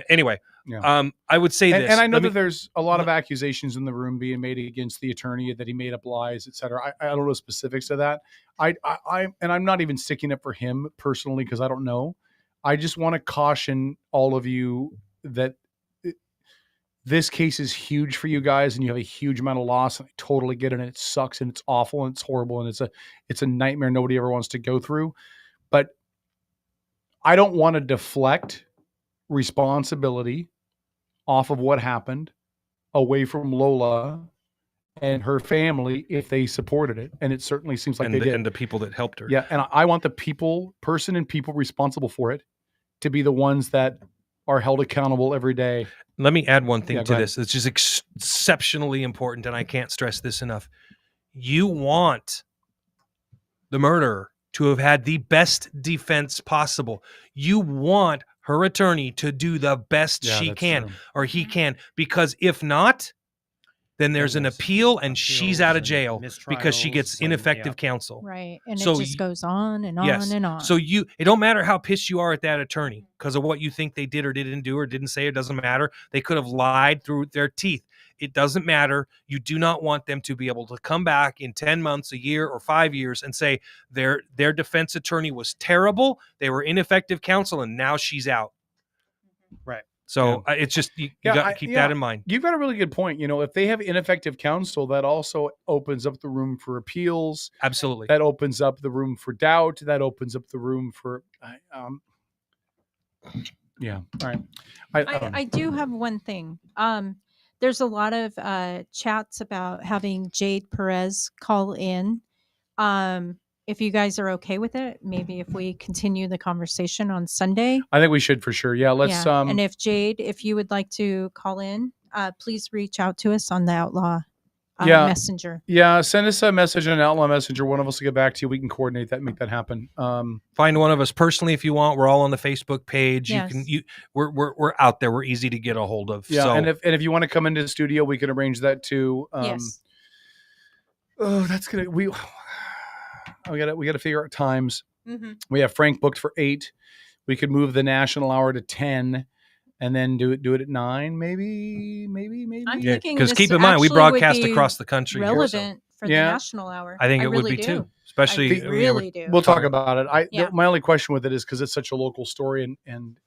[SPEAKER 2] anyway, I would say this,
[SPEAKER 3] and I know that there's a lot of accusations in the room being made against the attorney, that he made up lies, etc. I don't know specifics of that. I'm not even sticking up for him personally because I don't know. I just want to caution all of you that this case is huge for you guys, and you have a huge amount of loss. And I totally get it. And it sucks, and it's awful, and it's horrible, and it's a nightmare nobody ever wants to go through. But I don't want to deflect responsibility off of what happened away from Lola and her family if they supported it, and it certainly seems like they did,
[SPEAKER 2] and the people that helped her.
[SPEAKER 3] Yeah, and I want the person and people responsible for it to be the ones that are held accountable every day.
[SPEAKER 2] Let me add one thing to this. It's just exceptionally important, and I can't stress this enough. You want the murderer to have had the best defense possible. You want her attorney to do the best she can or he can, because if not, then there's an appeal and she's out of jail because she gets ineffective counsel.
[SPEAKER 5] Right. And so it just goes on and on and on.
[SPEAKER 2] So it don't matter how pissed you are at that attorney because of what you think they did or didn't do or didn't say, it doesn't matter. They could have lied through their teeth. It doesn't matter. You do not want them to be able to come back in 10 months, a year, or 5 years and say their defense attorney was terrible, they were ineffective counsel, and now she's out.
[SPEAKER 1] Right.
[SPEAKER 2] So it's just, you got to keep that in mind.
[SPEAKER 3] You've got a really good point. If they have ineffective counsel, that also opens up the room for appeals.
[SPEAKER 2] Absolutely.
[SPEAKER 3] That opens up the room for doubt. That opens up the room for, yeah. All right.
[SPEAKER 5] I do have one thing. There's a lot of chats about having Jade Perez call in. If you guys are okay with it, maybe if we continue the conversation on Sunday.
[SPEAKER 3] I think we should for sure. Yeah, let's.
[SPEAKER 5] And if Jade, if you would like to call in, please reach out to us on the Outlaw Messenger.
[SPEAKER 3] Yeah, send us a message on Outlaw Messenger. One of us will get back to you. We can coordinate that and make that happen.
[SPEAKER 2] Find one of us personally if you want. We're all on the Facebook page.
[SPEAKER 5] Yes.
[SPEAKER 2] We're out there. We're easy to get a hold of.
[SPEAKER 3] Yeah,
[SPEAKER 2] so.
[SPEAKER 3] and if you want to come into the studio, we can arrange that too.
[SPEAKER 5] Yes.
[SPEAKER 3] Oh, that's gonna we gotta figure out times.
[SPEAKER 5] Mm-hmm.
[SPEAKER 3] We have Frank booked for 8. We could move the national hour to 10, and then do it at 9, maybe.
[SPEAKER 5] I'm
[SPEAKER 2] Yeah,
[SPEAKER 5] thinking
[SPEAKER 2] because
[SPEAKER 5] this
[SPEAKER 2] keep in mind we
[SPEAKER 5] actually would
[SPEAKER 2] broadcast
[SPEAKER 5] be
[SPEAKER 2] across the country.
[SPEAKER 5] relevant for the
[SPEAKER 3] Yeah.
[SPEAKER 5] national hour.
[SPEAKER 2] I think it
[SPEAKER 5] really
[SPEAKER 2] would be
[SPEAKER 5] do.
[SPEAKER 2] too, especially
[SPEAKER 5] I really do.
[SPEAKER 3] We'll talk about it.
[SPEAKER 5] Yeah.
[SPEAKER 3] My only question with it is because it's such a local story, and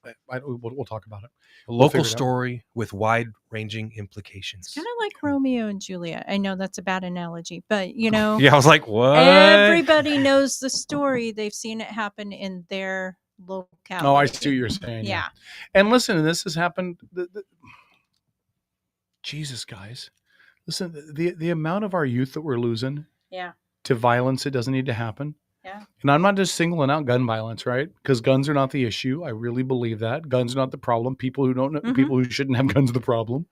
[SPEAKER 3] we'll talk about it.
[SPEAKER 2] a local
[SPEAKER 3] figure it out.
[SPEAKER 2] story with wide-ranging implications.
[SPEAKER 5] Kind of like Romeo and Juliet. I know that's a bad analogy, but
[SPEAKER 2] Yeah, I was like, what?
[SPEAKER 5] everybody knows the story. They've seen it happen in their locality.
[SPEAKER 3] Oh, I see what you're saying.
[SPEAKER 5] Yeah.
[SPEAKER 3] And listen, this has happened. Jesus, guys, listen. The amount of our youth that we're losing
[SPEAKER 5] Yeah.
[SPEAKER 3] to violence, it doesn't need to happen.
[SPEAKER 5] Yeah.
[SPEAKER 3] And I'm not just singling out gun violence, right? Because guns are not the issue. I really believe that guns are not the problem. People who don't know,
[SPEAKER 5] Mhm.
[SPEAKER 3] people who shouldn't have guns are the problem.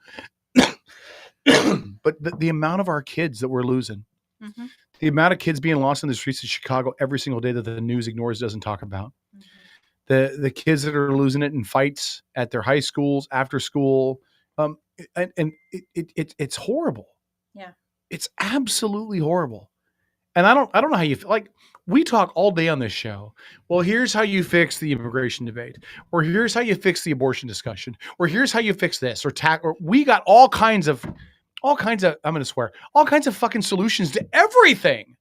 [SPEAKER 3] But the amount of our kids that we're losing,
[SPEAKER 5] Mhm.
[SPEAKER 3] the amount of kids being lost in the streets of Chicago every single day that the news ignores, doesn't talk about.
[SPEAKER 5] Mhm.
[SPEAKER 3] The kids that are losing it in fights at their high schools, after school, and it's horrible.
[SPEAKER 5] Yeah.
[SPEAKER 3] It's absolutely horrible. And I don't know how you feel. Like, we talk all day on this show. Well, here's how you fix the immigration debate, or here's how you fix the abortion discussion, or here's how you fix this, or we got all kinds of I'm going to swear, all kinds of fucking solutions to everything.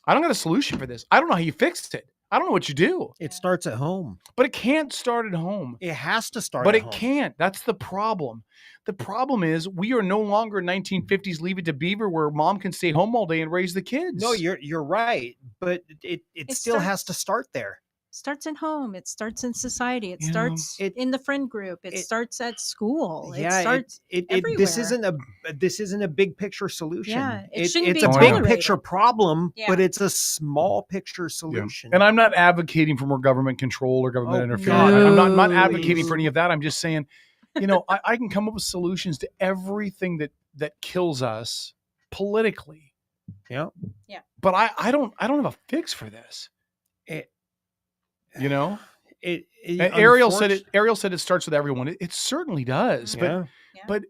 [SPEAKER 3] I don't got a solution for this. I don't know how you fixed it. I don't know what you do.
[SPEAKER 1] It starts at home.
[SPEAKER 3] But it can't start at home.
[SPEAKER 1] It has to start
[SPEAKER 3] But
[SPEAKER 1] at
[SPEAKER 3] it
[SPEAKER 1] home.
[SPEAKER 3] can't. That's the problem. The problem is we are no longer 1950s Leave It to Beaver, where mom can stay home all day and raise the kids.
[SPEAKER 1] No, you're right, but it still has to start there.
[SPEAKER 5] Starts at home. It starts in society. It
[SPEAKER 3] You know,
[SPEAKER 5] starts
[SPEAKER 1] it-
[SPEAKER 5] in the friend group. It starts at school. It
[SPEAKER 1] Yeah,
[SPEAKER 5] starts
[SPEAKER 1] this
[SPEAKER 5] everywhere.
[SPEAKER 1] isn't a big picture solution.
[SPEAKER 5] Yeah, it shouldn't
[SPEAKER 1] it's
[SPEAKER 5] be
[SPEAKER 1] a big
[SPEAKER 5] tolerated.
[SPEAKER 1] picture problem,
[SPEAKER 5] Yeah.
[SPEAKER 1] but it's a small picture solution.
[SPEAKER 3] And I'm not advocating for more government control or government
[SPEAKER 1] Oh,
[SPEAKER 3] interference.
[SPEAKER 1] God,
[SPEAKER 3] I'm not
[SPEAKER 1] please.
[SPEAKER 3] advocating for any of that. I'm just saying, I can come up with solutions to everything that kills us politically.
[SPEAKER 1] Yeah.
[SPEAKER 5] Yeah.
[SPEAKER 3] But I don't have a fix for this.
[SPEAKER 1] It-
[SPEAKER 3] And
[SPEAKER 1] It
[SPEAKER 3] Ariel said it starts with everyone. It certainly does.
[SPEAKER 1] Yeah.
[SPEAKER 3] But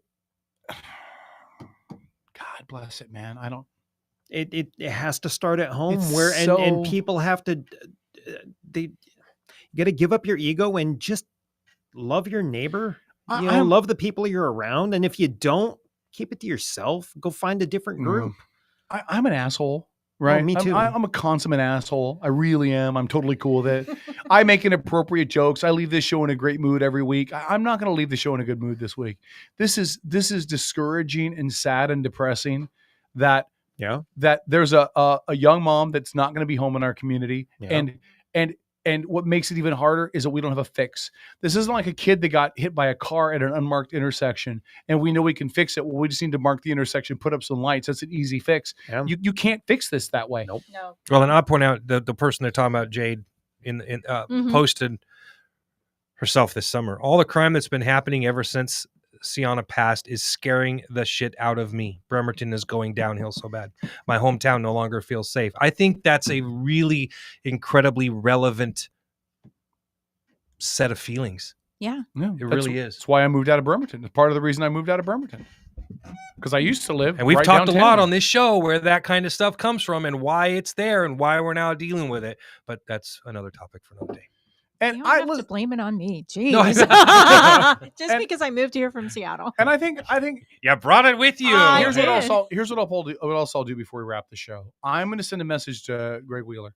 [SPEAKER 3] God bless it, man. I don't.
[SPEAKER 1] It has to start at home,
[SPEAKER 3] It's
[SPEAKER 1] where
[SPEAKER 3] so-
[SPEAKER 1] and people have to you got to give up your ego and just love your neighbor. Love the people you're around, and if you don't, keep it to yourself. Go find a different group.
[SPEAKER 3] I'm an asshole, right?
[SPEAKER 1] me too.
[SPEAKER 3] I'm a consummate asshole. I really am. I'm totally cool with it. I make inappropriate jokes. I leave this show in a great mood every week. I'm not going to leave the show in a good mood this week. This is discouraging and sad and depressing that there's a young mom that's not going to be home in our community.
[SPEAKER 1] Yeah.
[SPEAKER 3] And what makes it even harder is that we don't have a fix. This isn't like a kid that got hit by a car at an unmarked intersection and we know we can fix it. Well, we just need to mark the intersection, put up some lights. That's an easy fix.
[SPEAKER 1] Yeah.
[SPEAKER 3] You can't fix this that way.
[SPEAKER 1] Nope.
[SPEAKER 5] No.
[SPEAKER 2] Well, and I'll point out the person they're talking about, Jade, posted herself this summer. All the crime that's been happening ever since Sienna passed is scaring the shit out of me. Bremerton is going downhill so bad. My hometown no longer feels safe. I think that's a really incredibly relevant set of feelings.
[SPEAKER 5] Yeah.
[SPEAKER 3] Yeah,
[SPEAKER 2] It really is.
[SPEAKER 3] That's why I moved out of Bremerton. It's part of the reason I moved out of Bremerton. Because I used to live.
[SPEAKER 2] And we've
[SPEAKER 3] right
[SPEAKER 2] talked
[SPEAKER 3] downtown.
[SPEAKER 2] a lot on this show where that kind of stuff comes from and why it's there and why we're now dealing with it. But that's another topic for another day.
[SPEAKER 3] And
[SPEAKER 5] You
[SPEAKER 3] I
[SPEAKER 5] don't have to blame it on me. Jeez.
[SPEAKER 2] No,
[SPEAKER 5] Just because I moved here from Seattle.
[SPEAKER 3] and I think
[SPEAKER 2] You brought it with you.
[SPEAKER 5] I
[SPEAKER 3] here's what
[SPEAKER 5] did.
[SPEAKER 3] here's what I'll do before we wrap the show. I'm going to send a message to Greg Wheeler,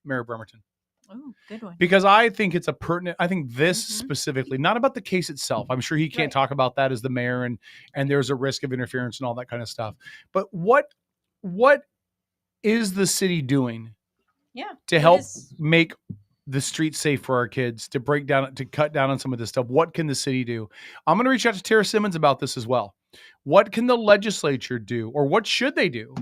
[SPEAKER 3] Mayor of Bremerton,
[SPEAKER 5] Oh, good one.
[SPEAKER 3] because I think it's a pertinent. I think this
[SPEAKER 5] Mhm.
[SPEAKER 3] specifically, not about the case itself. I'm sure he can't
[SPEAKER 5] Right.
[SPEAKER 3] talk about that as the mayor, and there's a risk of interference and all that kind of stuff. But what is the city doing
[SPEAKER 5] Yeah.
[SPEAKER 3] to
[SPEAKER 5] What
[SPEAKER 3] help
[SPEAKER 5] is-
[SPEAKER 3] make the streets safe for our kids, to cut down on some of this stuff? What can the city do? I'm going to reach out to Tara Simmons about this as well. What can the legislature do, or what should they do?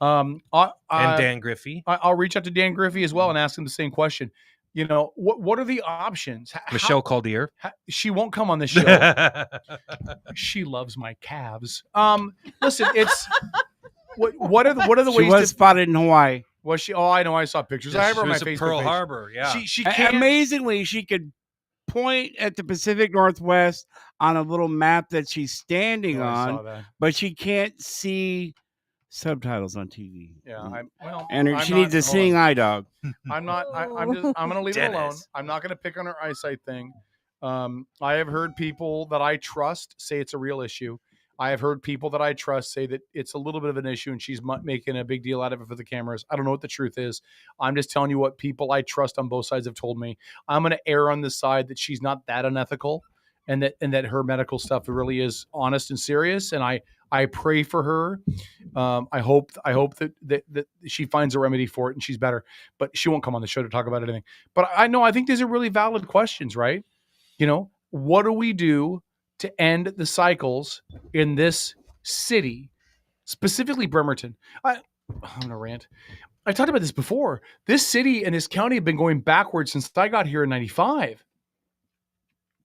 [SPEAKER 2] And Dan Griffey.
[SPEAKER 3] I'll reach out to Dan Griffey as well and ask him the same question. You know, what are the options?
[SPEAKER 2] Michelle Caldier.
[SPEAKER 3] She won't come on the show. She loves my calves. Listen, it's what are the
[SPEAKER 4] She
[SPEAKER 3] ways
[SPEAKER 4] was spotted in Hawaii.
[SPEAKER 3] was she? Oh, I know. I saw pictures. I have her on my
[SPEAKER 2] She was at
[SPEAKER 3] Facebook
[SPEAKER 2] Pearl
[SPEAKER 3] page.
[SPEAKER 2] Harbor. Yeah.
[SPEAKER 3] She can't.
[SPEAKER 4] Amazingly, she could point at the Pacific Northwest on a little map that she's standing
[SPEAKER 3] Oh, I saw
[SPEAKER 4] on,
[SPEAKER 3] that.
[SPEAKER 4] but she can't see subtitles on TV.
[SPEAKER 3] Yeah,
[SPEAKER 4] And
[SPEAKER 3] I'm
[SPEAKER 4] she
[SPEAKER 3] not-
[SPEAKER 4] needs a
[SPEAKER 3] hold
[SPEAKER 4] seeing
[SPEAKER 3] on.
[SPEAKER 4] eye dog.
[SPEAKER 3] I'm not. I'm going to leave it alone.
[SPEAKER 2] Dennis.
[SPEAKER 3] I'm not going to pick on her eyesight thing. I have heard people that I trust say it's a real issue. I have heard people that I trust say that it's a little bit of an issue, and she's making a big deal out of it for the cameras. I don't know what the truth is. I'm just telling you what people I trust on both sides have told me. I'm going to err on the side that she's not that unethical, and that her medical stuff really is honest and serious. And I pray for her. I hope that she finds a remedy for it and she's better. But she won't come on the show to talk about anything. But I think these are really valid questions, right? You know, what do we do to end the cycles in this city, specifically Bremerton? I'm going to rant. I talked about this before. This city and this county have been going backwards since I got here in 95.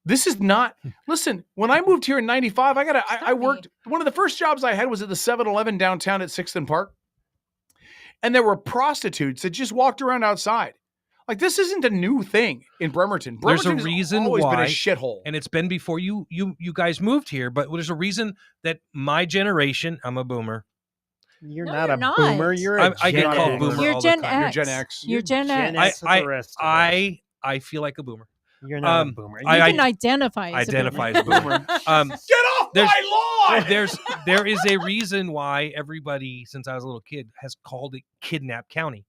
[SPEAKER 3] This is not, listen, when I moved here in 95, I worked, one of the first jobs I had was at the 7-Eleven downtown at 6th and Park. And there were prostitutes that just walked around outside. Like, this isn't a new thing in Bremerton.
[SPEAKER 2] There's a
[SPEAKER 3] Bremerton has
[SPEAKER 2] reason
[SPEAKER 3] always been a
[SPEAKER 2] why,
[SPEAKER 3] shithole.
[SPEAKER 2] and it's been before you guys moved here, but there's a reason that my generation, I'm a boomer.
[SPEAKER 1] You're
[SPEAKER 5] No,
[SPEAKER 1] not
[SPEAKER 5] you're
[SPEAKER 1] a
[SPEAKER 5] not.
[SPEAKER 1] boomer. You're a
[SPEAKER 2] I get
[SPEAKER 1] Gen
[SPEAKER 2] called
[SPEAKER 1] X.
[SPEAKER 2] boomer
[SPEAKER 5] You're
[SPEAKER 2] all
[SPEAKER 5] Gen
[SPEAKER 2] the time.
[SPEAKER 5] X.
[SPEAKER 3] You're Gen X.
[SPEAKER 5] You're Gen X.
[SPEAKER 1] X with the rest of us.
[SPEAKER 2] I feel like a boomer.
[SPEAKER 1] You're not a
[SPEAKER 2] um,
[SPEAKER 1] boomer.
[SPEAKER 5] You
[SPEAKER 2] I
[SPEAKER 5] can identify as
[SPEAKER 2] Identify
[SPEAKER 5] a
[SPEAKER 2] as a boomer.
[SPEAKER 3] Get off
[SPEAKER 2] there's-
[SPEAKER 3] my lawn!
[SPEAKER 2] There is a reason why everybody, since I was a little kid, has called it Kidnap County,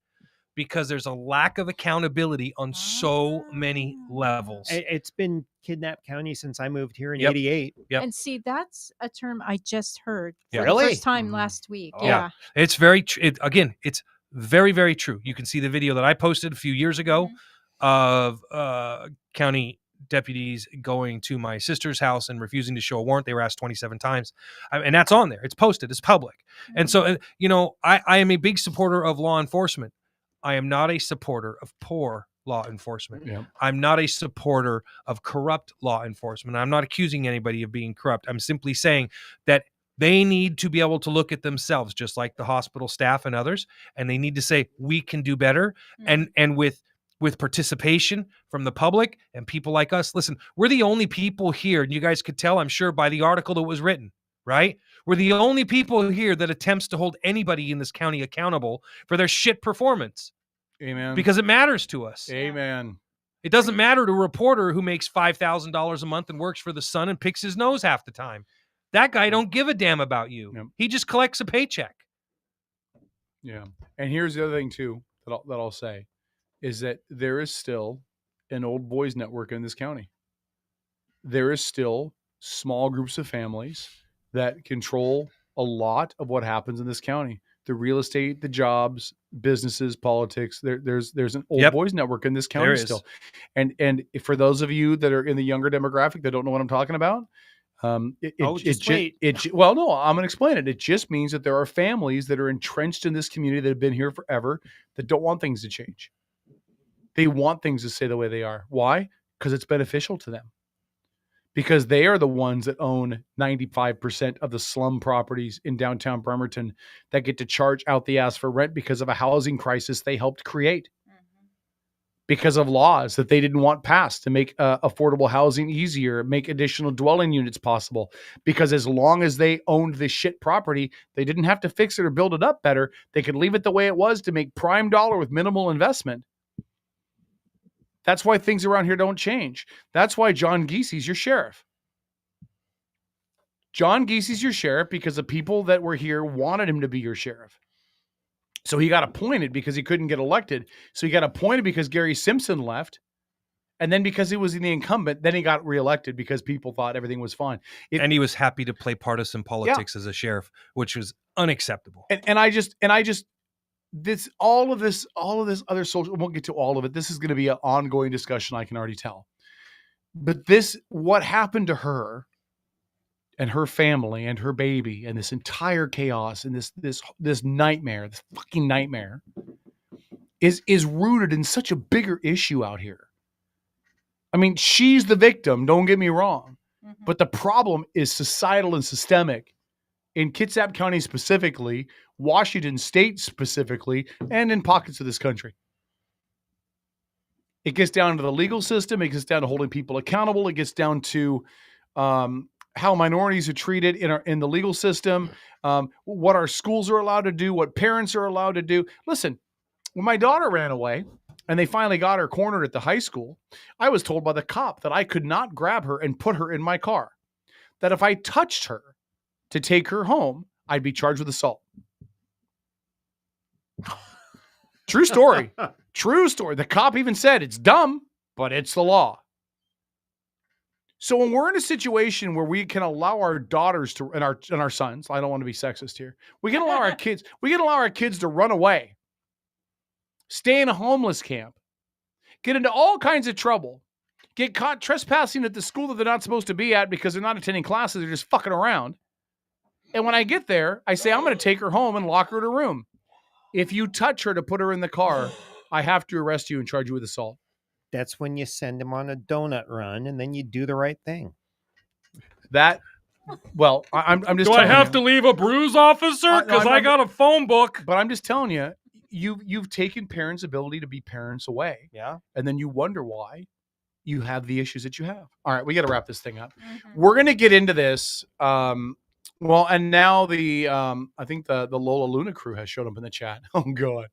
[SPEAKER 2] because there's a lack of accountability on so many levels.
[SPEAKER 1] It's been Kidnap County since I moved here in
[SPEAKER 2] Yep.
[SPEAKER 1] '88.
[SPEAKER 2] Yep.
[SPEAKER 5] And see, that's a term I just heard for
[SPEAKER 2] Yeah.
[SPEAKER 5] the
[SPEAKER 1] Really?
[SPEAKER 5] first time
[SPEAKER 3] Mhm.
[SPEAKER 5] last week.
[SPEAKER 1] Oh.
[SPEAKER 5] Yeah.
[SPEAKER 2] It's very again, it's very, very true. You can see the video that I posted a few years ago of county deputies going to my sister's house and refusing to show a warrant. They were asked 27 times. And that's on there. It's posted. It's public. And so, I am a big supporter of law enforcement. I am not a supporter of poor law enforcement.
[SPEAKER 3] Yeah.
[SPEAKER 2] I'm not a supporter of corrupt law enforcement. I'm not accusing anybody of being corrupt. I'm simply saying that they need to be able to look at themselves, just like the hospital staff and others, and they need to say, we can do better. And with participation from the public and people like us, listen, we're the only people here, and you guys could tell, I'm sure, by the article that was written, right? We're the only people here that attempts to hold anybody in this county accountable for their shit performance,
[SPEAKER 3] Amen.
[SPEAKER 2] because it matters to us.
[SPEAKER 3] Amen.
[SPEAKER 2] It doesn't matter to a reporter who makes $5,000 a month and works for the Sun and picks his nose half the time. That guy don't give a damn about you.
[SPEAKER 3] Yep.
[SPEAKER 2] He just collects a paycheck.
[SPEAKER 3] Yeah. And here's the other thing too that I'll say is that there is still an old boys network in this county. There is still small groups of families that control a lot of what happens in this county. The real estate, the jobs, businesses, politics. There's an old
[SPEAKER 2] Yep.
[SPEAKER 3] boys network in this county
[SPEAKER 2] There is.
[SPEAKER 3] still. And for those of you that are in the younger demographic that don't know what I'm talking about,
[SPEAKER 1] Just wait.
[SPEAKER 3] well, no, I'm going to explain it. It just means that there are families that are entrenched in this community that have been here forever that don't want things to change. They want things to stay the way they are. Why? Because it's beneficial to them. Because they are the ones that own 95% of the slum properties in downtown Bremerton that get to charge out the ass for rent because of a housing crisis they helped create. Because of laws that they didn't want passed to make affordable housing easier, make additional dwelling units possible. Because as long as they owned this shit property, they didn't have to fix it or build it up better. They could leave it the way it was to make prime dollar with minimal investment. That's why things around here don't change. That's why John Giesey's your sheriff. John Giesey's your sheriff because the people that were here wanted him to be your sheriff. So he got appointed because he couldn't get elected. So he got appointed because Gary Simpson left. And then because he was the incumbent, then he got reelected because people thought everything was fine.
[SPEAKER 2] And he was happy to play partisan politics as a sheriff, which was unacceptable.
[SPEAKER 3] And all of this other social, we'll get to all of it. This is going to be an ongoing discussion, I can already tell. But what happened to her and her family and her baby and this entire chaos and this nightmare, this fucking nightmare is rooted in such a bigger issue out here. I mean, she's the victim, don't get me wrong. Mm-hmm. But the problem is societal and systemic in Kitsap County specifically, Washington State specifically, and in pockets of this country. It gets down to the legal system. It gets down to holding people accountable. It gets down to how minorities are treated in the legal system, what our schools are allowed to do, what parents are allowed to do. Listen, when my daughter ran away and they finally got her cornered at the high school, I was told by the cop that I could not grab her and put her in my car, that if I touched her to take her home, I'd be charged with assault. True story. True story. The cop even said it's dumb, but it's the law. So when we're in a situation where we can allow our daughters to and our sons, I don't want to be sexist here. We can allow our kids to run away, stay in a homeless camp, get into all kinds of trouble, get caught trespassing at the school that they're not supposed to be at because they're not attending classes, they're just fucking around. And when I get there, I say, I'm going to take her home and lock her in a room. If you touch her to put her in the car, I have to arrest you and charge you with assault.
[SPEAKER 1] That's when you send them on a donut run and then you do the right thing.
[SPEAKER 3] I'm just.
[SPEAKER 2] Do I have to leave a bruise, officer? Because I got a phone book.
[SPEAKER 3] But I'm just telling you, you've taken parents' ability to be parents away.
[SPEAKER 1] Yeah. And
[SPEAKER 3] then you wonder why you have the issues that you have. All right, we got to wrap this thing up. Mm-hmm. We're going to get into this. And now I think the Lola Luna crew has showed up in the chat. Oh God.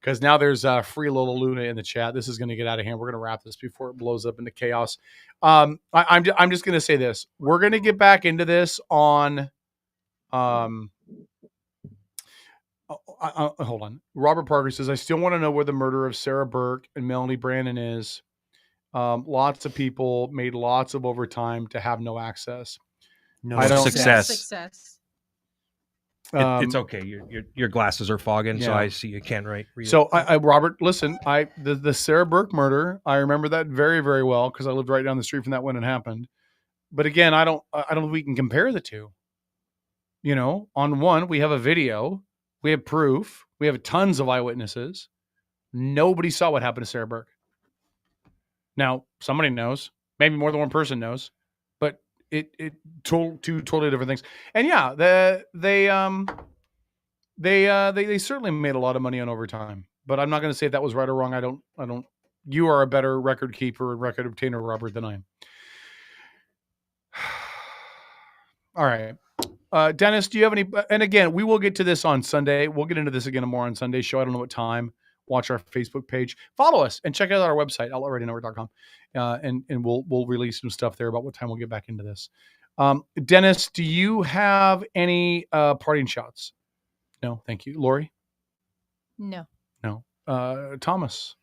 [SPEAKER 3] Because now there's free Lola Luna in the chat. This is going to get out of hand. We're going to wrap this before it blows up into chaos. I'm just going to say this. We're going to get back into this on. Hold on. Robert Parker says, I still want to know where the murder of Sarah Burke and Melanie Brandon is. Lots of people made lots of overtime to have no access.
[SPEAKER 2] No success. It's okay. Your glasses are fogging, so I see you can't read.
[SPEAKER 3] So Robert, listen, the Sarah Burke murder, I remember that very, very well because I lived right down the street from that when it happened. But again, I don't think we can compare the two. You know, on one, we have a video, we have proof, we have tons of eyewitnesses. Nobody saw what happened to Sarah Burke. Now, somebody knows, maybe more than one person knows, but it two totally different things. And yeah, they certainly made a lot of money on overtime, but I'm not going to say if that was right or wrong. I don't, you are a better record keeper and record obtainer, Robert, than I am. All right. Dennis, do you have any, and again, we will get to this on Sunday. We'll get into this again more on Sunday's show. I don't know what time. Watch our Facebook page, follow us, and check out our website, outlawradionetwork.com. And we'll release some stuff there about what time we'll get back into this. Dennis, do you have any parting shots? No, thank you. Lori?
[SPEAKER 5] No.
[SPEAKER 3] Thomas?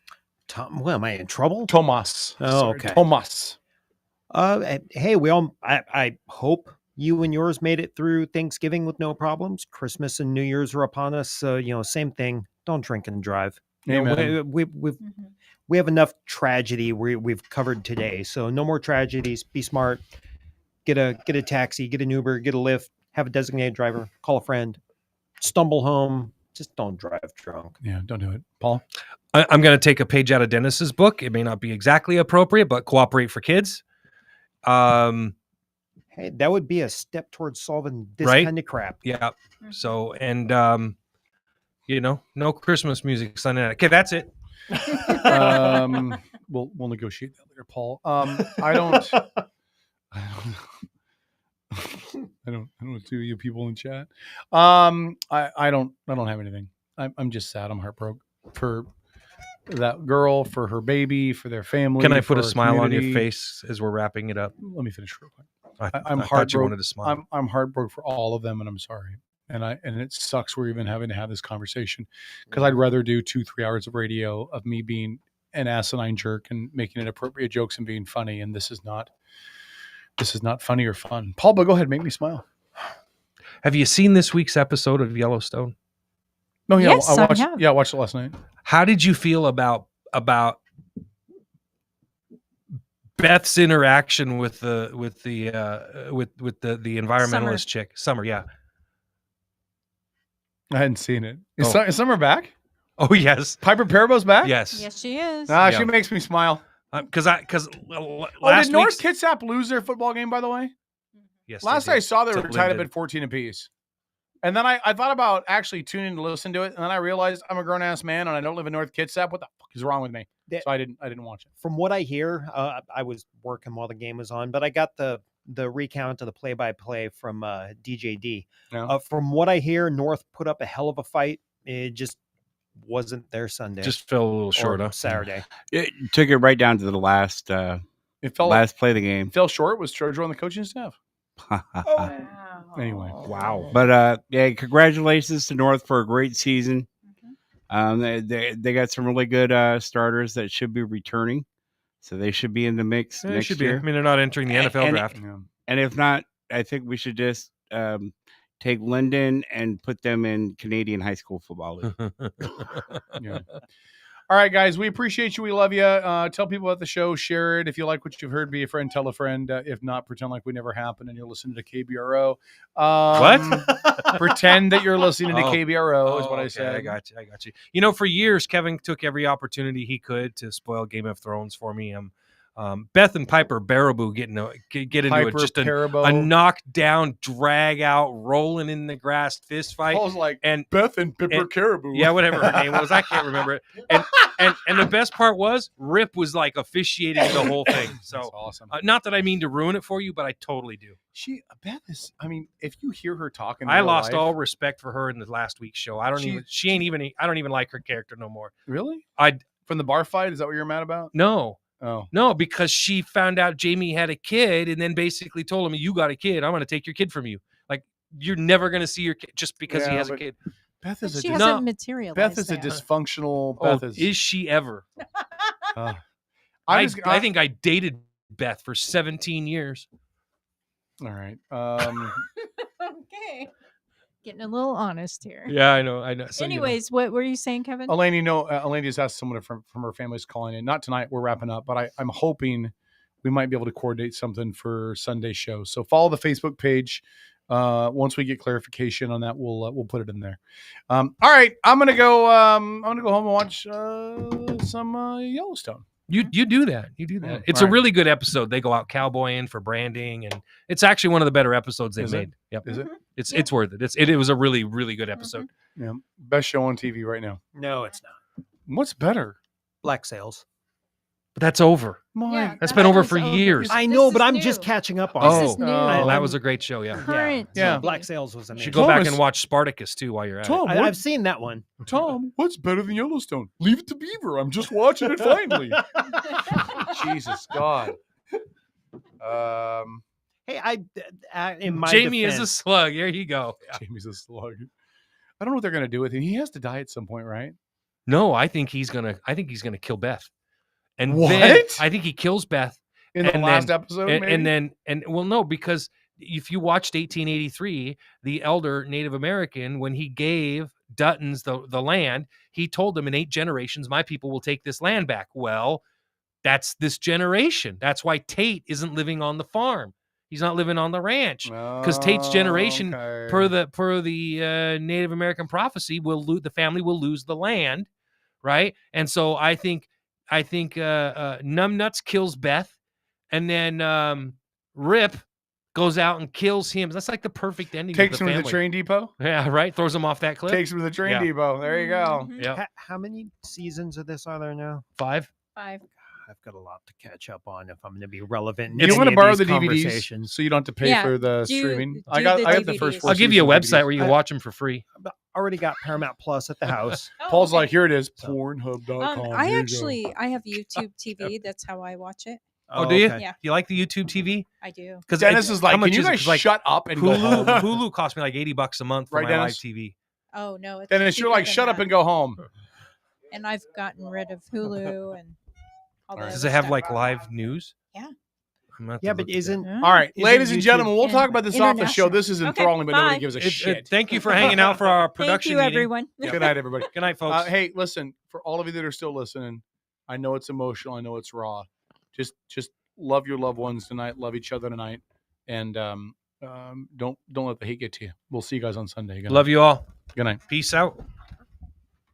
[SPEAKER 1] Am I in trouble?
[SPEAKER 3] Tomas.
[SPEAKER 1] Oh, okay.
[SPEAKER 3] Tomas.
[SPEAKER 1] Hey, I hope you and yours made it through Thanksgiving with no problems. Christmas and New Year's are upon us. So, same thing. Don't drink and drive. We have enough tragedy we've covered today. So no more tragedies. Be smart. Get a taxi, get an Uber, get a Lyft, have a designated driver, call a friend, stumble home. Just don't drive drunk.
[SPEAKER 3] Yeah, don't do it. Paul?
[SPEAKER 2] I'm going to take a page out of Dennis's book. It may not be exactly appropriate, but cooperate for kids.
[SPEAKER 1] Hey, that would be a step towards solving this kind of crap.
[SPEAKER 2] Yeah. So, and, no Christmas music Sunday night. Okay, that's it.
[SPEAKER 3] We'll negotiate that later, Paul. I don't do you people in chat. I don't have anything. I'm just sad. I'm heartbroken for that girl, for her baby, for their family.
[SPEAKER 2] Can I put a
[SPEAKER 3] for our
[SPEAKER 2] smile on your
[SPEAKER 3] community.
[SPEAKER 2] face as we're wrapping it up?
[SPEAKER 3] Let me finish real quick.
[SPEAKER 2] I'm
[SPEAKER 3] I
[SPEAKER 2] thought you wanted to smile.
[SPEAKER 3] I'm heartbroken for all of them, and I'm sorry. And it sucks we're even having to have this conversation, because I'd rather do 2-3 hours of radio of me being an asinine jerk and making inappropriate jokes and being funny. And this is not funny or fun. Paul, but go ahead, make me smile.
[SPEAKER 2] Have you seen this week's episode of Yellowstone?
[SPEAKER 3] No, yeah,
[SPEAKER 5] Yes, I
[SPEAKER 3] watched.
[SPEAKER 5] have.
[SPEAKER 3] Yeah, I watched it last night.
[SPEAKER 2] How did you feel about Beth's interaction with the environmentalist chick, Summer? Yeah.
[SPEAKER 3] I hadn't seen it. Is
[SPEAKER 2] Oh.
[SPEAKER 3] Summer back?
[SPEAKER 2] Oh yes.
[SPEAKER 3] Piper Parabo's back?
[SPEAKER 2] Yes.
[SPEAKER 5] Yes, she is.
[SPEAKER 3] Ah,
[SPEAKER 2] Yeah.
[SPEAKER 3] She makes me smile.
[SPEAKER 2] Because
[SPEAKER 3] Oh,
[SPEAKER 2] last
[SPEAKER 3] did North
[SPEAKER 2] week's
[SPEAKER 3] Kitsap lose their football game, by the way?
[SPEAKER 2] yes,
[SPEAKER 3] Last
[SPEAKER 2] they
[SPEAKER 3] I
[SPEAKER 2] did.
[SPEAKER 3] saw, they were
[SPEAKER 2] Except
[SPEAKER 3] tied up
[SPEAKER 2] Lynn
[SPEAKER 3] at 14 apiece. And then I thought about actually tuning to listen to it, and then I realized I'm a grown ass man and I don't live in North Kitsap. What the fuck is wrong with me?
[SPEAKER 1] That-
[SPEAKER 3] So I didn't watch it.
[SPEAKER 1] From what I hear, I was working while the game was on, but I got the recount of the play-by-play from DJD.
[SPEAKER 3] Yeah.
[SPEAKER 1] From what I hear, North put up a hell of a fight. It just wasn't their Sunday.
[SPEAKER 2] Just fell a little
[SPEAKER 1] or
[SPEAKER 2] short, huh?
[SPEAKER 1] Saturday.
[SPEAKER 4] It took it right down to the last
[SPEAKER 3] It fell
[SPEAKER 4] play of the game.
[SPEAKER 3] fell short. Was Trojo on the coaching staff? Anyway.
[SPEAKER 2] Wow.
[SPEAKER 4] But yeah, congratulations to North for a great season. They got some really good starters that should be returning, so they should be in the mix
[SPEAKER 2] They
[SPEAKER 4] next
[SPEAKER 2] should be.
[SPEAKER 4] year.
[SPEAKER 2] I mean, they're not entering the NFL
[SPEAKER 4] And-
[SPEAKER 2] draft.
[SPEAKER 3] Yeah.
[SPEAKER 4] And if not, I think we should just take Linden and put them in Canadian high school football league.
[SPEAKER 3] Yeah. All right, guys, we appreciate you. We love you. Tell people about the show. Share it. If you like what you've heard, be a friend, tell a friend. If not, pretend like we never happened and you're listening to KBRO.
[SPEAKER 2] What?
[SPEAKER 3] Pretend that you're listening to
[SPEAKER 2] Oh.
[SPEAKER 3] KBRO is what I
[SPEAKER 2] okay,
[SPEAKER 3] said.
[SPEAKER 2] I got you. You know, for years, Kevin took every opportunity he could to spoil Game of Thrones for me. Beth and Piper Baraboo get into
[SPEAKER 3] Piper
[SPEAKER 2] it, just a
[SPEAKER 3] Parabo.
[SPEAKER 2] knockdown, drag out, rolling in the grass fist fight.
[SPEAKER 3] Paul's like
[SPEAKER 2] And
[SPEAKER 3] Beth and Pipper
[SPEAKER 2] and-
[SPEAKER 3] Caribou.
[SPEAKER 2] yeah, whatever her name was, I can't remember it. And the best part was Rip was like officiating the whole thing.
[SPEAKER 3] That's
[SPEAKER 2] So
[SPEAKER 3] awesome.
[SPEAKER 2] not that I mean to ruin it for you, but I totally do.
[SPEAKER 3] Beth is. I mean, if you hear her talking, in
[SPEAKER 2] I
[SPEAKER 3] real
[SPEAKER 2] lost
[SPEAKER 3] life-
[SPEAKER 2] all respect for her in the last week's show. I don't even like her character no more.
[SPEAKER 3] Really.
[SPEAKER 2] I
[SPEAKER 3] From the bar fight. Is that what you're mad about?
[SPEAKER 2] No,
[SPEAKER 3] Oh,
[SPEAKER 2] because she found out Jamie had a kid and then basically told him, "You got a kid. I'm going to take your kid from you." Like you're never going to see your kid just because he
[SPEAKER 3] Yeah,
[SPEAKER 2] has a
[SPEAKER 3] but
[SPEAKER 2] kid.
[SPEAKER 3] Beth
[SPEAKER 5] But
[SPEAKER 3] is a
[SPEAKER 5] she
[SPEAKER 3] dis-
[SPEAKER 5] hasn't materialized.
[SPEAKER 3] Beth is a
[SPEAKER 5] that.
[SPEAKER 3] dysfunctional.
[SPEAKER 2] Oh,
[SPEAKER 3] Beth
[SPEAKER 2] is she ever?
[SPEAKER 3] I
[SPEAKER 2] I think I dated Beth for 17 years.
[SPEAKER 3] All right.
[SPEAKER 5] Okay. Getting a little honest here.
[SPEAKER 2] Yeah, I know. So,
[SPEAKER 5] Anyways, what were you saying, Kevin?
[SPEAKER 3] Elaine, Elaine just asked someone from her family's calling in. Not tonight. We're wrapping up, but I'm hoping we might be able to coordinate something for Sunday's show. So follow the Facebook page. Once we get clarification on that, we'll put it in there. All right, I'm gonna go. I'm gonna go home and watch some Yellowstone.
[SPEAKER 2] You do that. You do that.
[SPEAKER 3] Mm,
[SPEAKER 2] It's
[SPEAKER 3] all
[SPEAKER 2] a
[SPEAKER 3] right.
[SPEAKER 2] really good episode. They go out cowboying for branding, and it's actually one of the better episodes they've
[SPEAKER 3] Is it?
[SPEAKER 2] made. Yep.
[SPEAKER 3] Is it?
[SPEAKER 2] It's worth it. It was a really, really good episode.
[SPEAKER 3] Yeah, best show on TV right now.
[SPEAKER 1] No, it's not.
[SPEAKER 3] What's better?
[SPEAKER 1] Black Sails.
[SPEAKER 2] But that's over.
[SPEAKER 5] Yeah,
[SPEAKER 2] That's been over
[SPEAKER 5] one's
[SPEAKER 2] for years.
[SPEAKER 1] I
[SPEAKER 5] This
[SPEAKER 1] know,
[SPEAKER 5] is
[SPEAKER 1] but I'm
[SPEAKER 5] new.
[SPEAKER 1] just catching up on
[SPEAKER 5] This
[SPEAKER 1] it.
[SPEAKER 5] is new.
[SPEAKER 3] Oh,
[SPEAKER 2] that was a great show. Yeah.
[SPEAKER 5] Current.
[SPEAKER 3] Yeah.
[SPEAKER 5] TV.
[SPEAKER 1] Black Sails was
[SPEAKER 2] You
[SPEAKER 1] amazing.
[SPEAKER 2] should go back
[SPEAKER 3] Thomas-
[SPEAKER 2] and watch Spartacus too while you're at
[SPEAKER 3] Tom,
[SPEAKER 2] it.
[SPEAKER 1] I've seen that one.
[SPEAKER 3] Tom, what's better than Yellowstone? Leave it to Beaver. I'm just watching it finally. Jesus God.
[SPEAKER 1] Hey, in my
[SPEAKER 2] Jamie is a
[SPEAKER 1] defense,
[SPEAKER 2] slug. There you go.
[SPEAKER 3] Jamie's a slug. I don't know what they're gonna do with him. He has to die at some point, right?
[SPEAKER 2] No, I think he's gonna kill Beth. And
[SPEAKER 3] What?
[SPEAKER 2] then I think he kills Beth.
[SPEAKER 3] In the
[SPEAKER 2] And
[SPEAKER 3] last
[SPEAKER 2] then-
[SPEAKER 3] episode,
[SPEAKER 2] No, because if you watched 1883, the elder Native American, when he gave Duttons the land, he told them in 8 generations, my people will take this land back. Well, that's this generation. That's why Tate isn't living on the farm. He's not living on the ranch. Because Tate's generation, per the Native American prophecy, the family will lose the land, right? And so I think Numbnuts kills Beth, and then Rip goes out and kills him. That's like the perfect ending.
[SPEAKER 3] takes
[SPEAKER 2] of the
[SPEAKER 3] him to
[SPEAKER 2] family.
[SPEAKER 3] the train depot.
[SPEAKER 2] Yeah, right. Throws him off that cliff.
[SPEAKER 3] Takes him to the train
[SPEAKER 2] Yeah.
[SPEAKER 3] depot. There you go.
[SPEAKER 5] Mhm.
[SPEAKER 2] Yeah,
[SPEAKER 1] how many seasons of this are there now?
[SPEAKER 2] 5.
[SPEAKER 5] 5.
[SPEAKER 1] I've got a lot to catch up on if I'm going to be relevant. In
[SPEAKER 3] You
[SPEAKER 1] any
[SPEAKER 3] want to
[SPEAKER 1] of
[SPEAKER 3] borrow
[SPEAKER 1] these
[SPEAKER 3] the DVDs
[SPEAKER 1] conversations.
[SPEAKER 3] so you don't have to pay
[SPEAKER 5] Yeah,
[SPEAKER 3] for the
[SPEAKER 5] do-
[SPEAKER 3] streaming?
[SPEAKER 5] do
[SPEAKER 3] I got
[SPEAKER 5] the
[SPEAKER 3] the first
[SPEAKER 5] DVDs.
[SPEAKER 3] four
[SPEAKER 2] I'll give you a
[SPEAKER 3] seasons of
[SPEAKER 2] website
[SPEAKER 3] DVDs.
[SPEAKER 2] where you can watch them for free.
[SPEAKER 1] Already got Paramount Plus at the house.
[SPEAKER 5] Oh,
[SPEAKER 3] Paul's
[SPEAKER 5] okay.
[SPEAKER 3] like, here it is,
[SPEAKER 1] So-
[SPEAKER 3] Pornhub.com.
[SPEAKER 5] I
[SPEAKER 3] Here you
[SPEAKER 5] actually I have YouTube TV. That's how I watch it.
[SPEAKER 2] Oh, do you?
[SPEAKER 1] okay.
[SPEAKER 5] Yeah.
[SPEAKER 2] Do you like the YouTube TV?
[SPEAKER 5] I do.
[SPEAKER 2] Because
[SPEAKER 3] Dennis is like, can you guys shut up and go
[SPEAKER 2] Hulu?
[SPEAKER 3] home?
[SPEAKER 2] Hulu cost me like $80 a month for
[SPEAKER 3] Right,
[SPEAKER 2] my
[SPEAKER 3] Dennis?
[SPEAKER 2] live TV.
[SPEAKER 5] Oh no, it's
[SPEAKER 3] Dennis, you're
[SPEAKER 5] cheaper
[SPEAKER 3] like,
[SPEAKER 5] than
[SPEAKER 3] shut up
[SPEAKER 5] that.
[SPEAKER 3] and go home.
[SPEAKER 5] And I've gotten rid of Hulu and all
[SPEAKER 3] Alright.
[SPEAKER 5] that.
[SPEAKER 2] Does it have like live news?
[SPEAKER 5] Yeah.
[SPEAKER 2] I'm gonna have to
[SPEAKER 1] Yeah,
[SPEAKER 2] look
[SPEAKER 1] but
[SPEAKER 2] at
[SPEAKER 1] isn't
[SPEAKER 5] Yeah.
[SPEAKER 3] All right,
[SPEAKER 1] Isn't
[SPEAKER 3] ladies and
[SPEAKER 1] YouTube
[SPEAKER 3] gentlemen, we'll
[SPEAKER 5] in-
[SPEAKER 3] talk about this off the show.
[SPEAKER 5] international?
[SPEAKER 3] This is
[SPEAKER 5] Okay,
[SPEAKER 3] enthralling, but nobody
[SPEAKER 5] bye.
[SPEAKER 3] gives a
[SPEAKER 2] it.
[SPEAKER 3] shit.
[SPEAKER 2] Thank you for hanging out for our
[SPEAKER 5] Thank
[SPEAKER 2] production
[SPEAKER 5] you,
[SPEAKER 2] meeting.
[SPEAKER 5] everyone.
[SPEAKER 3] Good night, everybody.
[SPEAKER 2] Good night, folks.
[SPEAKER 3] Hey, listen, for all of you that are still listening, I know it's emotional. I know it's raw. Just love your loved ones tonight. Love each other tonight, and don't let the hate get to you. We'll see you guys on Sunday. Good night.
[SPEAKER 2] Love you all.
[SPEAKER 3] Good night.
[SPEAKER 2] Peace out.